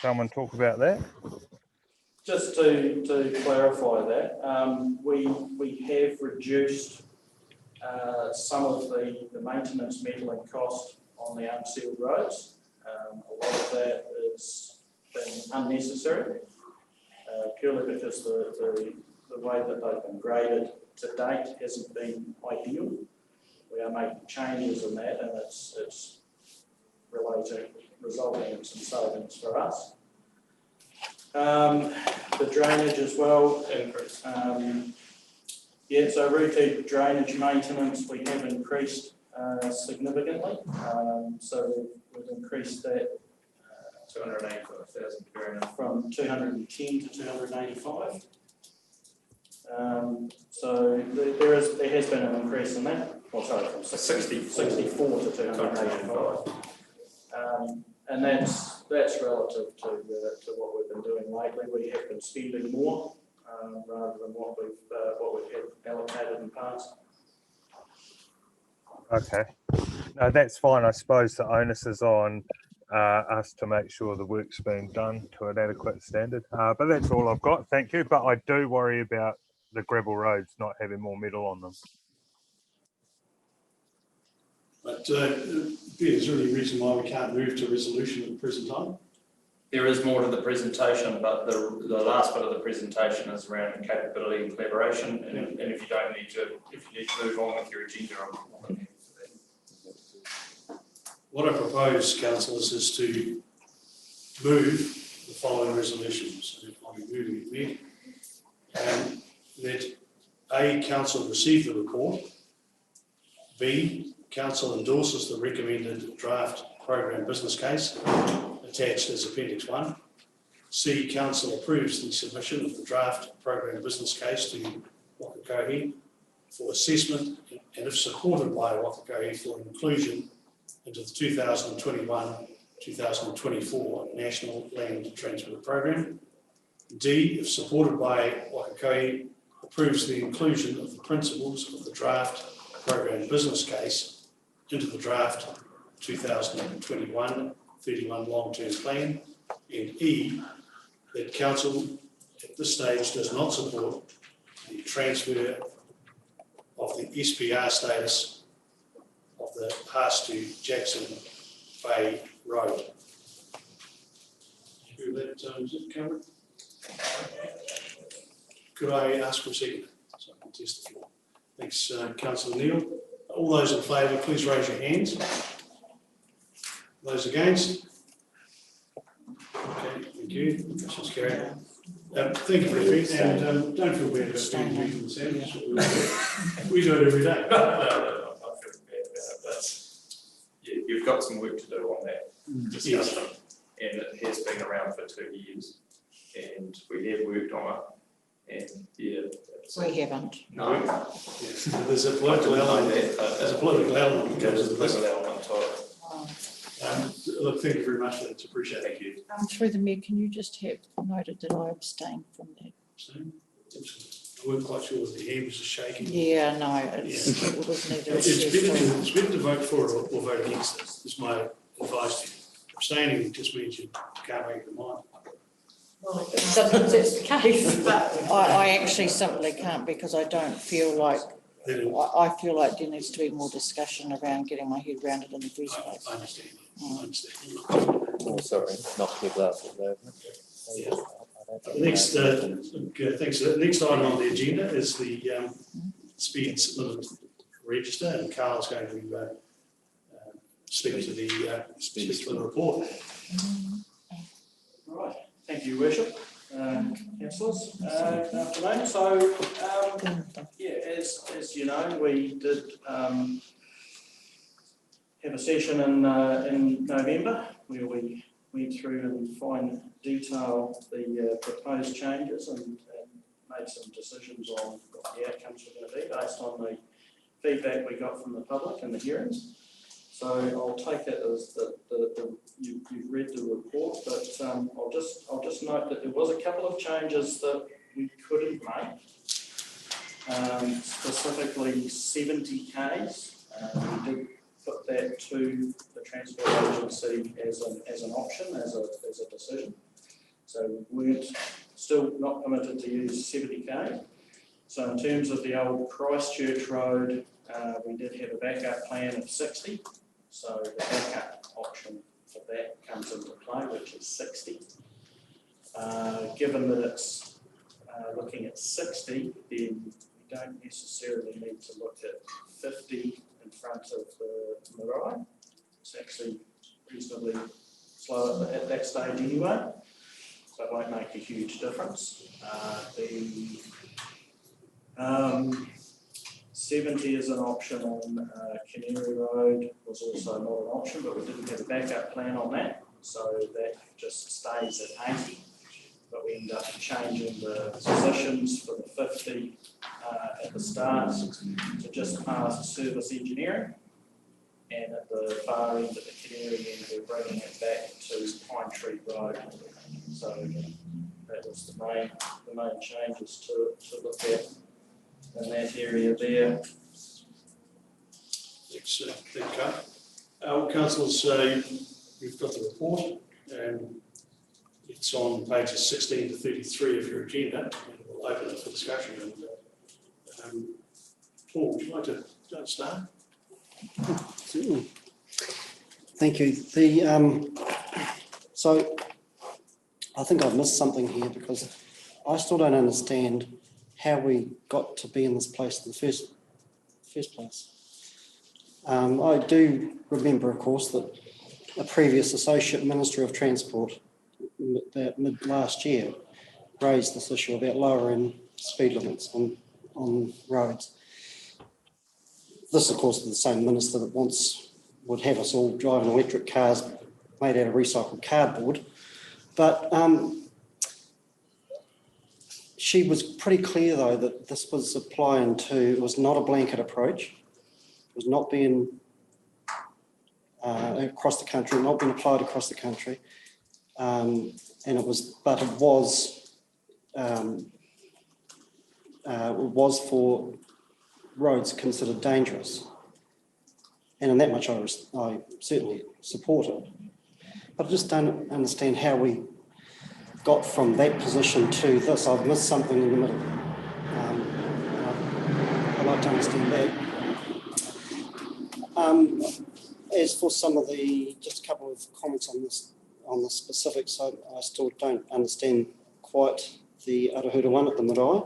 G: someone talk about that?
O: Just to clarify that, we have reduced some of the maintenance meddling cost on the unsealed roads. A lot of that has been unnecessary, purely because the way that they've been graded to date hasn't been ideal. We are making changes in that, and it's resulting in some savings for us. The drainage as well. Increase. Yeah, so routine drainage maintenance we have increased significantly. So we've increased that 285,000 per annum from 210 to 285. So there has been an increase in that. Well, sorry, from 64 to 285. And that's relative to what we've been doing lately. We have been spending more rather than what we've had allocated in the past.
G: Okay, no, that's fine. I suppose the onus is on us to make sure the work's being done to an adequate standard. But that's all I've got. Thank you. But I do worry about the gravel roads not having more metal on them.
A: But is there any reason why we can't move to resolution at the present time?
P: There is more to the presentation, but the last bit of the presentation is around capability and collaboration. And if you don't need to, if you need to move on with your agenda, I'm happy for that.
A: What I propose, councillors, is to move the following resolutions. So I'll be moving it there. That A, council receive the report. B, council endorses the recommended draft program business case attached as Appendix 1. C, council approves the submission of the draft program business case to Whakakohe for assessment, and if supported by Whakakohe for inclusion into the 2021-2024 National Land Transport Program. D, if supported by Whakakohe, approves the inclusion of the principles of the draft program business case into the draft 2021-31 long-term plan. And E, that council at this stage does not support the transfer of the SPR status of the pass to Jackson Bay Road. Is it covered? Could I ask for a second? So I can test the floor. Thanks, Councillor Neal. All those in favour, please raise your hands. Those against? Okay, thank you. Motion's carried. Thank you, Referee, and don't feel bad about being weak in the sandwich. We do it every day.
P: No, I feel bad about it, but yeah, you've got some work to do on that discussion. And it has been around for 2 years, and we have worked on it, and yeah.
E: We haven't.
P: No.
A: Yes, there's a political element. There's a political element.
P: There's a political element to it.
A: Look, thank you very much for that. It's appreciated.
P: Thank you.
E: Through the mayor, can you just have noted that I abstain from that?
A: I weren't quite sure if the hand was just shaking.
E: Yeah, no, it was neither.
A: It's better to vote for it or vote against this. Is my advice to you. Abstaining just means you can't make your mind.
M: Well, sometimes it's the case.
E: But I actually simply can't, because I don't feel like, I feel like there needs to be more discussion around getting my head around it in the first place.
A: I understand. I understand.
D: Oh, sorry, knock your glasses over.
A: Yeah. Next, thanks. The next item on the agenda is the speed limit register, and Carl's going to speak to the report.
O: Right, thank you, Worship. Councillors, good afternoon. So, yeah, as you know, we did have a session in November where we went through in fine detail the proposed changes and made some decisions on what the outcomes were going to be based on the feedback we got from the public and the hearings. So I'll take it as that you've read the report, but I'll just note that there was a couple of changes that we couldn't make, specifically 70 Ks. We did put that to the Transport Agency as an option, as a decision. So we weren't still not permitted to use 70 K. So in terms of the old Christchurch Road, we did have a backup plan of 60. So the backup option for that comes into play, which is 60. Given that it's looking at 60, then we don't necessarily need to look at 50 in front of the Marae. It's actually reasonably slow at that stage anyway, so it won't make a huge difference. The 70 as an option on Canary Road was also not an option, but we didn't have a backup plan on that, so that just stays at 80. But we end up changing the positions for the 50 at the start to just past service engineering, and at the far end, at the Canary end, we're bringing it back to Pine Tree Road. So that was the main changes to look at in that area there.
A: Thanks, Carl. Councillors, you've got the report, and it's on pages 16 to 33 of your agenda, and we'll open it for discussion. And Paul, would you like to start?
I: Certainly. Thank you. So I think I've missed something here, because I still don't understand how we got to be in this place in the first place. I do remember, of course, that a previous Associate Minister of Transport that mid last year raised this issue about lowering speed limits on roads. This, of course, is the same minister that would have us all driving electric cars made out of recycled cardboard. But she was pretty clear, though, that this was applying to, it was not a blanket approach. It was not being across the country, not being applied across the country. It was for roads considered dangerous. And in that much I certainly support it. but I just don't understand how we got from that position to this. I've missed something in the middle. I'd like to understand that. As for some of just a couple of comments on the specifics, I still don't understand quite the Arahuta one at the marae.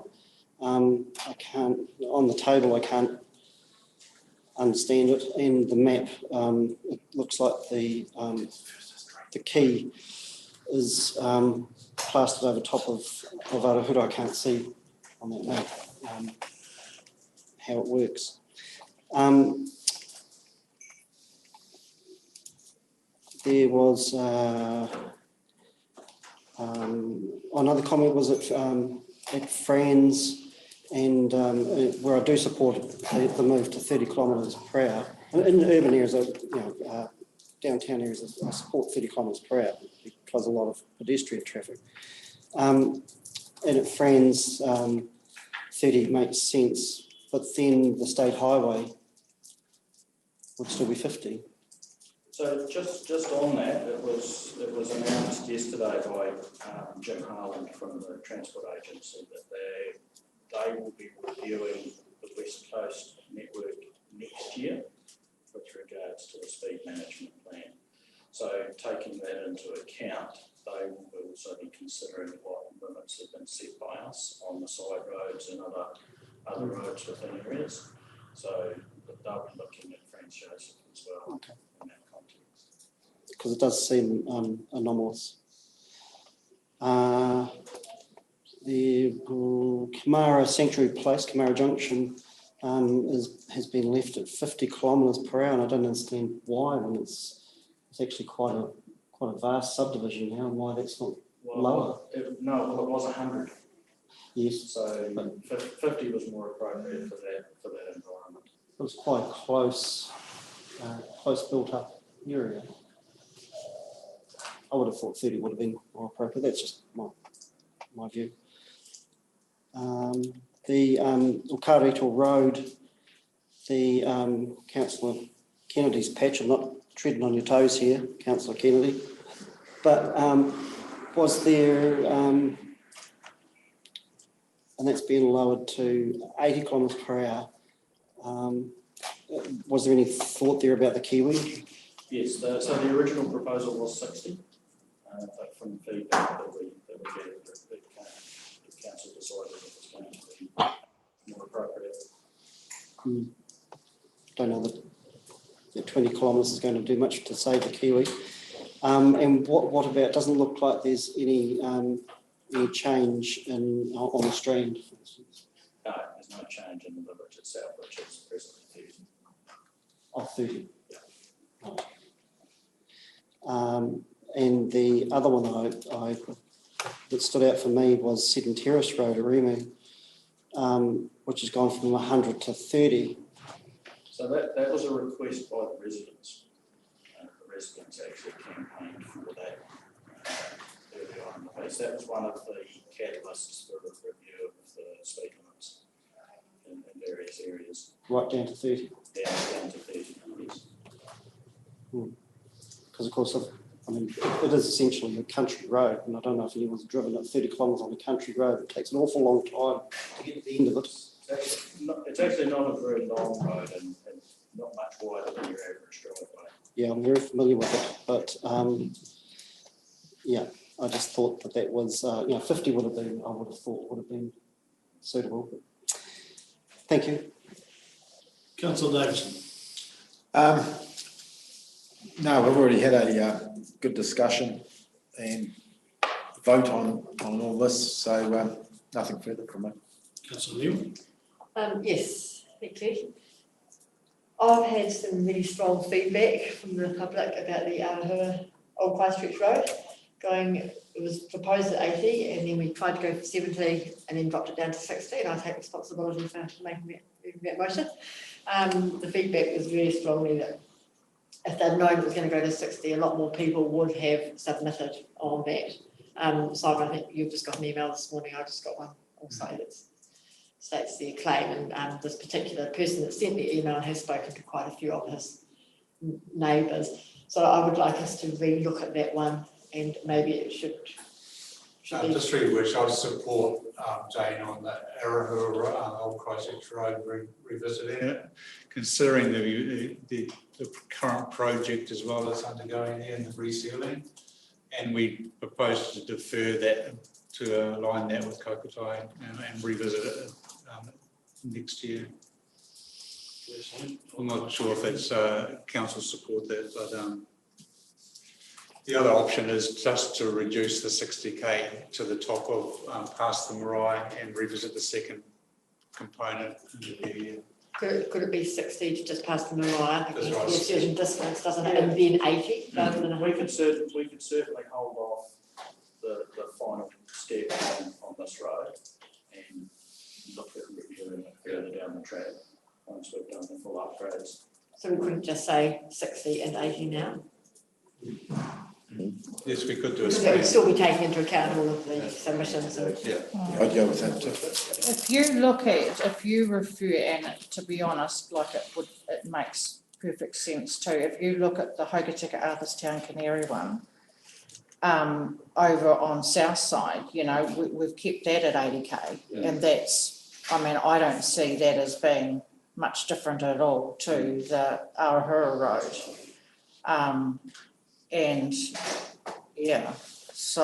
I: I can't, on the table, I can't understand it, and the map, it looks like the key is plastered over top of Arahuta. I can't see on that map how it works. There was another comment was at Franz, and where I do support the move to 30 kilometres per hour. In urban areas, downtown areas, I support 30 kilometres per hour because a lot of pedestrian traffic. And at Franz, 30 makes sense, but then the state highway would still be 50.
O: So just on that, it was announced yesterday by Jim Harland from the Transport Agency that they will be reviewing the West Coast network next year with regards to the speed management plan. So taking that into account, they will also be considering what limits have been set by us on the side roads and other roads within areas. So they'll be looking at Franz Joseph as well.
I: Okay.
O: In that context.
I: Because it does seem anomalous. The Kamara Sanctuary Place, Kamara Junction, has been left at 50 kilometres per hour, and I don't understand why when it's actually quite a vast subdivision now, and why that's not lower.
O: It was 100.
I: Yes.
O: So 50 was more appropriate for that environment.
I: It was quite a close built up area. I would have thought 30 would have been more appropriate. That's just my view. The Okarito Road, the Councillor Kennedy's patch, I'm not treading on your toes here, Councillor Kennedy, but was there, and that's been lowered to 80 kilometres per hour. Was there any thought there about the Kiwi?
O: Yes, so the original proposal was 60, but from the feedback that we get, the council decided it was going to be more appropriate.
I: Don't know that 20 kilometres is going to do much to save the Kiwi. And what about, doesn't look like there's any change on the Strand, for instance?
O: No, there's no change in the village itself, which is presently 30.
I: Oh, 30. And the other one that stood out for me was Seven Terrace Road, Aremu, which has gone from 100 to 30.
O: So that was a request by the residents. The residents actually campaigned for that early on in the piece. That was one of the catalysts for the review of the speed limits in various areas.
I: Right down to 30.
O: Down to 30, yes.
I: Because of course, I mean, it is essentially a country road, and I don't know if anyone's driven at 30 kilometres on a country road. It takes an awful long time to get to the end of it.
O: It's actually not a very long road and not much wider than your average driveway.
I: Yeah, I'm very familiar with it, but yeah, I just thought that was 50 would have been, I would have thought would have been suitable. But thank you.
A: Councillor Davidson.
N: No, we've already had a good discussion and vote on all this, so nothing further from me.
A: Councillor Neal.
M: Yes, thank you. I've had some really strong feedback from the public about the Arahuta Old Christchurch Road. It was proposed at 80 and then we tried to go for 70 and then dropped it down to 60, and I take responsibility for making that motion. The feedback was very strongly that if they'd known it was going to go to 60, a lot more people would have submitted on that. Simon, I think you've just got an email this morning. I just got one also that states their claim, and this particular person that sent the email has spoken to quite a few of his neighbours. So I would like us to re-look at that one, and maybe it should be.
B: Just three words, I support Jane on the Arahura Old Christchurch Road revisiting it, considering the current project as well as undergoing there and the resealing. And we propose to defer that, to align that with Kokotai and revisit it next year. I'm not sure if it's council support that, but the other option is just to reduce the 60k to the top of past the Marae and revisit the second component in the new year.
M: Could it be 60 to just past the Marae?
B: That's
M: Because
B: right.
M: there's a certain distance, doesn't it? And then 80 rather than
O: We could certainly hold off the final step on this road and look at reviewing it further down the track once we've done the full upgrades.
M: So we couldn't just say 60 and 80 now?
B: Yes, we could do
M: Because it would still be taking into account all of the submissions. And
N: I'd go with that too.
E: If you refer, and to be honest, like it makes perfect sense too. If you look at the Hokitika Arthurstown Canary one, over on south side, you know, we've kept that at 80k, and that's, I mean, I don't see that as being much different at all to the Arahura Road. And yeah, so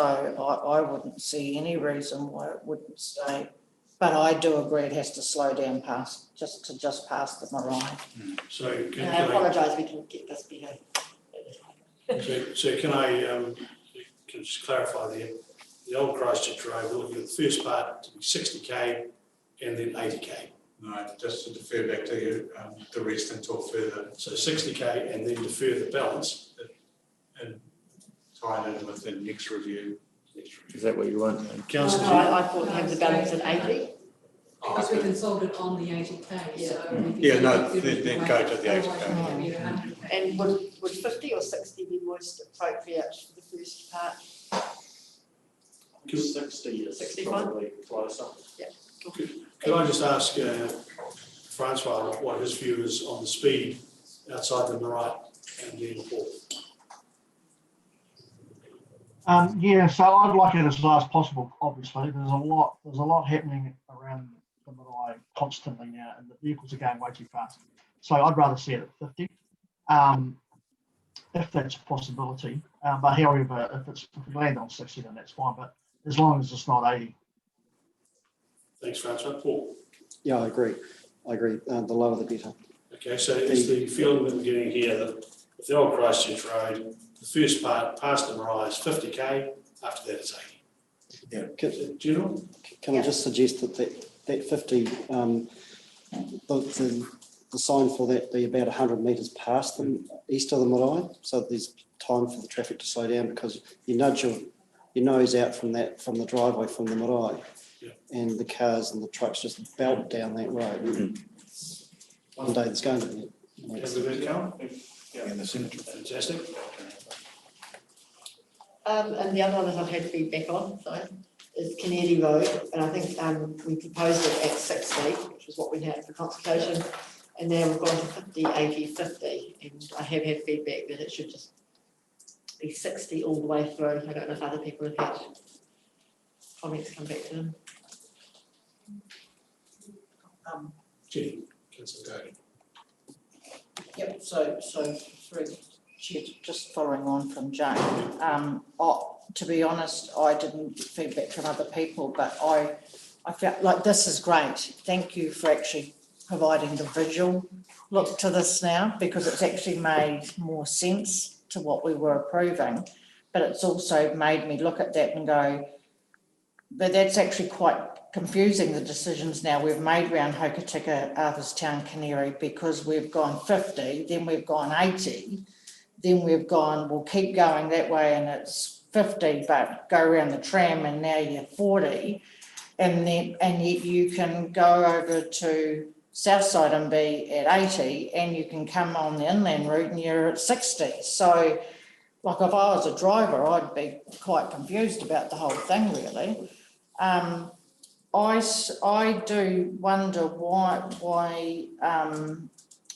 E: I wouldn't see any reason why it wouldn't stay. But I do agree it has to slow down past past the Marae.
A: So
M: and I apologise we didn't get this behaved.
A: So can I just clarify there? The old Christchurch Road, we're looking at the first part to be 60k and then 80k.
B: No, just to defer back to you, the rest until further.
A: So 60k and then defer the balance.
B: And tie it in with the next review.
D: Is that what you want?
A: Councillor,
M: I thought we have the balance at 80.
Q: Because we consulted on the 80k, so.
B: Yeah, no, then go to the 80k.
M: And would 50 or 60 be most appropriate for the first part?
O: 60 is
M: 65?
O: probably closer.
M: Yeah.
A: could I just ask Francois what his view is on the speed outside the Marae and the airport?
L: Yeah, so I'd like it as low as possible, obviously. There's a lot happening around the Marae constantly now, and the vehicles are going way too fast. So I'd rather see it at 50, if that's a possibility. But however, if we land on 60, then that's fine. But as long as it's not 80.
A: Thanks, Francois. Paul?
I: Yeah, I agree. The lower the better.
A: Okay, so is the feeling that we're getting here that with the old Christchurch Road, the first part past the Marae is 50k, after that it's 80?
I: Yeah.
A: Do you know?
I: Can I just suggest that 50, the sign for that be about 100 metres past them, east of the Marae, so there's time for the traffic to slow down, because you nudge your nose out from the driveway from the Marae, and the cars and the trucks just belt down that road. One day there's going to be.
A: Have we got it going?
N: In the cemetery.
A: Fantastic.
M: And the other one that I've had feedback on, is Canary Road, and I think we proposed it at 60, which is what we had for consultation, and now we've gone to 50, 80, 50, and I have had feedback that it should just be 60 all the way through. I don't know if other people have had comments come back to them.
A: Jenny, Councillor Cody.
E: Yep, so through just following on from Jane, to be honest, I didn't get feedback from other people, but I felt like this is great. Thank you for actually providing the visual look to this now, because it's actually made more sense to what we were approving, but it's also made me look at that and go, but that's actually quite confusing, the decisions now we've made around Hokitika, Arthurstown, Canary, because we've gone 50, then we've gone 80, then we've gone, we'll keep going that way and it's 50, but go around the tram and now you're 40, and yet you can go over to Southside and be at 80, and you can come on the inland route and you're at 60. So, like, if I was a driver, I'd be quite confused about the whole thing, really. I do wonder why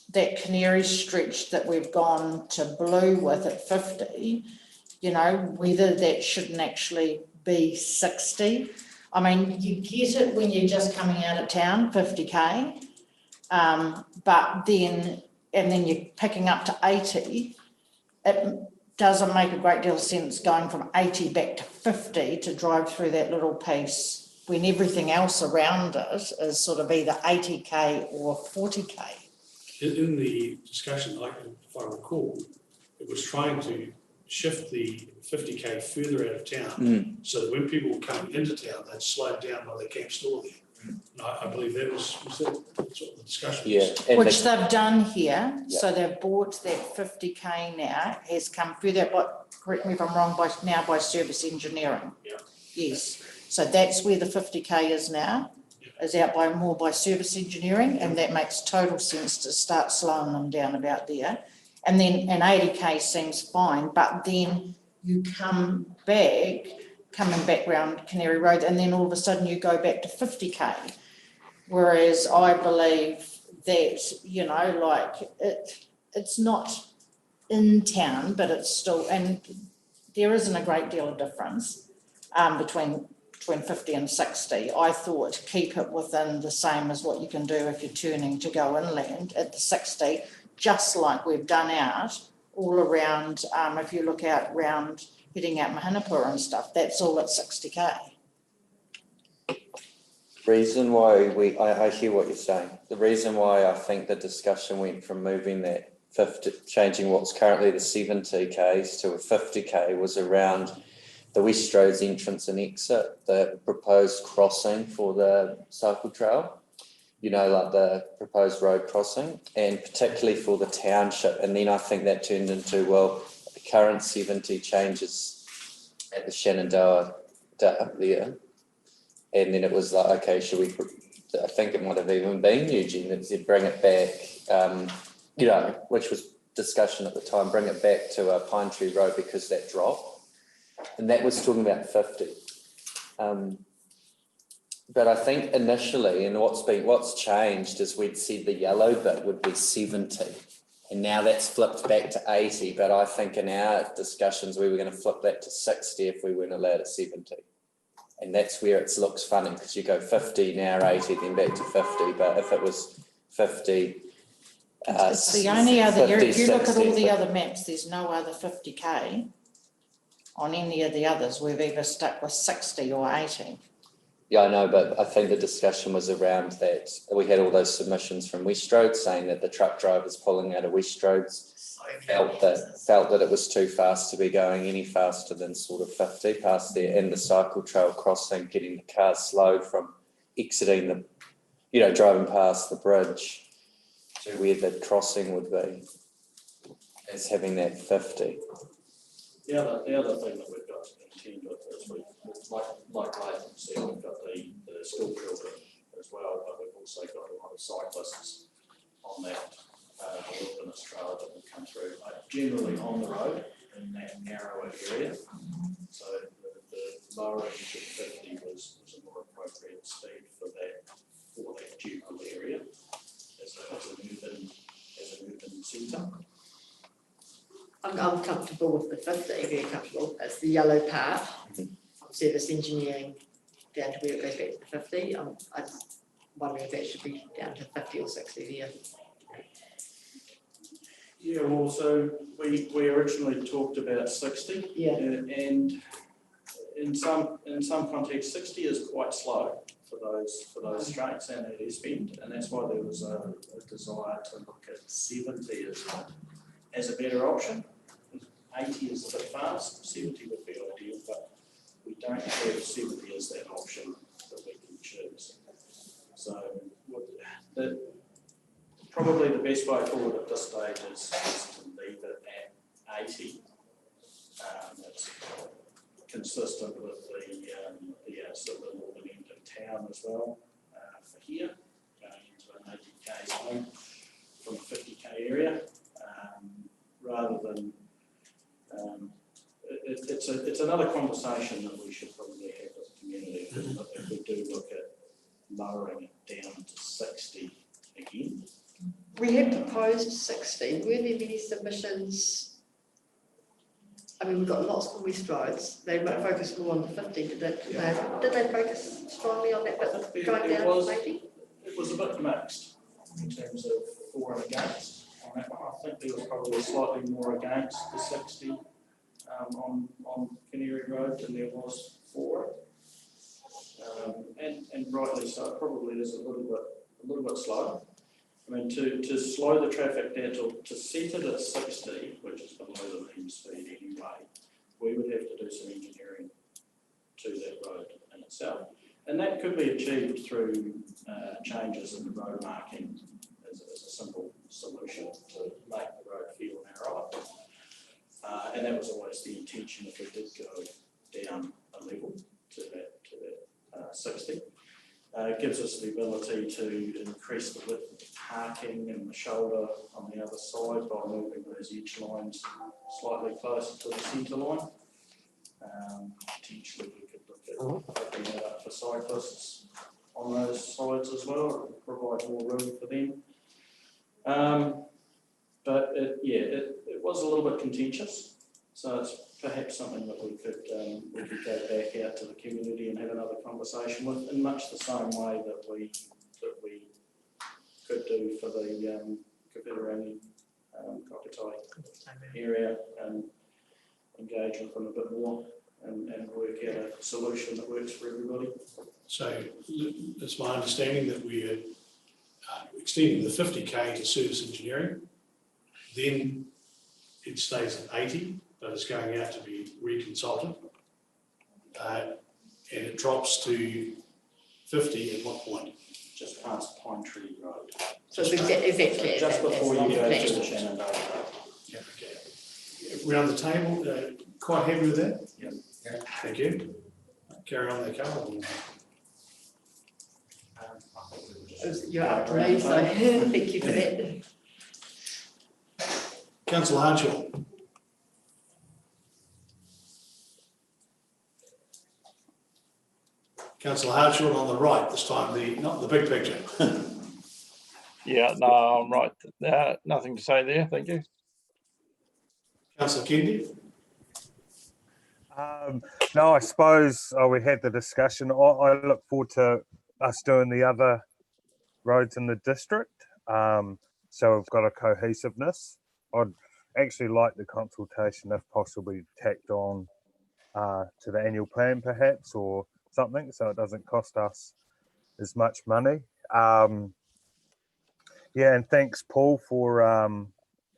E: that Canary stretch that we've gone to blue with at 50, you know, whether that shouldn't actually be 60. I mean, you get it when you're just coming out of town, 50k, but then you're picking up to 80. It doesn't make a great deal of sense going from 80 back to 50 to drive through that little piece when everything else around it is sort of either 80k or 40k.
A: In the discussion, if I recall, it was trying to shift the 50k further out of town so that when people were coming into town, they'd slow down while they camped store there. And I believe that was what the discussion was.
D: Yeah.
E: Which they've done here, so they've bought that 50k now, has come further, but correct me if I'm wrong, by service engineering.
A: Yeah.
E: Yes, so that's where the 50k is now, is out by service engineering, and that makes total sense to start slowing them down about there. And then an 80k seems fine, but then you coming back round Canary Road, and then all of a sudden you go back to 50k. Whereas I believe that, you know, like it's not in town, but it's still, and there isn't a great deal of difference between 50 and 60. I thought keep it within the same as what you can do if you're turning to go inland at the 60, just like we've done out all around, if you look out round heading out Mahanapura and stuff, that's all at 60k.
D: Reason why I hear what you're saying. The reason why I think the discussion went from moving that 50, changing what's currently the 70k's to a 50k was around the West Roads entrance and exit, the proposed crossing for the cycle trail, you know, like the proposed road crossing, and particularly for the township. And then I think that turned into, well, the current 70 changes at the Shenandoah there. And then it was like, okay, should we, I think it might have even been Eugene that said bring it back, you know, which was discussion at the time, bring it back to Pine Tree Road because that drop. And that was talking about 50. But I think initially, and what's changed is we'd said the yellow bit would be 70. And now that's flipped back to 80. But I think in our discussions, we were going to flip that to 60 if we weren't allowed at 70. And that's where it looks funny because you go 50, now 80, then back to 50. But if it was 50,
E: it's the only other,
D: 50,
E: if you look at all
D: 60,
E: the other maps, there's no other 50k on any of the others. We've either stuck with 60 or 80.
D: Yeah, I know, but I think the discussion was around that. We had all those submissions from West Roads saying that the truck drivers pulling out of West Roads felt that it was too fast to be going any faster than sort of 50 past there, and the cycle trail crossing, getting the cars slowed from exiting the, you know, driving past the bridge to where the crossing would be, as having that 50.
O: The other thing that we've got to contend with is like Latham said, we've got the school children as well, but we've also got a lot of cyclists on that wilderness trail that will come through, generally on the road in that narrower area. So the lowering to 50 was a more appropriate speed for that general area as an urban centre.
M: I'm comfortable with the 50, very comfortable. That's the yellow part. Service engineering down to where it goes back to the 50. I'm wondering if that should be down to 50 or 60 there.
O: Yeah, well, so we originally talked about 60.
M: Yeah.
O: And in some contexts, 60 is quite slow for those straights and that S-bend, and that's why there was a desire to look at 70 as a better option. 80 is a bit fast, 70 would be ideal, but we don't have 70 as that option that we can choose. So probably the best way forward at this stage is to leave it at 80. It's consistent with the sort of the northern end of town as well for here, going into an 80k zone from a 50k area, rather than it's another conversation that we should probably have with the community. If we do look at lowering it down to 60 again,
M: we had proposed 60, were there many submissions? I mean, we've got lots of West roads, they might focus more on the 50, did they focus strongly on that bit going down maybe?
O: It was a bit mixed in terms of for and against on that one. I think there was probably slightly more against the 60 on Canary Road than there was for it. And rightly so, it probably is a little bit slow. I mean, to slow the traffic down to set it at 60, which is below the mean speed anyway, we would have to do some engineering to that road in itself. And that could be achieved through changes in the road marking as a simple solution to make the road feel narrower. And that was always the intention if we did go down a level to that 60. It gives us the ability to increase the width of the parking and the shoulder on the other side by moving those edge lines slightly closer to the centre line. Potentially we could look at opening that up for cyclists on those sides as well, and provide more room for them. But it was a little bit contentious, so it's perhaps something that we could go back out to the community and have another conversation with, in much the same way that we could do for the Kawhirangi Kokotai area, and engage with them a bit more and work out a solution that works for everybody.
A: So it's my understanding that we are extending the 50k to service engineering, then it stays at 80, but it's going out to be reconsulted, and it drops to 50 at what point?
O: Just past Pine Tree Road.
M: So it's exactly
O: Just before you go
M: that's
O: to
M: the
O: the Shenandoah Road.
A: Yeah, okay. Around the table, quite happy with that?
O: Yeah.
A: Thank you. Carry on there, Carol.
M: You're up to me, so thank you for that.
A: Councillor Hartshaw. Councillor Hartshaw on the right this time, not the big picture.
H: Yeah, no, I'm right. Nothing to say there. Thank you.
A: Councillor Kennedy.
G: No, I suppose we had the discussion. I look forward to us doing the other roads in the district. So we've got a cohesiveness. I'd actually like the consultation, if possibly, tacked on to the annual plan perhaps, or something, so it doesn't cost us as much money. Yeah, and thanks, Paul, for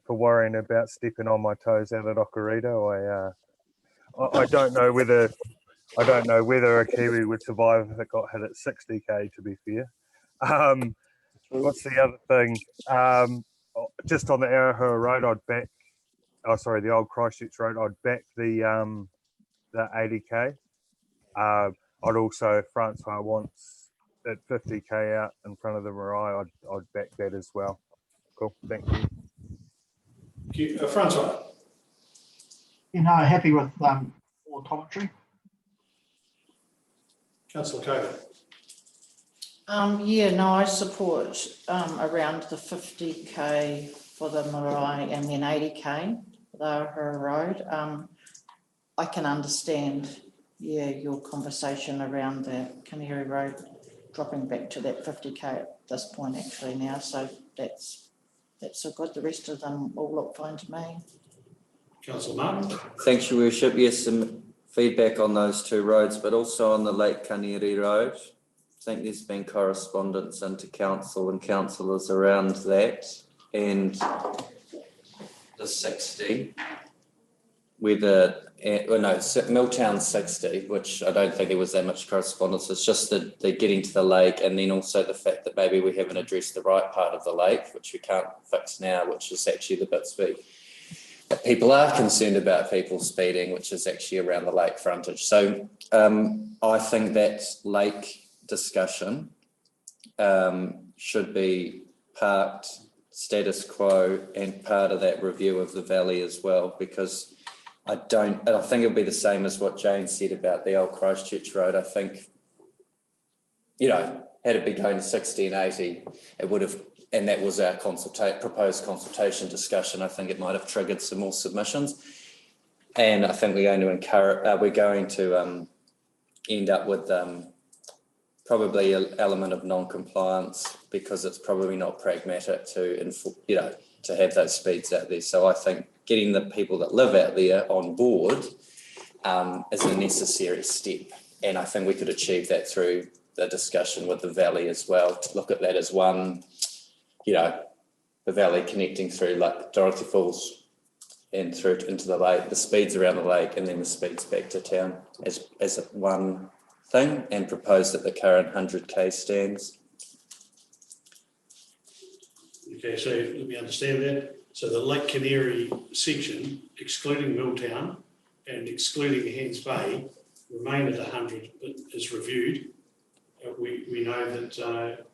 G: worrying about stepping on my toes out at Okarito. I don't know whether a Kiwi would survive if it got hit at 60k, to be fair. What's the other thing? Just on the Arahura Road, I'd back, the old Christchurch Road, I'd back the 80k. I'd also, if Francois wants at 50k out in front of the Marae, I'd back that as well. Cool, thank you.
A: Thank you. Francois.
L: Happy with all commentary.
A: Councillor Coker.
E: I support around the 50k for the Marae and then 80k for the Arahura Road. I can understand, your conversation around the Canary Road dropping back to that 50k at this point actually now, so that's so good. The rest of them all look fine to me.
A: Councillor Martin.
D: Thanks, Your Worship. Yes, some feedback on those two roads, but also on the Lake Kaniri Road. I think there's been correspondence into council and councillors around that, and the 60, Milltown 60, which I don't think there was that much correspondence. It's just the getting to the lake, and then also the fact that maybe we haven't addressed the right part of the lake, which we can't fix now, which is actually the bit speed. People are concerned about people speeding, which is actually around the lake frontage. So I think that lake discussion should be parked status quo and part of that review of the valley as well, because I think it'll be the same as what Jane said about the old Christchurch Road. I think, had it been going to 60 and 80, it would have and that was our proposed consultation discussion. I think it might have triggered some more submissions. And I think we're going to end up with probably an element of non-compliance, because it's probably not pragmatic to have those speeds out there. So I think getting the people that live out there on board is a necessary step. And I think we could achieve that through the discussion with the valley as well, to look at that as one, the valley connecting through like Dorothy Falls and through into the lake, the speeds around the lake, and then the speeds back to town as one thing, and propose that the current 100k stands.
A: Okay, so let me understand that. So the Lake Canary section, excluding Milltown and excluding Hens Bay, remain at 100, but is reviewed. We know that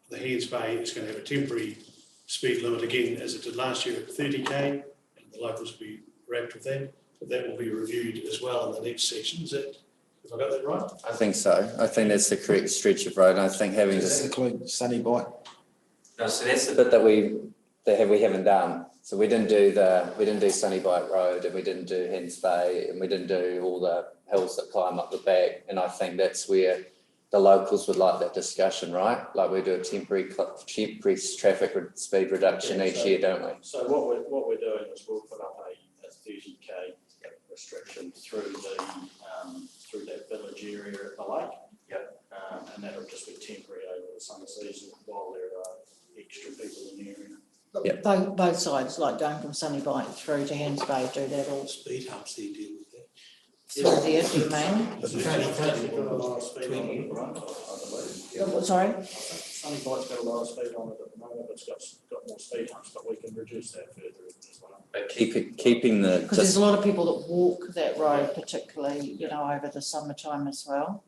A: the Hens Bay is going to have a temporary speed limit again, as it did last year at 30k, and the locals will be wrapped with that. But that will be reviewed as well in the next section. Is that, have I got that right?
D: I think so. I think that's the correct stretch of road. And I think having
N: Does that include Sunny Bight?
D: No, so that's the bit that we haven't done. So we didn't do Sunny Bight Road, and we didn't do Hens Bay, and we didn't do all the hills that climb up the back. And I think that's where the locals would like that discussion, right? Like we do a temporary traffic speed reduction each year, don't we?
O: So what we're doing is we'll put up a 30k restriction through that village area at the lake. Yep. And that'll just be temporary over the summer season while there are extra people in the area.
D: Yep.
E: Both sides, like going from Sunny Bight through to Hens Bay, do that all
A: Speed humps, they deal with that.
E: through there, do you mean? Oh, sorry?
O: Sunny Bight's got a lot of speed on it at the moment, it's got more speed humps, but we can reduce that further as well.
D: But keeping the...
E: Because there's a lot of people that walk that road, particularly, over the summertime as well.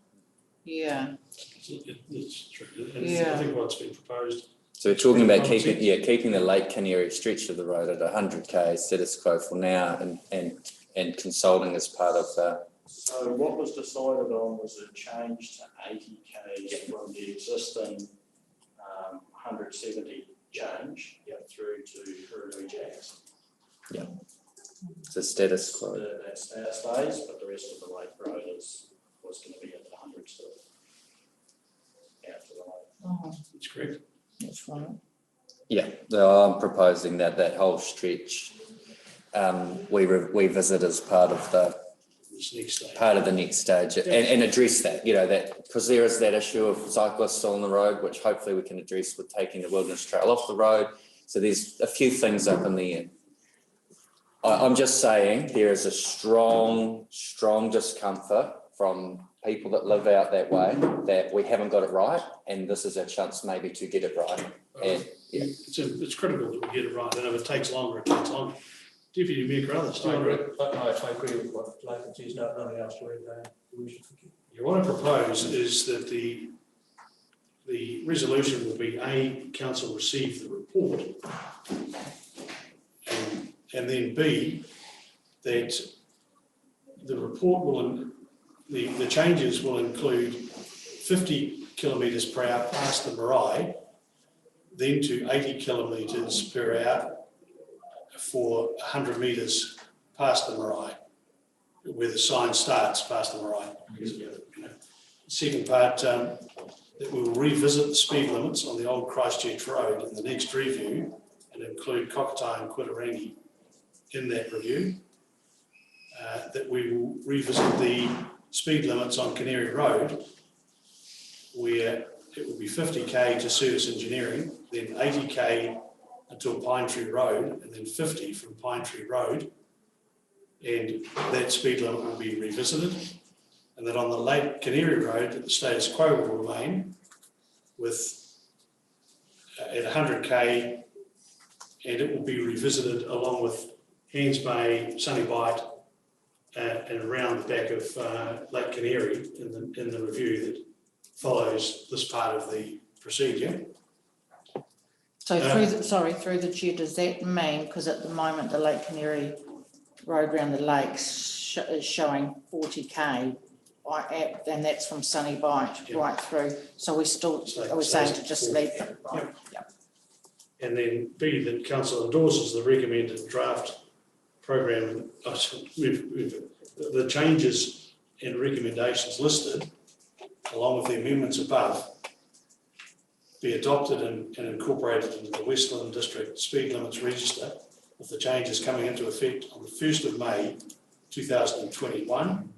E: Yeah.
A: It's true.
E: Yeah.
A: I think what's been proposed.
D: So we're talking about keeping the Lake Canary stretch of the road at 100k status quo for now, and consulting as part of the...
O: So what was decided on was a change to 80k from the existing 170 change through to Hurunui Jacks.
D: Yeah. So status quo.
O: That stays, but the rest of the lake road was going to be at the 100 still. Out to the lake.
A: That's correct.
E: That's right.
D: Yeah, I'm proposing that whole stretch we visit as part of the next stage, and address that, that, because there is that issue of cyclists still on the road, which hopefully we can address with taking the Wilderness Trail off the road. So there's a few things up in the air. I'm just saying there is a strong discomfort from people that live out that way that we haven't got it right, and this is a chance maybe to get it right. And yeah,
A: it's critical that we get it right, and if it takes longer, it takes longer. Deputy Mayor Carruthers,
F: I agree with what Lathan says, nothing else to add.
A: What I propose is that the resolution will be council receive the report, and then B, that the report will, the changes will include 50 kilometres per hour past the marae, then to 80 kilometres per hour for 100 metres past the marae, where the sign starts past the marae. Second part, that we will revisit the speed limits on the old Christchurch Road in the next review, and include Kokotai and Quirarangi in that review. That we will revisit the speed limits on Canary Road, where it will be 50k to Service Engineering, then 80k until Pine Tree Road, and then 50 from Pine Tree Road, and that speed limit will be revisited. And that on the Lake Canary Road, the status quo will remain with at 100k, and it will be revisited along with Hens Bay, Sunny Bight, and around the back of Lake Canary in the review that follows this part of the procedure.
E: So through the chair, does that mean, because at the moment the Lake Canary Road around the lakes is showing 40k, and that's from Sunny Bight right through. So are we saying to just leave them? Right?
A: Yep. And then B, that council endorses the recommended draft program. The changes and recommendations listed, along with the amendments above, be adopted and incorporated into the Westland District Speed Limits Register, with the changes coming into effect on the 1st of May 2021.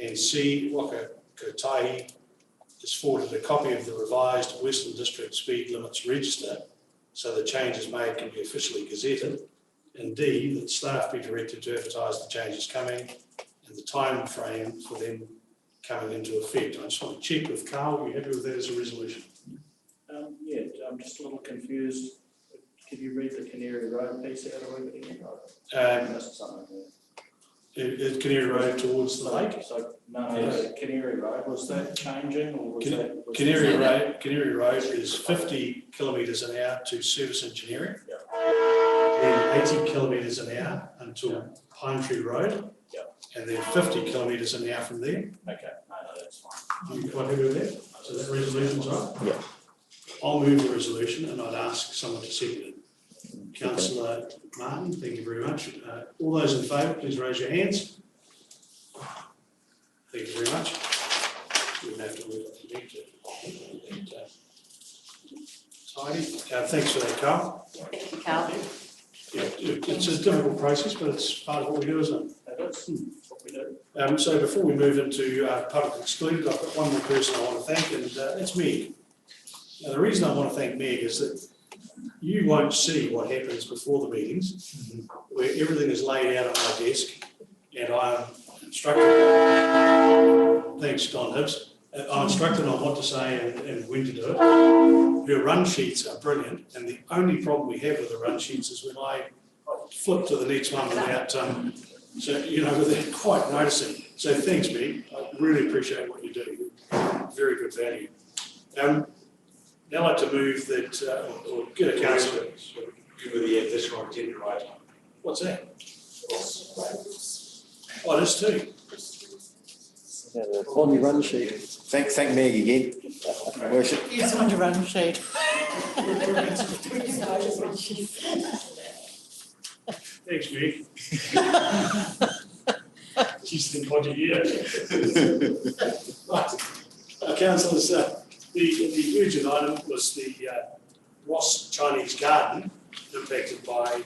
A: And C, Waka Kotahi is forwarded a copy of the revised Westland District Speed Limits Register, so the changes made can be officially gazetted. And D, that staff be directed to advertise the changes coming and the time frame for them coming into effect. I just want to check with Carl, are you happy with that as a resolution?
O: Yeah, I'm just a little confused. Could you read the Canary Road piece out of it again? I missed something there.
A: Canary Road towards the lake?
O: So, no, Canary Road, was that changing or was that?
A: Canary Road is 50 kilometres an hour to service engineering. Then 80 kilometres an hour until Pine Tree Road. And then 50 kilometres an hour from there.
O: Okay, no, that's fine.
A: You quite happy with that? So that resolution's right?
D: Yeah.
A: I'll move the resolution and I'd ask someone to second it. Councillor Martin, thank you very much. All those in favour, please raise your hands. Thank you very much. We'll have to work on that. Tidy. Thanks for that, Carl.
M: Thank you, Carl.
A: Yeah, it's a difficult process, but it's part of what we do, isn't it?
O: That is what we do.
A: So before we move into public excluded, I've got one more person I want to thank, and that's Meg. Now, the reason I want to thank Meg is that you won't see what happens before the meetings, where everything is laid out on my desk, and I'm instructed. Thanks, Don Hibbs. I'm instructed on what to say and when to do it. Her run sheets are brilliant, and the only problem we have with the run sheets is when I flip to the next one without, so, you know, without quite noticing. So thanks, Meg. I really appreciate what you do. Very good value. Now I'd like to move that, or get a councillor.
K: Give her the additional agenda item.
A: What's that? Oh, this too.
I: On your run sheet.
N: Thank Meg again, Worship.
E: It's on your run sheet.
A: Thanks, Meg. She's the project here. Right. Councillors, the urgent item was the Ross Chinese Garden impacted by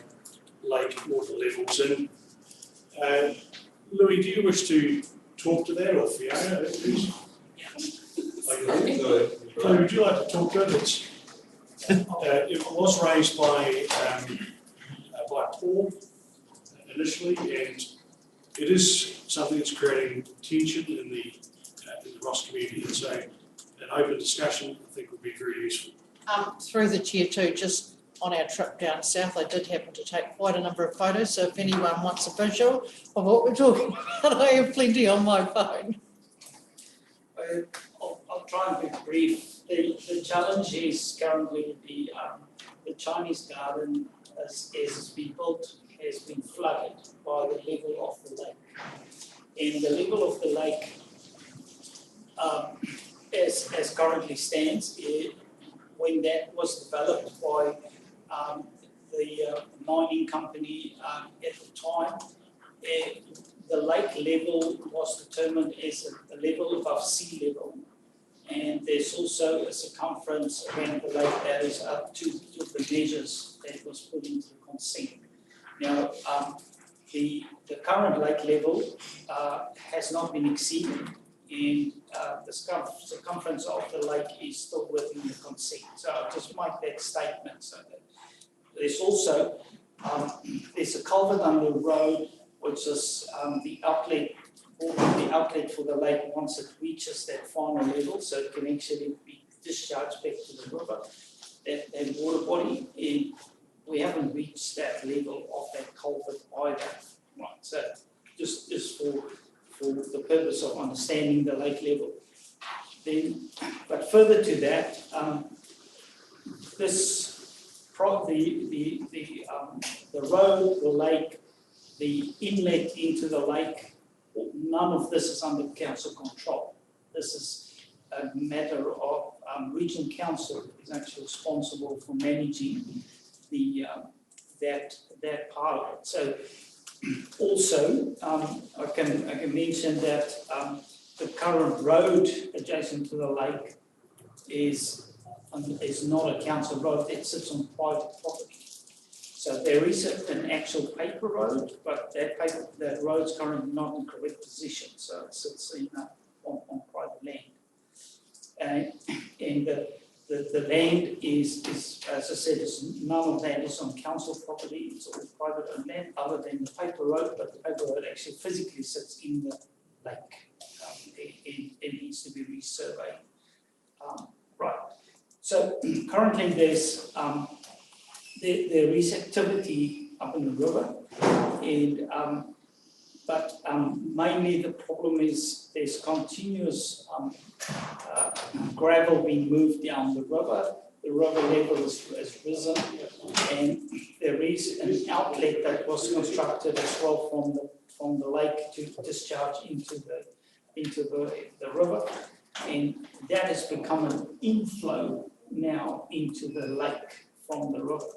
A: lake water levels. And Louis, do you wish to talk to that, or Fiona? Chloe, would you like to talk to it? It was raised by Paul initially, and it is something that's creating tension in the Ross community. And so an open discussion, I think, would be very useful.
E: Through the chair too, just on our trip down south, I did happen to take quite a number of photos. So if anyone wants a visual of what we're talking about, I have plenty on my phone.
C: I'll try and be brief. The challenge is currently the Chinese garden, as it's been built, has been flooded by the level of the lake. And the level of the lake, as currently stands, when that was developed by the mining company at the time, the lake level was determined as a level above sea level. And there's also a circumference around the lake that is up to the measures that was put into the consent. Now, the current lake level has not been exceeded, and the circumference of the lake is still within the consent. So I'll just make that statement. So that there's also there's a culvert under the road, which is the outlet for the lake once it reaches that final level, so it can actually be discharged back to the river. That water body, and we haven't reached that level of that culvert either. Right, so just for the purpose of understanding the lake level. Then, but further to that, the road, the lake, the inlet into the lake, none of this is under council control. This is a matter of regional council is actually responsible for managing the, that part of it. So also, I can mention that the current road adjacent to the lake is not a council road, it sits on private property. So there is an actual paper road, but that road's currently not in correct position, so it sits on private land. And the land is, as I said, none of that is on council property, it's all private owned land, other than the paper road, but the paper road actually physically sits in the lake. It needs to be resurveyed. Right, so currently there is activity up in the river, and but mainly the problem is there's continuous gravel being moved down the river. The river level has risen, and there is an outlet that was constructed as well from the lake to discharge into the river, and that has become an inflow now into the lake from the river.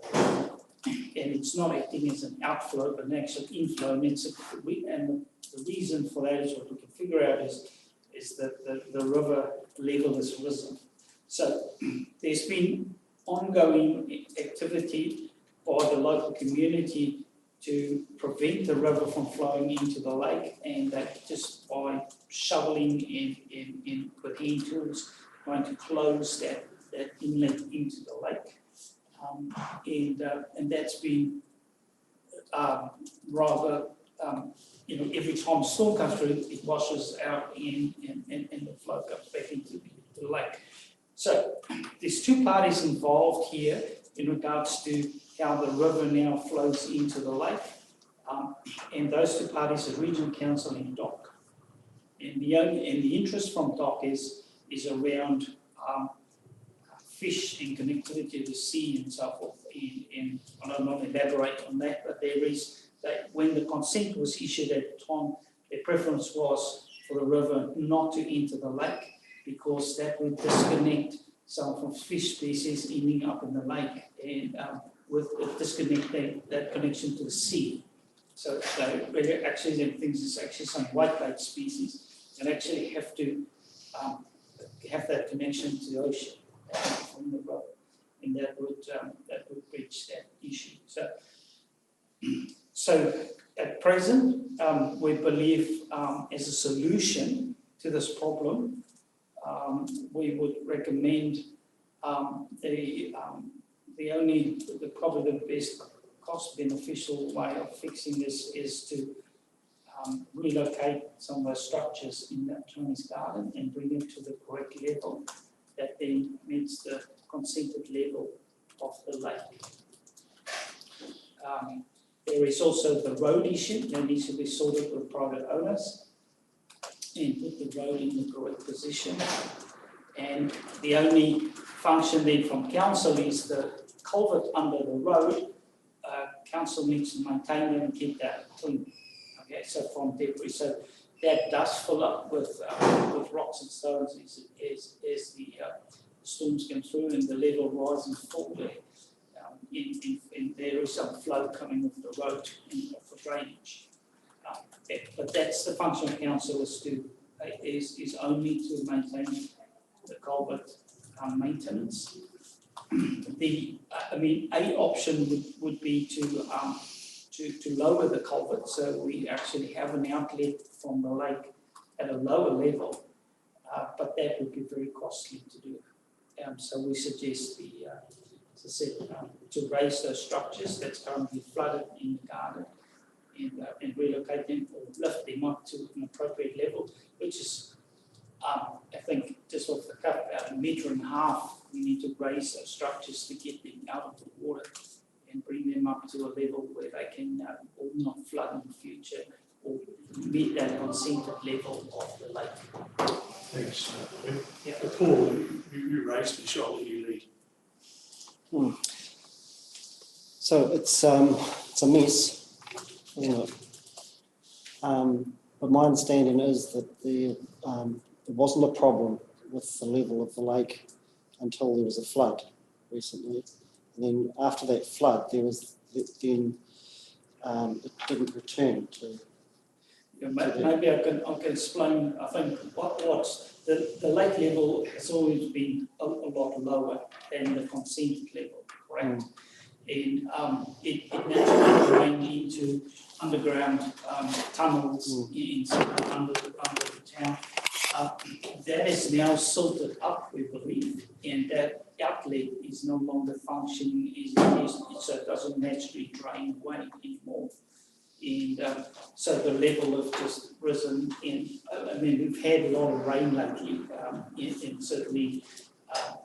C: And it's not acting as an outflow, but an actual inflow. And the reason for that is what we can figure out is that the river level has risen. So there's been ongoing activity by the local community to prevent the river from flowing into the lake, and that just by shoveling and with hand tools trying to close that inlet into the lake. And that's been rather, every time a storm comes through, it washes out and the flow comes back into the lake. So there's two parties involved here in regards to how the river now flows into the lake. And those two parties are Regional Council and DOC. And the interest from DOC is around fish and connectivity to the sea and so forth. And I don't want to elaborate on that, but there is that when the consent was issued at the time, the preference was for the river not to enter the lake, because that would disconnect some of the fish species ending up in the lake, and with disconnecting that connection to the sea. So really actually there's actually some whitebait species that actually have to have that connection to the ocean from the river, and that would bridge that issue. So at present, we believe as a solution to this problem, we would recommend probably the best cost beneficial way of fixing this is to relocate some of those structures in that Chinese garden and bring it to the correct level that then meets the consented level of the lake. There is also the road issue that needs to be sorted with private owners and put the road in the correct position. And the only function then from council is the culvert under the road. Council needs to maintain it and keep that clean. Okay, so from debris, so that does fill up with rocks and stones as the storms come through and the level rises and fall there. And there is some flow coming off the road for drainage. But that's the function of council is only to maintain the culvert maintenance. A option would be to lower the culvert, so we actually have an outlet from the lake at a lower level, but that would be very costly to do. So we suggest as I said, to raise those structures that's currently flooded in the garden and relocate them or lift them up to an appropriate level, which is, I think, just off the cuff, about 1.5 meters. We need to raise those structures to get them out of the water and bring them up to a level where they can or not flood in the future or meet that consented level of the lake.
A: Thanks. Paul, you raised the shoulder, you lead.
I: So it's a mess, isn't it? But my understanding is that there wasn't a problem with the level of the lake until there was a flood recently. And then after that flood, it didn't return to.
C: Maybe I can explain. I think what's the lake level has always been a lot lower than the consented level, correct? And it naturally drained into underground tunnels under the town. That is now silted up, we believe, and that outlet is no longer functioning so it doesn't naturally drain away anymore. And so the level has just risen in. I mean, we've had a lot of rain lately, and certainly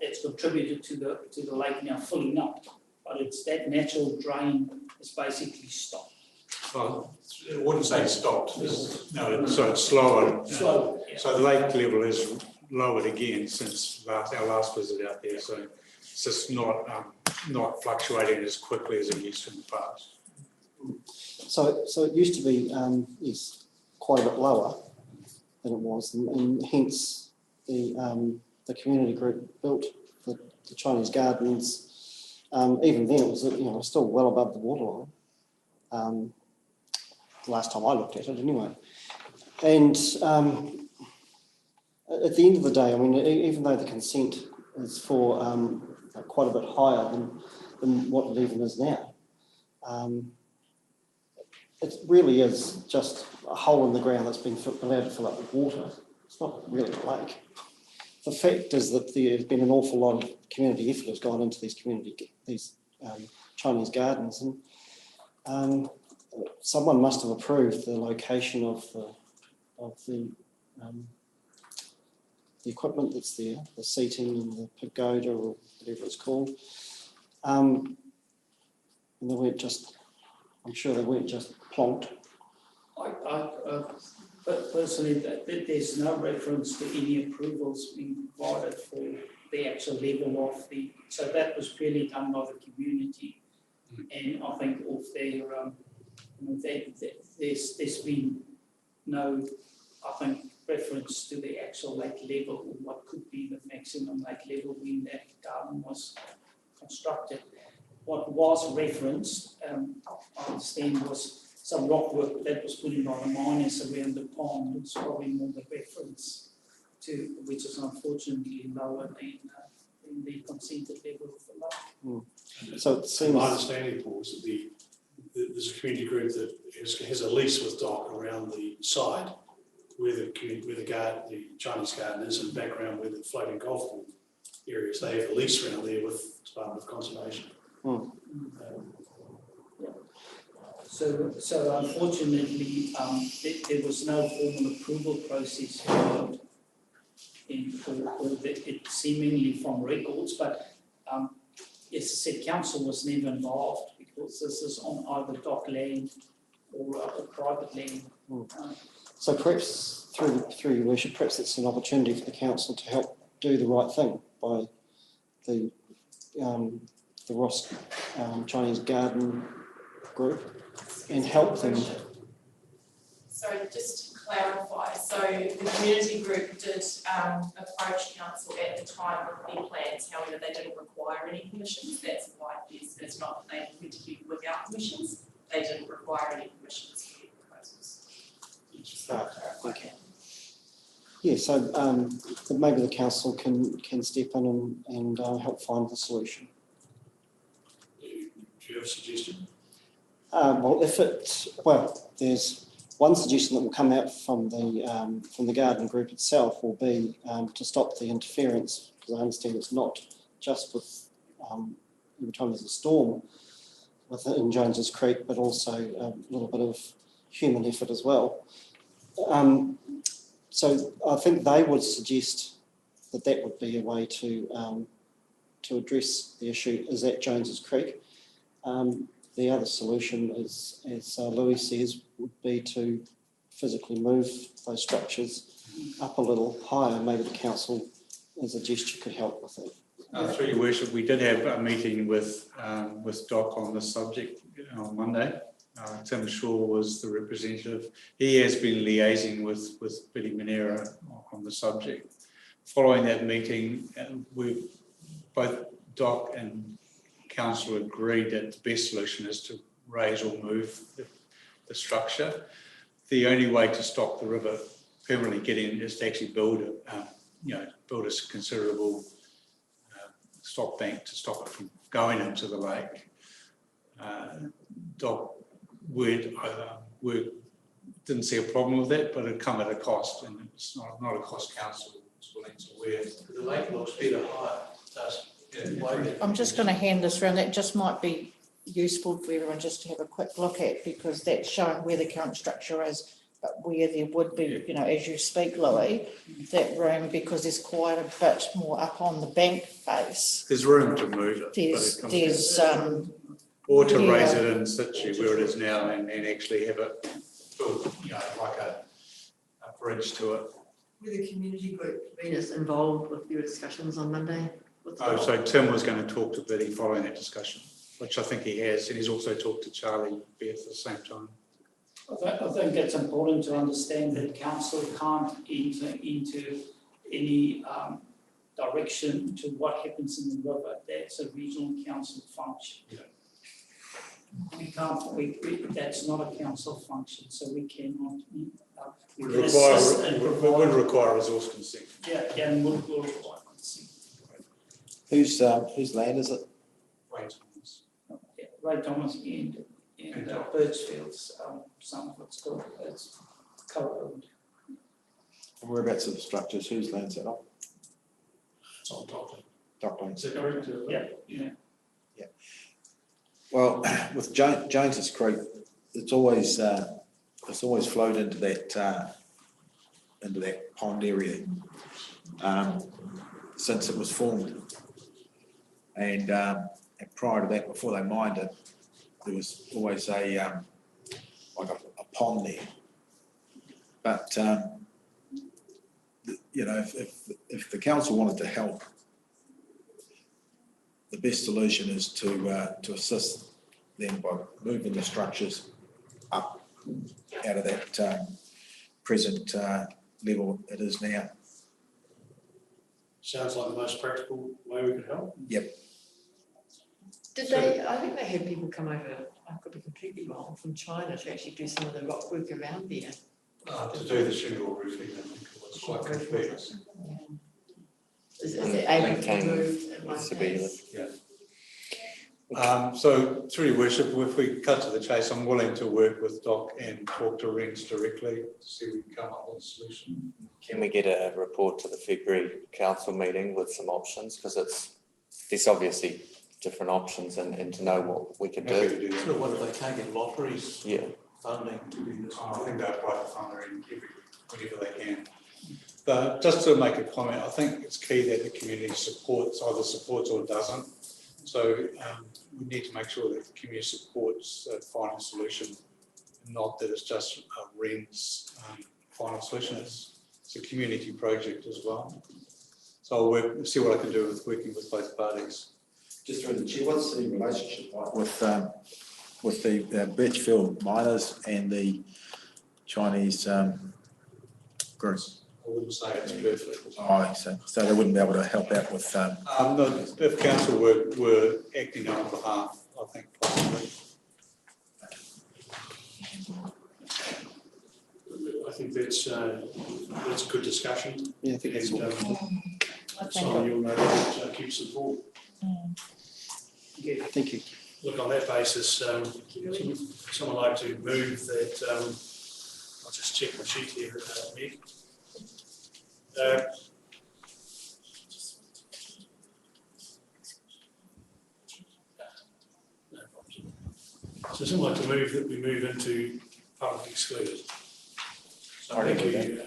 C: it's contributed to the lake now filling up. But it's that natural drain has basically stopped.
B: Well, I wouldn't say stopped. No, so it's slower.
C: Slower, yeah.
B: So the lake level is lowered again since our last visit out there. So it's just not fluctuating as quickly as it used to in the past.
I: So it used to be yes, quite a bit lower than it was, and hence the community group built the Chinese gardens. Even then, it was still well above the waterline. The last time I looked at it, anyway. And at the end of the day, I mean, even though the consent is for quite a bit higher than what it even is now, it really is just a hole in the ground that's been allowed to fill up with water. It's not really a lake. The fact is that there's been an awful lot of community effort has gone into these Chinese gardens, and someone must have approved the location of the equipment that's there, the seating and the pagoda or whatever it's called. And they weren't just, I'm sure they weren't just plonked.
C: But personally, there's no reference to any approvals being provided for the actual level of so that was purely done by the community. And I think of there's been no, I think, reference to the actual lake level or what could be the maximum lake level when that garden was constructed. What was referenced, I understand, was some rock work that was put in by the miners around the pond. It's probably more the reference to, which is unfortunately lower than the consented level of the lake.
I: So it seems.
A: My understanding, Paul, is that there's a community group that has a lease with DOC around the side where the Chinese garden is, and background where the floating golf ball areas. They have a lease around there with Department of Conservation.
C: So unfortunately, there was no formal approval process followed it seemingly from records, but as I said, council was never involved because this is on either DOC land or private land.
I: So perhaps through your worship, perhaps it's an opportunity for the council to help do the right thing by the Ross Chinese Garden Group and help them.
R: So just to clarify, so the community group did approach council at the time with their plans, however they didn't require any permissions. That's why it's not that they interviewed without permissions, they didn't require any permissions for their proposals.
I: Okay. Yeah, so maybe the council can step in and help find the solution.
A: Do you have a suggestion?
I: There's one suggestion that will come out from the garden group itself will be to stop the interference, because I understand it's not just with every time there's a storm within Jones's Creek, but also a little bit of human effort as well. So I think they would suggest that would be a way to address the issue is at Jones's Creek. The other solution is, as Louis says, would be to physically move those structures up a little higher. Maybe the council, as a gesture, could help with it.
B: Through your worship, we did have a meeting with DOC on this subject on Monday. Tim Shaw was the representative. He has been liaising with Billy Manera on the subject. Following that meeting, both Doc and council agreed that the best solution is to raise or move the structure. The only way to stop the river permanently getting is to actually build a considerable stop bank to stop it from going into the lake. Doc didn't see a problem with that, but it'd come at a cost, and it's not a cost council is willing to wear.
F: The lake looks better higher, does.
E: I'm just going to hand this around. That just might be useful for everyone just to have a quick look at, because that's showing where the current structure is, but where there would be, as you speak, Louis, that room, because there's quite a bit more up on the bank face.
B: There's room to move it. Or to raise it in situ where it is now and actually have it built, like a bridge to it.
M: Were the community group leaders involved with your discussions on Monday?
B: So Tim was going to talk to Biddy following that discussion, which I think he has, and he's also talked to Charlie Beth at the same time.
C: I think it's important to understand that council can't enter into any direction to what happens in the river. That's a regional council function.
A: Yeah.
C: We can't, that's not a council function, so we cannot.
B: Would require resource consent.
C: Yeah, and would require consent.
N: Whose land is it?
C: Ray Thomas and Birchfield's, some of it's still, it's co-owned.
N: And whereabouts are the structures? Whose land's that on?
A: It's on Dockland.
N: Dockland.
A: Is that correct?
C: Yeah.
N: Well, with Jones's Creek, it's always flowed into that pond area since it was formed, and prior to that, before they mined it, there was always a pond there. But if the council wanted to help, the best solution is to assist them by moving the structures up out of that present level it is now.
A: Sounds like the most practical way we could help.
N: Yep.
M: Did they, I think they had people come over, I could be completely wrong, from China to actually do some of the rock work around there.
B: To do the shingle roofing, I think it was quite complex.
M: Is it able to be moved at one place?
B: Yeah. So through your worship, if we cut to the chase, I'm willing to work with Doc and talk to Rens directly to see if we can come up with a solution.
D: Can we get a report to the February council meeting with some options? Because there's obviously different options and to know what we can do.
F: So what are they taking, lotteries?
D: Yeah.
F: Funding to do this?
B: I think they apply for funding whenever they can. But just to make a comment, I think it's key that the community supports, either supports or doesn't. So we need to make sure that the community supports a final solution, not that it's just a Rens final solution. It's a community project as well. So I'll see what I can do with working with both parties.
N: Just through the chair, what's the relationship like with the Birchfield miners and the Chinese groups?
B: I wouldn't say it's perfect.
N: Oh, so they wouldn't be able to help out with.
B: If council were acting on behalf, I think possibly.
A: I think that's a good discussion.
I: Yeah, I think that's
A: so you'll know that keeps the ball.
I: Yeah, thank you.
A: Look, on that basis, someone like to move that, I'll just check my sheet here, Nick. So someone like to move that we move into public excluded. So thank you,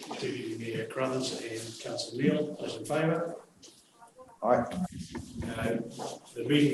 A: Deputy Mayor Crothers and Councillor Neal, those in favour?
N: Aye.
A: The meeting